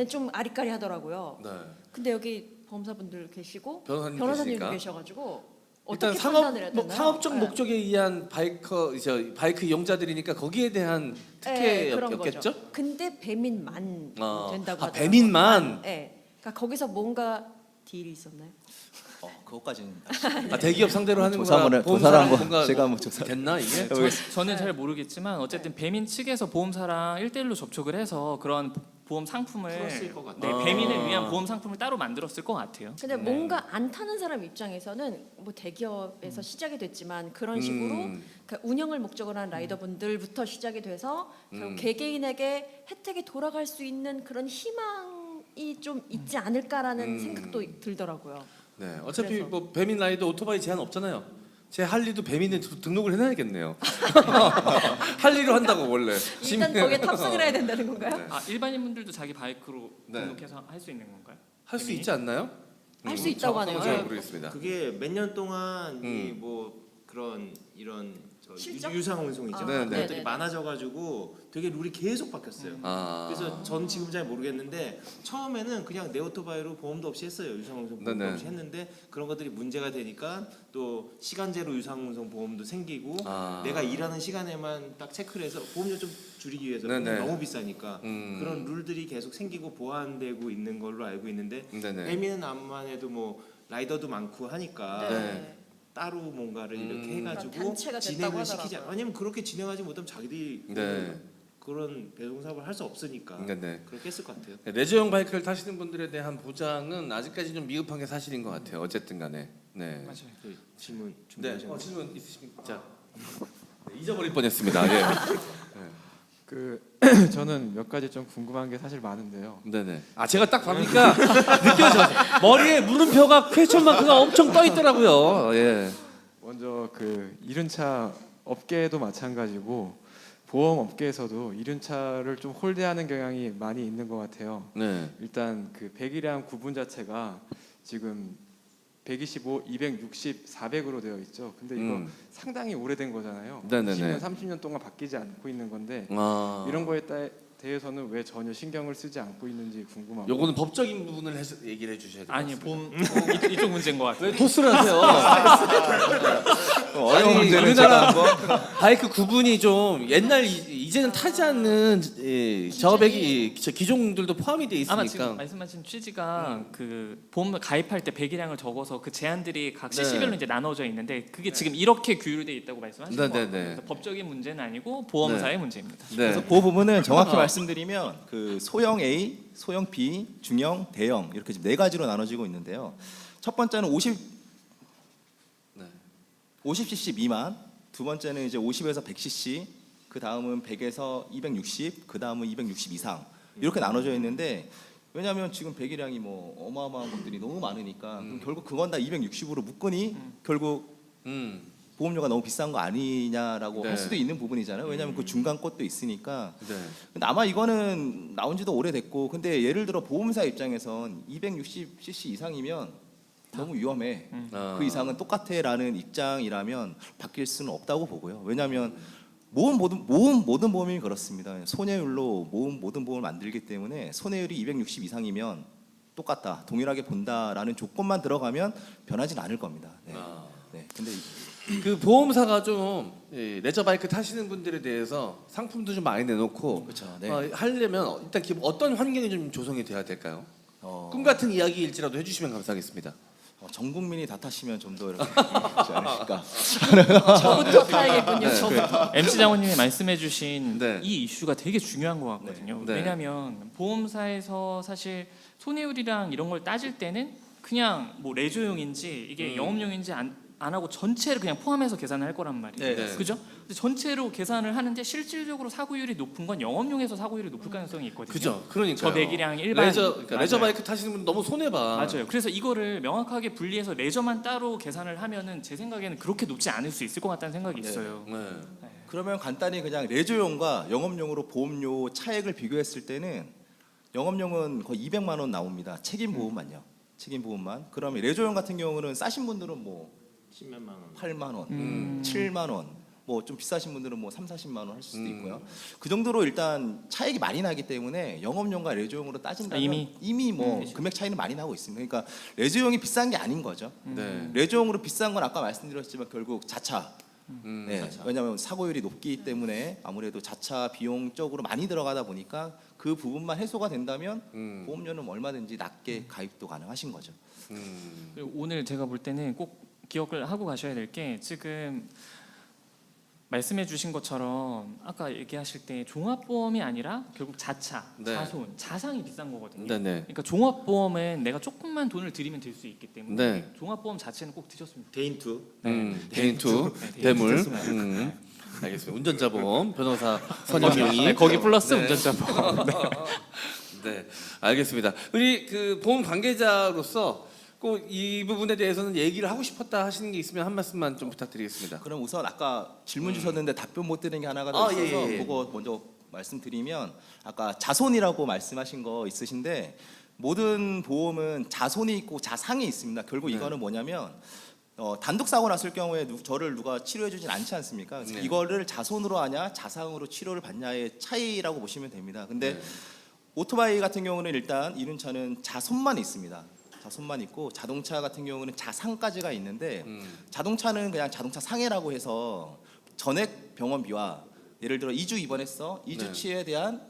좀 아리까리하더라고요. 네. 근데 여기 보험사분들 계시고 변호사님 변호사님도 계시니까. 계셔가지고 일단 어떻게 판단을 해야 되나요? 상업적 네. 목적에 의한 바이크 이용자들이니까 거기에 대한 네, 그런 특혜였겠죠? 거죠. 근데 배민만 된다고 하더라고요. 배민만. 네. 그러니까 거기서 뭔가 딜이 있었나요? 그것까지는 대기업 상대로 하는 조사 한번 거라 조사를 한번 뭔가 제가 한번 조사. 됐나 이게? 저는 잘 모르겠지만 어쨌든 배민 측에서 보험사랑 1대1로 접촉을 해서 그런 보험 상품을 풀었을 것 같아요. 네, 배민을 위한 보험 상품을 따로 만들었을 것 같아요. 근데 뭔가 안 타는 사람 입장에서는 뭐 대기업에서 시작이 됐지만 그런 식으로 그러니까 운영을 목적으로 한 라이더분들부터 시작이 돼서 결국 개개인에게 혜택이 돌아갈 수 있는 그런 희망이 좀 있지 않을까라는 생각도 들더라고요. 네, 어차피 그래서. 뭐 배민 라이더 오토바이 제한 없잖아요. 제 할리도 배민에 등록을 해놔야겠네요. 할리로 한다고 원래. 일단 거기에 탑승을 해야 된다는 건가요? 아, 일반인 분들도 자기 바이크로 네. 등록해서 할 수 있는 건가요? 할 수 있지 않나요? 할 수 있다고 하네요. 잘 네. 모르겠습니다. 그게 몇 년 동안 이 뭐 그런 이런 실적? 유상 운송이죠. 아, 네, 네. 그것들이 네네. 많아져가지고 되게 룰이 계속 바뀌었어요. 아. 그래서 전 지금 잘 모르겠는데 처음에는 그냥 내 오토바이로 보험도 없이 했어요. 유상운송 보험도 네네. 없이 했는데 그런 것들이 문제가 되니까 또 시간제로 유상운송 보험도 생기고 아. 내가 일하는 시간에만 딱 체크를 해서 보험료 좀 줄이기 위해서 네네. 너무 비싸니까 그런 음. 룰들이 계속 생기고 보완되고 있는 걸로 알고 있는데 네네. 배민은 암만 해도 뭐 라이더도 많고 하니까 네. 따로 뭔가를 이렇게 그러니까 해가지고 단체가 됐다고 진행을 시키지 하더라고요. 않아요. 왜냐면 그렇게 진행하지 못하면 자기들이 네. 그런 배송 사업을 할 수 없으니까 네네. 그렇게 했을 것 같아요. 레저용 바이크를 타시는 분들에 대한 보장은 아직까지 좀 미흡한 게 사실인 것 같아요. 어쨌든간에. 네. 맞아요. 그 질문 네. 준비하셨나요? 질문 있으십니까? 자, 네, 잊어버릴 뻔했습니다. 예. 그 저는 몇 가지 좀 궁금한 게 사실 많은데요. 네네. 아 제가 딱 보니까 느껴져. 머리에 물음표가 퀘스천 마크가 엄청 떠 있더라고요. 예. 먼저 그 이륜차 업계도 마찬가지고 보험 업계에서도 이륜차를 좀 홀대하는 경향이 많이 있는 것 같아요. 네. 일단 그 배기량 구분 자체가 지금 125, 260, 400으로 되어 있죠. 근데 이거 상당히 오래된 거잖아요. 네네네. 20년, 30년 동안 바뀌지 않고 있는 건데 아. 이런 거에 대해서는 왜 전혀 신경을 쓰지 않고 있는지 궁금하고. 요거는 법적인 부분을 얘기를 해주셔야 돼요. 아니 보험 이쪽 문제인 것 같아요. 왜 토스를 하세요? 어려운 아니, 문제는 우리나라 제가 한번 바이크 구분이 좀 옛날 이제는 타지 않는 저백이 기종들도 포함이 돼 아마 있으니까. 지금 말씀하신 취지가 그 보험 가입할 때 배기량을 적어서 그 제한들이 각 CC별로 이제 나눠져 있는데 그게 지금 이렇게 규율돼 있다고 말씀하시는 네, 거예요. 네, 네. 그래서 법적인 문제는 아니고 보험사의 문제입니다. 네. 그래서 그 부분은 정확히 말씀드리면 그 소형 A, 소형 B, 중형, 대형 이렇게 지금 네 가지로 나눠지고 있는데요. 첫 번째는 50cc 미만, 두 번째는 이제 50에서 100cc, 그 다음은 100에서 260, 그 다음은 260 이상 이렇게 나눠져 있는데 왜냐하면 지금 배기량이 뭐 어마어마한 것들이 너무 많으니까 그럼 결국 그건 다 260으로 묶으니 결국 보험료가 너무 비싼 거 아니냐라고 네. 할 수도 있는 부분이잖아요. 왜냐하면 그 중간 것도 있으니까. 네. 근데 아마 이거는 나온 지도 오래됐고 근데 예를 들어 보험사 입장에선 260cc 이상이면 너무 위험해. 그 이상은 똑같아라는 입장이라면 바뀔 수는 없다고 보고요. 왜냐하면 모든 보험이 그렇습니다. 손해율로 모든 보험을 만들기 때문에 손해율이 260 이상이면 똑같다, 동일하게 본다라는 조건만 들어가면 변하진 않을 겁니다. 네. 네. 근데 그 보험사가 좀 레저 바이크 타시는 분들에 대해서 상품도 좀 많이 내놓고 그렇죠. 네. 하려면 일단 어떤 환경이 좀 조성이 돼야 될까요? 꿈 같은 이야기일지라도 해주시면 감사하겠습니다. 전 국민이 다 타시면 좀 더 이렇게 있지 않으실까. 저부터 타야겠군요. 저부터. MC 장원님이 말씀해주신 네. 이 이슈가 되게 중요한 것 같거든요. 네. 왜냐하면 보험사에서 사실 손해율이랑 이런 걸 따질 때는 그냥 뭐 레저용인지 이게 영업용인지 안 하고 전체를 그냥 포함해서 계산을 할 거란 말이에요. 네. 그죠? 근데 전체로 계산을 하는데 실질적으로 사고율이 높은 건 영업용에서 사고율이 높을 가능성이 있거든요. 그죠? 그러니까 저 배기량 일반 레저 바이크 타시는 분 너무 손해 봐. 맞아요. 그래서 이거를 명확하게 분리해서 레저만 따로 계산을 하면은 제 생각에는 그렇게 높지 않을 수 있을 것 같다는 생각이 있어요. 네. 그러면 간단히 그냥 레저용과 영업용으로 보험료 차액을 비교했을 때는 영업용은 거의 200만 원 나옵니다. 책임 보험만요. 책임 보험만. 그러면 레저용 같은 경우는 싸신 분들은 뭐 10몇만 원. 8만 원, 7만 원, 뭐 좀 비싸신 분들은 뭐 3, 40만 원 할 수도 있고요. 그 정도로 일단 차익이 많이 나기 때문에 영업용과 레저용으로 따진다면 이미 뭐 금액 차이는 많이 나고 있습니다. 그러니까 레저용이 비싼 게 아닌 거죠. 네. 레저용으로 비싼 건 아까 말씀드렸지만 결국 자차. 네, 왜냐하면 사고율이 높기 때문에 아무래도 자차 비용 쪽으로 많이 들어가다 보니까 그 부분만 해소가 된다면 보험료는 얼마든지 낮게 가입도 가능하신 거죠. 그리고 오늘 제가 볼 때는 꼭 기억을 하고 가셔야 될 게 지금 말씀해 주신 것처럼 아까 얘기하실 때 종합보험이 아니라 결국 자차, 네. 자손, 자상이 비싼 거거든요. 네네. 그러니까 종합보험은 내가 조금만 돈을 들이면 될 수 있기 때문에 네. 종합보험 자체는 꼭 드셨으면 대인 투. 개인 투 네, 대물. 대물. 알겠습니다. 운전자 보험 변호사 선영용이 네, 거기 플러스 네. 운전자보험. 네, 알겠습니다. 우리 그 보험 관계자로서 꼭 이 부분에 대해서는 얘기를 하고 싶었다 하시는 게 있으면 한 말씀만 좀 부탁드리겠습니다. 그럼 우선 아까 질문 주셨는데 답변 못 드린 게 하나가 더 아, 있어서 예, 예. 그거 먼저 말씀드리면 아까 자손이라고 말씀하신 거 있으신데 모든 보험은 자손이 있고 자상이 있습니다. 결국 이거는 뭐냐면 단독 사고 났을 경우에 저를 누가 치료해 주진 않지 않습니까? 그래서 이거를 자손으로 하냐 자상으로 치료를 받냐의 차이라고 보시면 됩니다. 근데 오토바이 같은 경우는 일단 이륜차는 자손만 있습니다. 자손만 있고 자동차 같은 경우는 자상까지가 있는데 자동차는 그냥 자동차 상해라고 해서 전액 병원비와 예를 들어 2주 입원했어. 2주치에 대한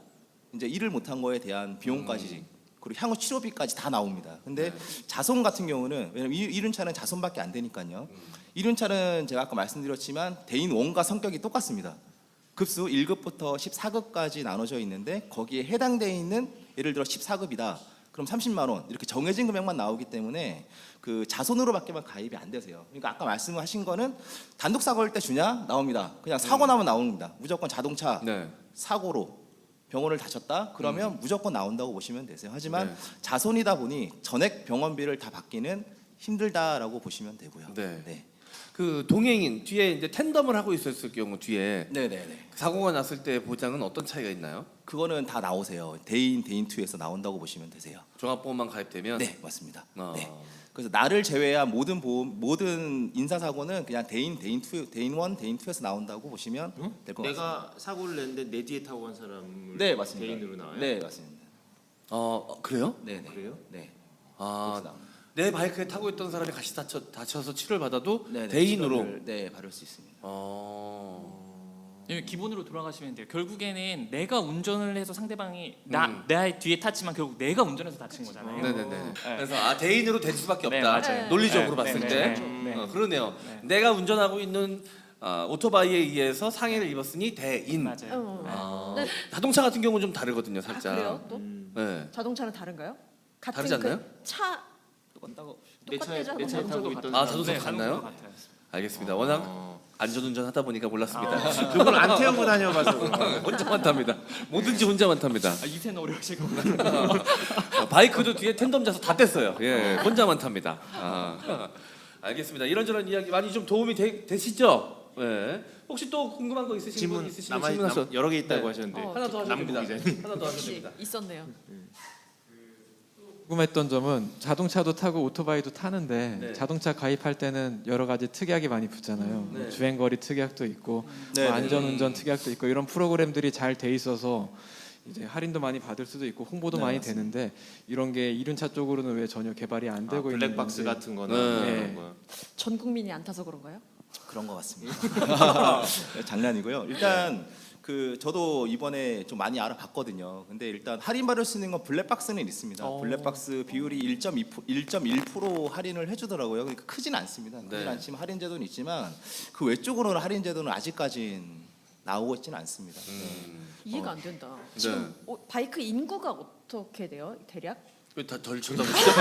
이제 일을 못한 거에 대한 비용까지 그리고 향후 치료비까지 다 나옵니다. 근데 자손 같은 경우는 왜냐면 이륜차는 자손밖에 안 되니까요. 이륜차는 제가 아까 말씀드렸지만 대인 원과 성격이 똑같습니다. 급수 1급부터 14급까지 나눠져 있는데 거기에 해당되어 있는 예를 들어 14급이다. 그럼 30만 원 이렇게 정해진 금액만 나오기 때문에 그 자손으로밖에만 가입이 안 되세요. 그러니까 아까 말씀하신 거는 단독 사고일 때 주냐 나옵니다. 그냥 사고 나면 나옵니다. 무조건 자동차 네. 사고로 병원을 다쳤다 그러면 무조건 나온다고 보시면 되세요. 하지만 네. 자손이다 보니 전액 병원비를 다 받기는 힘들다라고 보시면 되고요. 네. 네. 그 동행인 뒤에 이제 텐덤을 하고 있었을 경우 뒤에 네네네. 사고가 났을 때 보장은 어떤 차이가 있나요? 그거는 다 나오세요. 대인 2에서 나온다고 보시면 되세요. 종합보험만 가입되면? 네, 맞습니다. 어. 네. 그래서 나를 제외한 모든 인사사고는 그냥 대인 1, 대인 2에서 나온다고 보시면 될 것 같습니다. 내가 사고를 냈는데 내 뒤에 타고 간 사람을 네, 맞습니다. 대인으로 나와요? 네, 맞습니다. 그래요? 네, 네. 그래요? 네. 아, 그래서 나옵니다. 내 바이크에 타고 있던 사람이 같이 다쳐서 치료를 받아도 네, 네, 대인으로. 치료를, 네, 받을 수 있습니다. 예, 기본으로 돌아가시면 돼요. 결국에는 내가 운전을 해서 상대방이 내 뒤에 탔지만 결국 내가 운전해서 다친 거잖아요. 네네네. 그래서 대인으로 될 수밖에 네, 없다. 맞아요. 논리적으로 네, 봤을 네, 때. 네, 네. 그러네요. 네. 내가 운전하고 있는 오토바이에 의해서 상해를 입었으니 대인. 맞아요. 아, 자동차 같은 경우는 좀 다르거든요, 아, 살짝. 그래요? 또 네. 자동차는 다른가요? 같은 다르지 않나요? 그차 똑같다고. 똑같대잖아. 내 차에 타고 있던 자동차 네, 같나요? 자동차도 같아요. 알겠습니다. 워낙 안전운전 하다 보니까 몰랐습니다. 그걸 안 태우고 다녀봐서 그런가? 혼자만 탑니다. 뭐든지 혼자만 탑니다. 이세는 어려우실 것 같아요. 바이크도 뒤에 텐덤 자서 다 뗐어요. 예, 혼자만 탑니다. 알겠습니다. 이런저런 이야기 많이 좀 도움이 되시죠? 예. 혹시 또 궁금한 거 있으신 분 질문 있으시면 남아 질문하셔도 여러 개 있다고 네. 하셨는데 하나 더 하셔도 남국 됩니다. 기자님. 하나 더 하셔도 혹시 됩니다. 있었네요. 궁금했던 점은 자동차도 타고 오토바이도 타는데 네. 자동차 가입할 때는 여러 가지 특약이 많이 붙잖아요. 네. 주행거리 특약도 있고 네, 뭐 네. 안전운전 특약도 있고 이런 프로그램들이 잘 돼 있어서 이제 할인도 많이 받을 수도 있고 홍보도 네, 많이 맞습니다. 되는데 이런 게 이륜차 쪽으로는 왜 전혀 개발이 안 되고 있는 블랙박스 건지. 같은 거나 네. 그런 거. 전 국민이 안 타서 그런가요? 그런 것 같습니다. 장난이고요. 일단 저도 이번에 좀 많이 알아봤거든요. 근데 일단 할인받을 수 있는 건 블랙박스는 있습니다. 블랙박스 비율이 1.1% 할인을 해주더라고요. 그러니까 크진 않습니다. 크진 네. 않지만 할인 제도는 있지만 그 외적으로는 할인 제도는 아직까진 나오고 있지는 않습니다. 이해가 안 된다. 지금 바이크 인구가 어떻게 돼요? 대략? 왜다덜 쳐다보시죠?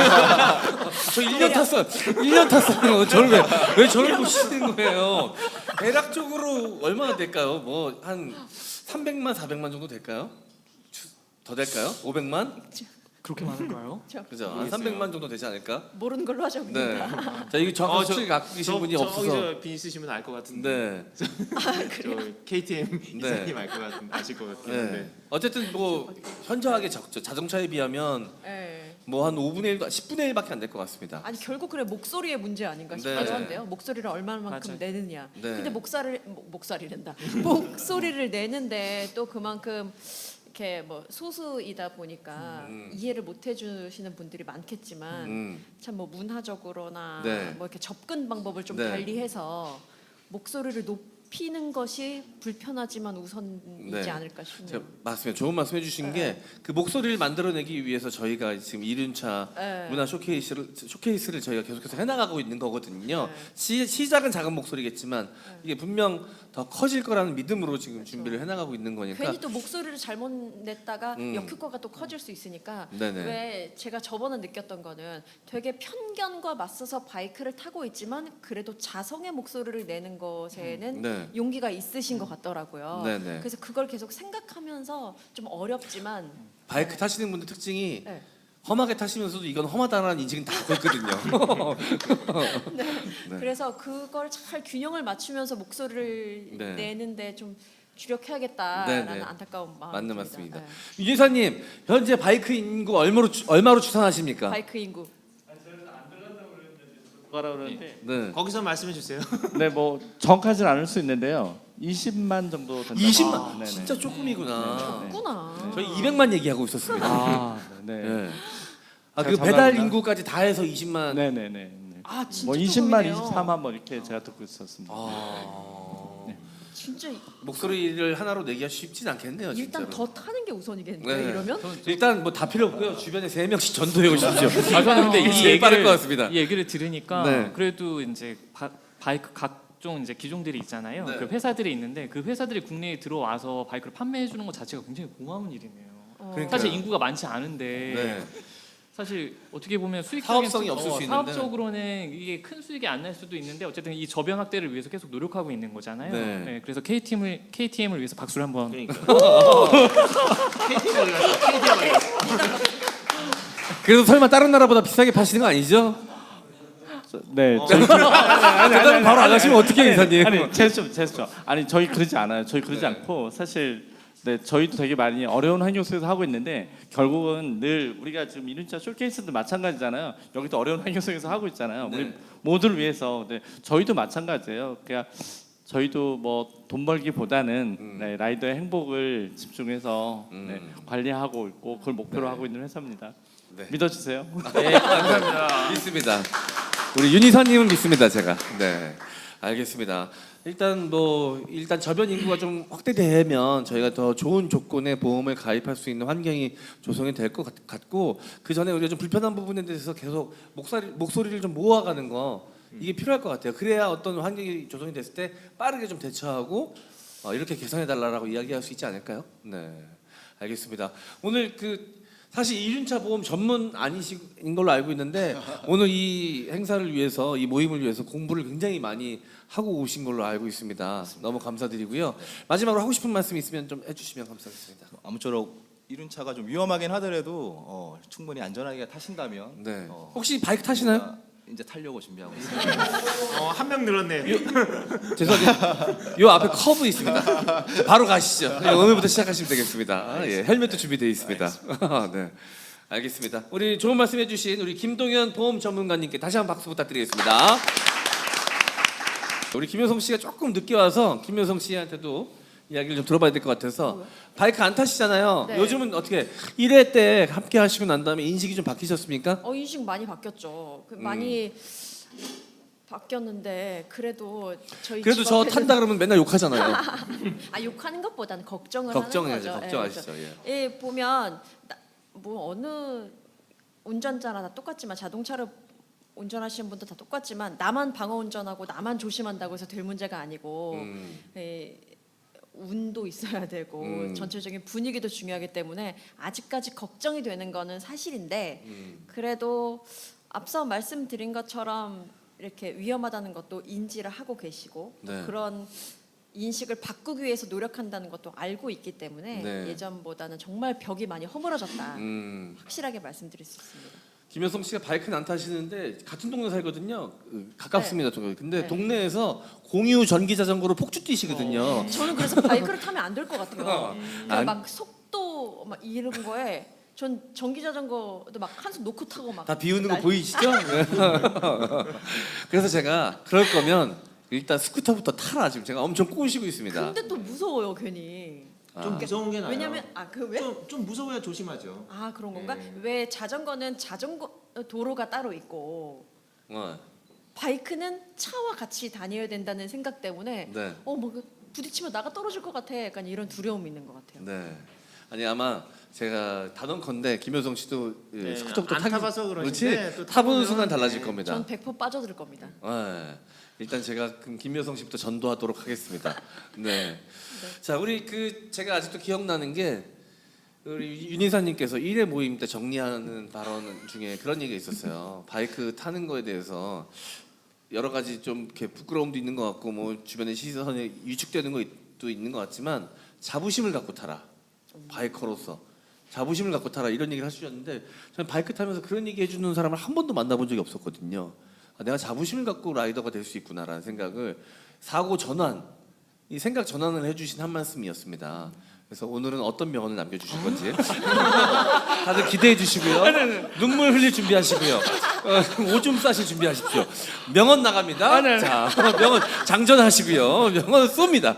저 1년 탔어요. 1년 탔어요. 저를 왜 저를 보시는 거예요? 대략적으로 얼마나 될까요? 뭐 한 300만, 400만 정도 될까요? 더 될까요? 500만? 그렇게 많을까요? 그죠? 한 300만 정도 되지 않을까? 모르는 걸로 하죠. 네. 그냥. 자, 이게 정확한 수치 갖고 계신 분이 없어서. 저기서 빈 있으시면 알 것 같은데. 네. 저 KTM 이사님 알 것 같은 아실 것 같긴 네. 한데. 어쨌든 뭐 현저하게 적죠. 자동차에 비하면 네. 뭐 한 5분의 1, 10분의 1밖에 안 될 것 같습니다. 아니 결국 그래 목소리의 문제 아닌가 싶기도 네. 한데요. 목소리를 얼마만큼 맞아요. 내느냐. 네. 근데 목소리랜다. 목소리를 내는데 또 그만큼 이렇게 뭐 소수이다 보니까 이해를 못 해주시는 분들이 많겠지만 참 뭐 문화적으로나 네. 뭐 이렇게 접근 방법을 좀 네. 달리해서 목소리를 높이는 것이 불편하지만 우선이지 네. 않을까 싶네요. 제가 맞습니다. 좋은 말씀 해주신 게 그 목소리를 만들어내기 위해서 저희가 지금 이륜차 네. 문화 쇼케이스를 저희가 계속해서 해나가고 있는 거거든요. 네. 시작은 작은 목소리겠지만 이게 분명 더 커질 거라는 믿음으로 지금 준비를 해나가고 있는 거니까. 괜히 또 목소리를 잘못 냈다가 역효과가 또 커질 수 있으니까 네네. 왜 제가 저번에 느꼈던 거는 되게 편견과 맞서서 바이크를 타고 있지만 그래도 자성의 목소리를 내는 것에는 네. 용기가 있으신 것 같더라고요. 네네. 그래서 그걸 계속 생각하면서 좀 어렵지만 바이크 타시는 분들 특징이 네. 험하게 타시면서도 이건 험하다는 인식은 다 하고 있거든요. 네. 그래서 그걸 잘 균형을 맞추면서 목소리를 네. 내는데 좀 주력해야겠다라는 네네. 안타까운 마음이 맞는 듭니다. 말씀입니다. 네. 유재사님 현재 바이크 인구 얼마로 추산하십니까? 바이크 인구 가라 그러는데 네. 거기서 말씀해 주세요. 네, 뭐 정확하지는 않을 수 있는데요. 20만 정도 된다. 20만 네네. 진짜 조금이구나. 있구나. 저희 200만 얘기하고 있었습니다. 아, 네. 네. 아, 제가 그 배달 잡아봤나? 인구까지 다 해서 20만. 네, 네, 네. 아 진짜 뭐 20만, 조금이네요. 24만 뭐 이렇게 제가 듣고 있었습니다. 진짜 목소리를 하나로 내기가 쉽진 않겠네요, 일단 진짜로. 더 타는 게 우선이겠네요. 네. 이러면 일단 뭐 다 필요 없고요. 주변에 3명씩 전도해 오십시오. 아, 저는 근데 이게 제일 빠를 것 같습니다. 이 얘기를 들으니까 네. 그래도 이제 바이크 각종 이제 기종들이 있잖아요. 네. 그 회사들이 있는데 그 회사들이 국내에 들어와서 바이크를 판매해 주는 것 자체가 굉장히 고마운 일이네요. 그러니까요. 사실 인구가 많지 않은데 네. 사실 어떻게 보면 사업성이 없을 수 있는데. 사업적으로는 이게 큰 수익이 안 날 수도 있는데 어쨌든 이 저변 확대를 위해서 계속 노력하고 있는 거잖아요. 네. 네, 그래서 KTM을 위해서 박수를 한번. 그러니까. KTM 어디 갔어? KTM 어디 갔어? 그래도 설마 다른 나라보다 비싸게 파시는 거 아니죠? 네, 저희 대답을 바로 안 하시면 어떡해요, 이사님? 아니, 제스처. 아니, 저희 그러지 않아요. 저희 그러지 않고 사실 네, 저희도 되게 많이 어려운 환경 속에서 하고 있는데 결국은 늘 우리가 지금 이륜차 쇼케이스도 마찬가지잖아요. 여기도 어려운 환경 속에서 하고 있잖아요. 우리 네. 모두를 위해서. 네, 저희도 마찬가지예요. 그러니까 저희도 뭐 돈 벌기보다는 네, 라이더의 행복을 집중해서 네, 관리하고 있고 그걸 목표로 하고 있는 회사입니다. 네. 믿어주세요. 네, 감사합니다. 믿습니다. 우리 윤희선님은 믿습니다, 제가. 네. 알겠습니다. 일단 저변 인구가 좀 확대되면 저희가 더 좋은 조건의 보험을 가입할 수 있는 환경이 조성이 될 것 같고, 그 전에 우리가 좀 불편한 부분에 대해서 계속 목소리를 좀 모아가는 거, 이게 필요할 것 같아요. 그래야 어떤 환경이 조성이 됐을 때 빠르게 좀 대처하고 이렇게 개선해 달라고 이야기할 수 있지 않을까요? 네, 알겠습니다. 오늘 사실 이륜차 보험 전문 아니신 걸로 알고 있는데 오늘 이 행사를 위해서, 이 모임을 위해서 공부를 굉장히 많이 하고 오신 걸로 알고 있습니다. 너무 감사드리고요. 마지막으로 하고 싶은 말씀 있으면 좀 해주시면 감사하겠습니다. 아무쪼록 이륜차가 좀 위험하긴 하더라도 충분히 안전하게 타신다면 네. 혹시 바이크 타시나요? 이제 타려고 준비하고 있습니다. 한 명 늘었네요. 죄송합니다. 요 앞에 커브 있습니다. 바로 가시죠. 오늘부터 시작하시면 되겠습니다. 예, 헬멧도 준비되어 있습니다. 네, 알겠습니다. 우리 좋은 말씀해주신 우리 김동현 보험 전문가님께 다시 한번 박수 부탁드리겠습니다. 우리 김효성 씨가 조금 늦게 와서 김효성 씨한테도 이야기를 좀 들어봐야 될 것 같아서. 바이크 안 타시잖아요. 네. 요즘은 어떻게 1회 때 함께 하시고 난 다음에 인식이 좀 바뀌셨습니까? 인식 많이 바뀌었죠. 많이 바뀌었는데 그래도 저희 그래도 집 저 앞에는- 탄다 그러면 맨날 욕하잖아요. 욕하는 것보다는 걱정을 걱정해야죠. 하는 거죠. 걱정하시죠. 예. 예, 보면 어느 운전자나 다 똑같지만, 자동차를 운전하시는 분도 다 똑같지만, 나만 방어 운전하고 나만 조심한다고 해서 될 문제가 아니고 예, 운도 있어야 되고 전체적인 분위기도 중요하기 때문에 아직까지 걱정이 되는 거는 사실인데, 그래도 앞서 말씀드린 것처럼 이렇게 위험하다는 것도 인지를 하고 계시고, 네. 그런 인식을 바꾸기 위해서 노력한다는 것도 알고 있기 때문에 네. 예전보다는 정말 벽이 많이 허물어졌다, 음. 확실하게 말씀드릴 수 있습니다. 김효성 씨가 바이크는 안 타시는데 같은 동네 살거든요. 가깝습니다. 근데 동네에서 공유 전기 자전거로 폭주 뛰시거든요. 저는 그래서 바이크를 타면 안 될 것 같아요. 안- 막 속도 막 이런 거에 전 전기 자전거도 막 한 손 놓고 타고 막 다 비우는 거 보이시죠? 그래서 제가 그럴 거면 일단 스쿠터부터 타라, 지금 제가 엄청 꼬시고 있습니다. 근데 또 무서워요 괜히. 좀 무서운 게 나아요. 왜냐면 왜? 좀 무서워야 조심하죠. 그런 건가? 네. 왜 자전거는 자전거 도로가 따로 있고 바이크는 차와 같이 다녀야 된다는 생각 때문에 네. 부딪히면 나가 떨어질 것 같아. 약간 이런 두려움이 있는 것 같아요. 네. 아니 아마 제가 단언컨대 김효성 씨도 네, 스쿠터부터 안 타봐서 그러신데 그렇지? 또 타보는 타보면- 순간 달라질 네. 겁니다. 전 100% 빠져들 겁니다. 네. 일단 제가 그럼 김효성 씨부터 전도하도록 하겠습니다. 네. 자, 우리 제가 아직도 기억나는 게 우리 윤희사님께서 1회 모임 때 정리하는 발언 중에 그런 얘기가 있었어요. 바이크 타는 거에 대해서 여러 가지 좀 이렇게 부끄러움도 있는 것 같고, 뭐 주변의 시선에 위축되는 것도 있는 것 같지만 자부심을 갖고 타라. 바이커로서 자부심을 갖고 타라, 이런 얘기를 하셨는데, 저는 바이크 타면서 그런 얘기 해주는 사람을 한 번도 만나본 적이 없었거든요. 내가 자부심을 갖고 라이더가 될 수 있구나라는 생각을, 사고 전환, 이 생각 전환을 해주신 한 말씀이었습니다. 그래서 오늘은 어떤 명언을 남겨주실 건지 다들 기대해 주시고요. 눈물 흘릴 준비하시고요. 오줌 싸실 준비하십시오. 명언 나갑니다. 자, 명언 장전하시고요. 명언 쏩니다.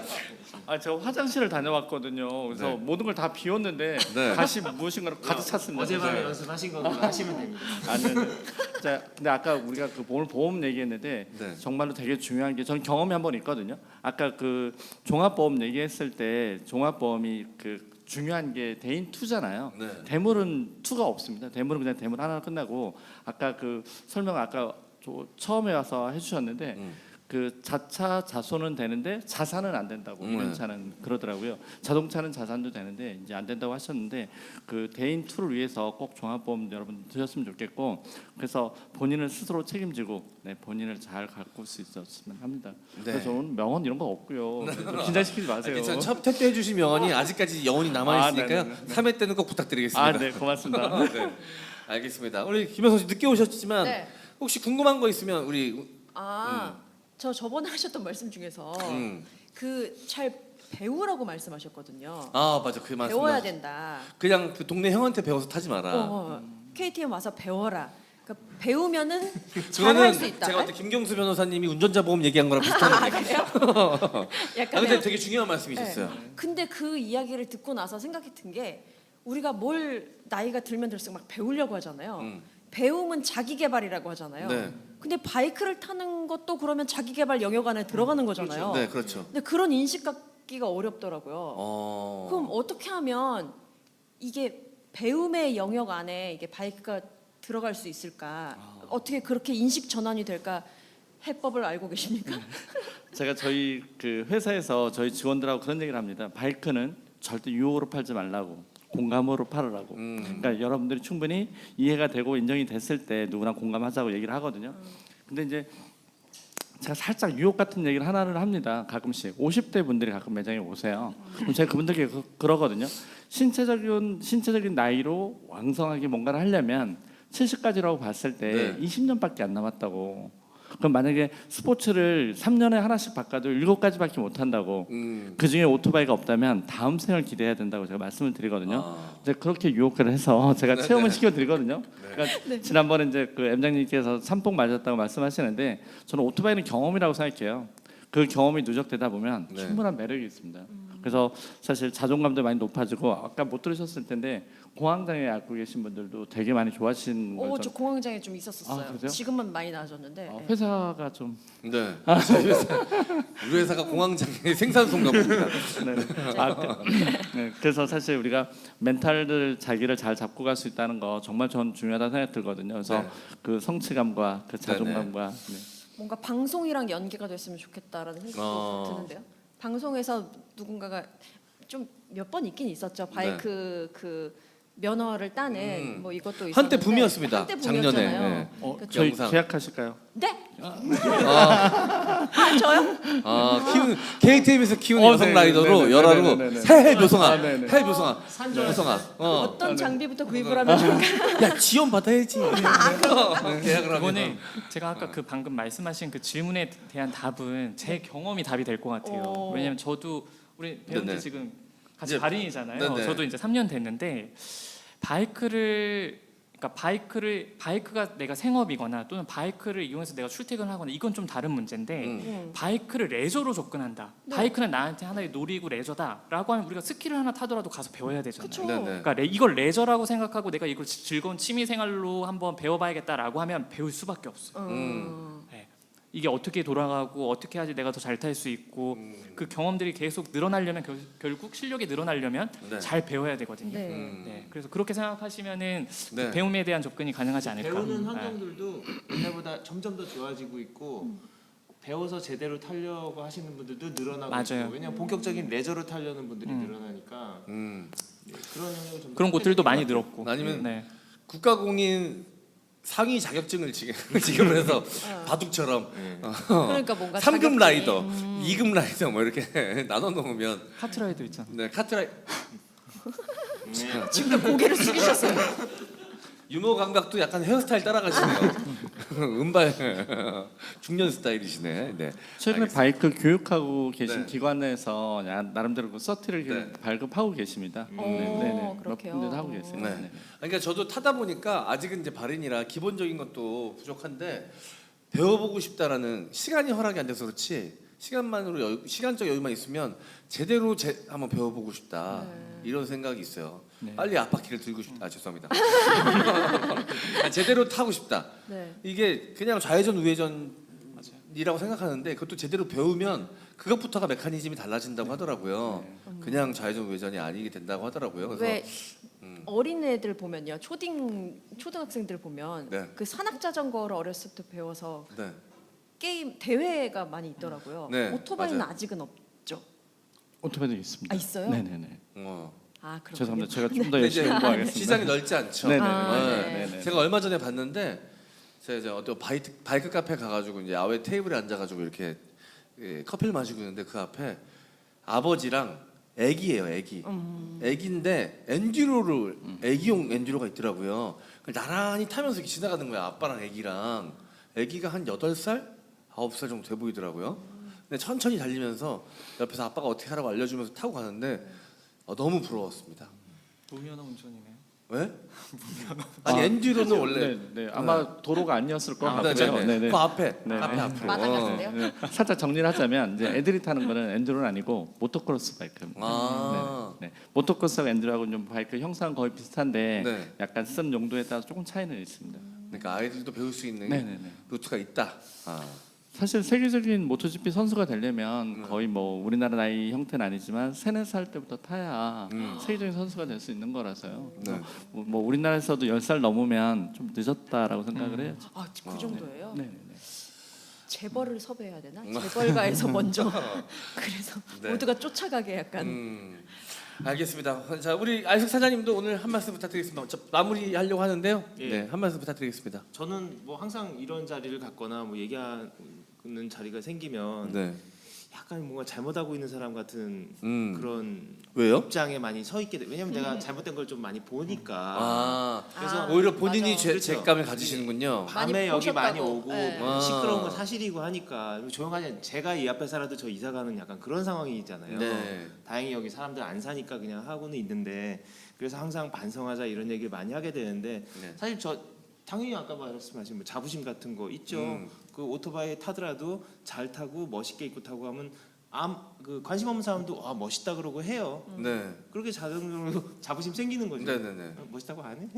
저 화장실을 다녀왔거든요. 그래서 네. 모든 걸 다 비웠는데 네. 다시 무엇인가로 가득 찼습니다. 어젯밤에 네. 연습하신 거구나 하시면 됩니다. 자, 근데 아까 우리가 오늘 보험 얘기했는데 네. 정말로 되게 중요한 게, 저는 경험이 한 번 있거든요. 아까 종합보험 얘기했을 때 종합보험이 중요한 게 대인 투잖아요. 네. 대물은 투가 없습니다. 대물은 그냥 대물 하나 끝나고, 아까 설명 처음에 와서 해주셨는데 자차 자손은 되는데 자산은 안 된다고. 이륜차는 그러더라고요. 자동차는 자산도 되는데 이제 안 된다고 하셨는데, 대인 투를 위해서 꼭 종합보험 여러분 드셨으면 좋겠고, 그래서 본인을 스스로 책임지고 본인을 잘 가꿀 수 있었으면 합니다. 네. 그래서 저는 명언 이런 거 없고요. 긴장시키지 마세요. 괜찮아요. 첫 택배 해주신 명언이 아직까지 여운이 남아 있으니까요. 네네네. 3회 때는 꼭 부탁드리겠습니다. 네, 고맙습니다. 네. 알겠습니다. 우리 김효성 씨 늦게 오셨지만 네. 혹시 궁금한 거 있으면 우리 저 저번에 하셨던 말씀 중에서 음. 잘 배우라고 말씀하셨거든요. 맞아, 그 말씀. 배워야 된다. 그냥 동네 형한테 배워서 타지 마라. KTM 와서 배워라. 그러니까 배우면은 그거는 잘할 수 있다. 제가 그때 김경수 변호사님이 운전자 보험 얘기한 거랑 비슷한 얘기예요. 그래요? 약간 근데 되게 중요한 말씀이셨어요. 근데 그 이야기를 듣고 나서 생각이 든 게, 우리가 뭘 나이가 들면 들수록 막 배우려고 하잖아요. 배움은 자기 개발이라고 하잖아요. 네. 근데 바이크를 타는 것도 그러면 자기 개발 영역 안에 들어가는 거잖아요. 네, 그렇죠. 근데 그런 인식 갖기가 어렵더라고요. 그럼 어떻게 하면 이게 배움의 영역 안에 이게 바이크가 들어갈 수 있을까? 어떻게 그렇게 인식 전환이 될까? 해법을 알고 계십니까? 제가 저희 그 회사에서 저희 직원들하고 그런 얘기를 합니다. 바이크는 절대 유혹으로 팔지 말라고, 공감으로 팔으라고. 그러니까 여러분들이 충분히 이해가 되고 인정이 됐을 때 누구나 공감하자고 얘기를 하거든요. 근데 이제 제가 살짝 유혹 같은 얘기를 하나를 합니다. 가끔씩 50대 분들이 가끔 매장에 오세요. 그럼 제가 그분들께 그러거든요. 신체적인 나이로 왕성하게 뭔가를 하려면 70까지라고 봤을 때 네. 20년밖에 안 남았다고. 그럼 만약에 스포츠를 3년에 하나씩 바꿔도 7가지밖에 못 한다고. 그 중에 오토바이가 없다면 다음 생을 기대해야 된다고 제가 말씀을 드리거든요. 이제 그렇게 유혹을 해서 제가 체험을 시켜드리거든요. 그러니까 지난번에 이제 그 M장님께서 삼폭 맞았다고 말씀하시는데 저는 오토바이는 경험이라고 생각해요. 그 경험이 누적되다 보면 네. 충분한 매력이 있습니다. 그래서 사실 자존감도 많이 높아지고 아까 못 들으셨을 텐데 공황장애 앓고 계신 분들도 되게 많이 좋아하시는 걸 저 공황장애 좀 있었었어요. 아, 그러세요? 지금은 많이 나아졌는데. 네. 회사가 좀 네. 저희 회사, 우리 회사가 공황장애 생산소인가 봅니다. 그래서 사실 우리가 멘탈을 자기를 잘 잡고 갈 수 있다는 거 정말 전 중요하다고 생각이 들거든요. 그래서 네. 그 성취감과 그 자존감과 뭔가 방송이랑 연계가 됐으면 좋겠다라는 생각도 드는데요. 방송에서 누군가가 좀 몇 번 있긴 있었죠. 바이크 그 면허를 따는 뭐 이것도 있었는데 한때 붐이었습니다. 한때 작년에. 붐이었잖아요. 네. 그러니까 저희 영상. 계약하실까요? 네? 아, 저요? 키우는 KTM에서 키우는 여성 네, 라이더로 네, 열화로 네, 네, 네. 새해 묘성아, 네, 네. 새해 묘성아, 묘성아. 어떤 장비부터 구입을 하면 좋을까요? 야 지원 받아야지. 계약을 하면. 그거는 제가 아까 그 방금 말씀하신 그 질문에 대한 답은 제 경험이 답이 될 것 같아요. 오. 왜냐면 저도 우리 배우들 네네. 지금 같이 이제- 발인이잖아요. 네네. 저도 이제 3년 됐는데 바이크가 내가 생업이거나 또는 바이크를 이용해서 내가 출퇴근을 하거나 이건 좀 다른 문제인데 바이크를 레저로 접근한다. 네. 바이크는 나한테 하나의 놀이고 레저다라고 하면 우리가 스킬을 하나 타더라도 가서 배워야 되잖아요. 그쵸. 네네. 그러니까 이걸 레저라고 생각하고 내가 이걸 즐거운 취미 생활로 한번 배워봐야겠다라고 하면 배울 수밖에 없어요. 네. 이게 어떻게 돌아가고 어떻게 하지 내가 더 잘 탈 수 있고 그 경험들이 계속 늘어나려면 결국 실력이 늘어나려면 네. 잘 배워야 되거든요. 네. 네. 그래서 그렇게 생각하시면은 네. 그 배움에 대한 접근이 가능하지 않을까. 배우는 네. 환경들도 옛날보다 점점 더 좋아지고 있고 배워서 제대로 타려고 하시는 분들도 늘어나고 맞아요. 있고 왜냐면 본격적인 레저로 타려는 분들이 늘어나니까 음. 네, 그런 영역을 좀 그런 곳들도 많이 늘어. 늘었고. 아니면 네. 국가공인 상위 자격증을 지금 해서 바둑처럼 그러니까 뭔가 3급 자격증이- 라이더, 2급 라이더 뭐 이렇게 나눠 놓으면 카트라이더 있잖아. 네 카트라이 지금 고개를 숙이셨어요. 유머 감각도 약간 헤어스타일 따라가시네요. 은발 중년 스타일이시네. 네. 최근에 알겠습니다. 바이크 교육하고 계신 네. 기관에서 나름대로 그 서티를 네. 발급하고 계십니다. 몇 그렇게요. 군데도 하고 계세요. 네. 네. 그러니까 저도 타다 보니까 아직은 이제 발인이라 기본적인 것도 부족한데 배워보고 싶다라는 시간이 허락이 안 돼서 그렇지 시간적 여유만 있으면 제대로 한번 배워보고 싶다 이런 생각이 있어요. 빨리 앞바퀴를 들고 싶다. 죄송합니다. 제대로 타고 싶다. 네. 이게 그냥 좌회전 우회전이라고 생각하는데 그것도 제대로 배우면 그것부터가 메커니즘이 달라진다고 하더라고요. 그냥 좌회전 우회전이 아니게 된다고 하더라고요. 그래서 왜 어린 애들 보면요, 초등학생들 보면 네. 그 산악 자전거를 어렸을 때 배워서 네. 게임 대회가 많이 있더라고요. 네, 오토바이는 맞아요. 아직은 없죠. 오토바이도 있습니다. 아, 있어요? 네네네. 아, 그렇군요. 죄송합니다. 제가 좀 더 근데 열심히 이제 공부하겠습니다. 시장이 넓지 않죠. 네네네. 네. 제가 얼마 전에 봤는데 제가 이제 어떤 바이크 카페 가가지고 이제 야외 테이블에 앉아가지고 이렇게 커피를 마시고 있는데 그 앞에 아버지랑 애기예요, 애기. 애기인데 애기용 엔듀로가 있더라고요. 그걸 나란히 타면서 이렇게 지나가는 거야, 아빠랑 애기랑. 애기가 한 8살, 9살 정도 돼 보이더라고요. 근데 천천히 달리면서 옆에서 아빠가 어떻게 하라고 알려주면서 타고 가는데 너무 부러웠습니다. 무면허 운전이네요. 왜? 아니 엔듀로는 원래 네. 아마 도로가 아니었을 것 같고요. 네네. 그 앞에 네. 카페 앞으로. 마당 같은데요? 네. 살짝 정리를 하자면 이제 애들이 타는 거는 엔듀로는 아니고 모토크로스 바이크입니다. 아. 네. 모토크로스하고 엔듀로하고 좀 바이크 형상은 거의 비슷한데 네. 약간 쓴 용도에 따라서 조금 차이는 있습니다. 그러니까 아이들도 배울 수 있는 네네네. 루트가 있다. 아. 사실 세계적인 모토GP 선수가 되려면 거의 뭐 우리나라 나이 형태는 아니지만 3, 4살 때부터 타야 세계적인 선수가 될 수 있는 거라서요. 네. 뭐 우리나라에서도 10살 넘으면 좀 늦었다라고 생각을 해요. 아, 그 정도예요? 네네네. 재벌을 섭외해야 되나? 재벌가에서 먼저 그래서 네. 모두가 쫓아가게 약간. 알겠습니다. 자, 우리 아이석 사장님도 오늘 한 말씀 부탁드리겠습니다. 저 마무리하려고 하는데요. 예. 네, 한 말씀 부탁드리겠습니다. 저는 뭐 항상 이런 자리를 갖거나 뭐 얘기하는 자리가 생기면 네. 약간 뭔가 잘못하고 있는 사람 같은 그런 왜요? 입장에 많이 서 있게 돼. 왜냐면 내가 잘못된 걸 좀 많이 보니까. 아, 그래서 오히려 본인이 맞아. 그렇죠. 죄감을 가지시는군요. 많이 밤에 여기 많이 보셨다고. 오고 네. 뭐 시끄러운 거 아. 사실이고 하니까 조용하지. 제가 이 앞에 살아도 저 이사 가는 약간 그런 상황이잖아요. 네. 다행히 여기 사람들 안 사니까 그냥 하고는 있는데, 그래서 항상 반성하자 이런 얘기를 많이 하게 되는데 네. 사실 저 당연히 아까 말씀하신 뭐 자부심 같은 거 있죠. 그 오토바이 타더라도 잘 타고 멋있게 입고 타고 하면 그 관심 없는 사람도 아 멋있다 그러고 해요. 네. 그렇게 자동적으로 자부심 생기는 거죠. 네네네. 어, 멋있다고 안 해?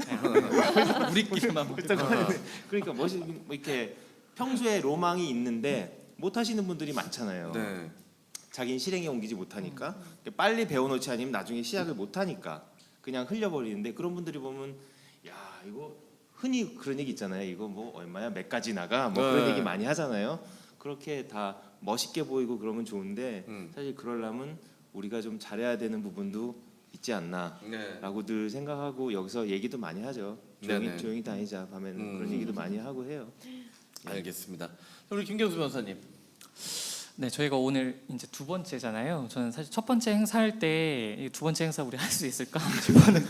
우리끼리만 멋있다고 하는데 그러니까 뭐 이렇게 평소에 로망이 있는데 못 하시는 분들이 많잖아요. 네. 자기는 실행에 옮기지 못하니까 빨리 배워놓지 않으면 나중에 시작을 못하니까 그냥 흘려버리는데, 그런 분들이 보면 야 이거 흔히 그런 얘기 있잖아요. 이거 뭐 얼마야 몇 가지 나가 뭐 그런 네. 얘기 많이 하잖아요. 그렇게 다 멋있게 보이고 그러면 좋은데 사실 그러려면 우리가 좀 잘해야 되는 부분도 있지 않나라고 네. 늘 생각하고 여기서 얘기도 많이 하죠. 조용히 네네. 조용히 다니자 밤에는 그런 얘기도 많이 하고 해요. 알겠습니다. 우리 김경수 변호사님. 네, 저희가 오늘 이제 2번째잖아요. 저는 사실 첫 번째 행사할 때 이 2번째 행사 우리 할 수 있을까 싶었는데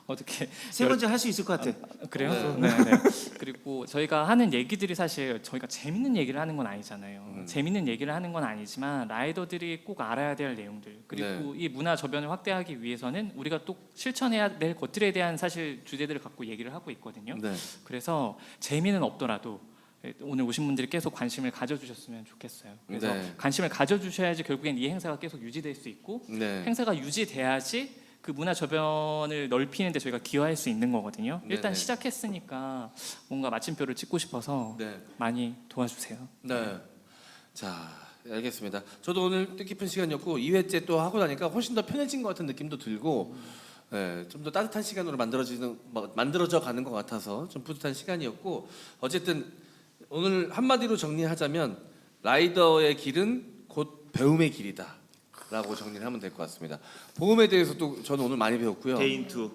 어떻게 세 번째 할 수 있을 것 같아. 그래요? 네. 네. 네. 그리고 저희가 하는 얘기들이 사실 저희가 재밌는 얘기를 하는 건 아니잖아요. 재밌는 얘기를 하는 건 아니지만 라이더들이 꼭 알아야 될 내용들, 그리고 이 문화 저변을 확대하기 위해서는 우리가 또 실천해야 될 것들에 대한 사실 주제들을 갖고 얘기를 하고 있거든요. 네. 그래서 재미는 없더라도 오늘 오신 분들이 계속 관심을 가져주셨으면 좋겠어요. 그래서 네. 관심을 가져주셔야지 결국엔 이 행사가 계속 유지될 수 있고 네. 행사가 유지돼야지 그 문화 저변을 넓히는 데 저희가 기여할 수 있는 거거든요. 일단 네네. 시작했으니까 뭔가 마침표를 찍고 싶어서 네. 많이 도와주세요. 네. 자, 알겠습니다. 저도 오늘 뜻깊은 시간이었고 2회째 또 하고 나니까 훨씬 더 편해진 것 같은 느낌도 들고, 네, 좀 더 따뜻한 시간으로 만들어져 가는 것 같아서 좀 뿌듯한 시간이었고, 어쨌든 오늘 한마디로 정리하자면 라이더의 길은 곧 배움의 길이다. 라고 정리를 하면 될 것 같습니다. 보험에 대해서도 저는 오늘 많이 배웠고요. 대인 투.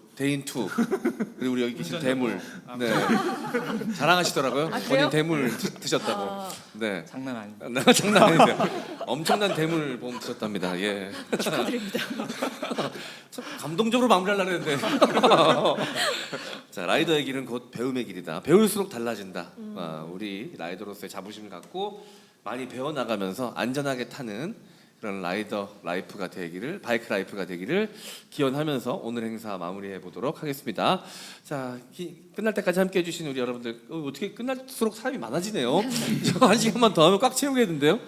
그리고 우리 여기 계신 대물. 네. 자랑하시더라고요. 아, 그래요? 본인 대물 드셨다고. 아. 네. 장난 아닙니다. 장난 아니세요. 엄청난 대물 보험 드셨답니다. 예. 축하드립니다. 참 감동적으로 마무리하려고 했는데. 자, 라이더의 길은 곧 배움의 길이다. 배울수록 달라진다. 우리 라이더로서의 자부심을 갖고 많이 배워나가면서 안전하게 타는 그런 라이더 라이프가 되기를, 바이크 라이프가 되기를 기원하면서 오늘 행사 마무리해 보도록 하겠습니다. 자, 끝날 때까지 함께 해주신 우리 여러분들, 어떻게 끝날수록 사람이 많아지네요. 저 한 시간만 더 하면 꽉 채우겠는데요.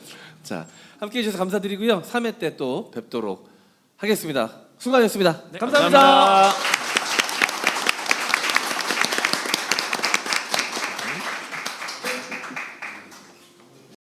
자, 함께 해주셔서 감사드리고요. 3회 때 또 뵙도록 하겠습니다. 수고하셨습니다. 네, 감사합니다.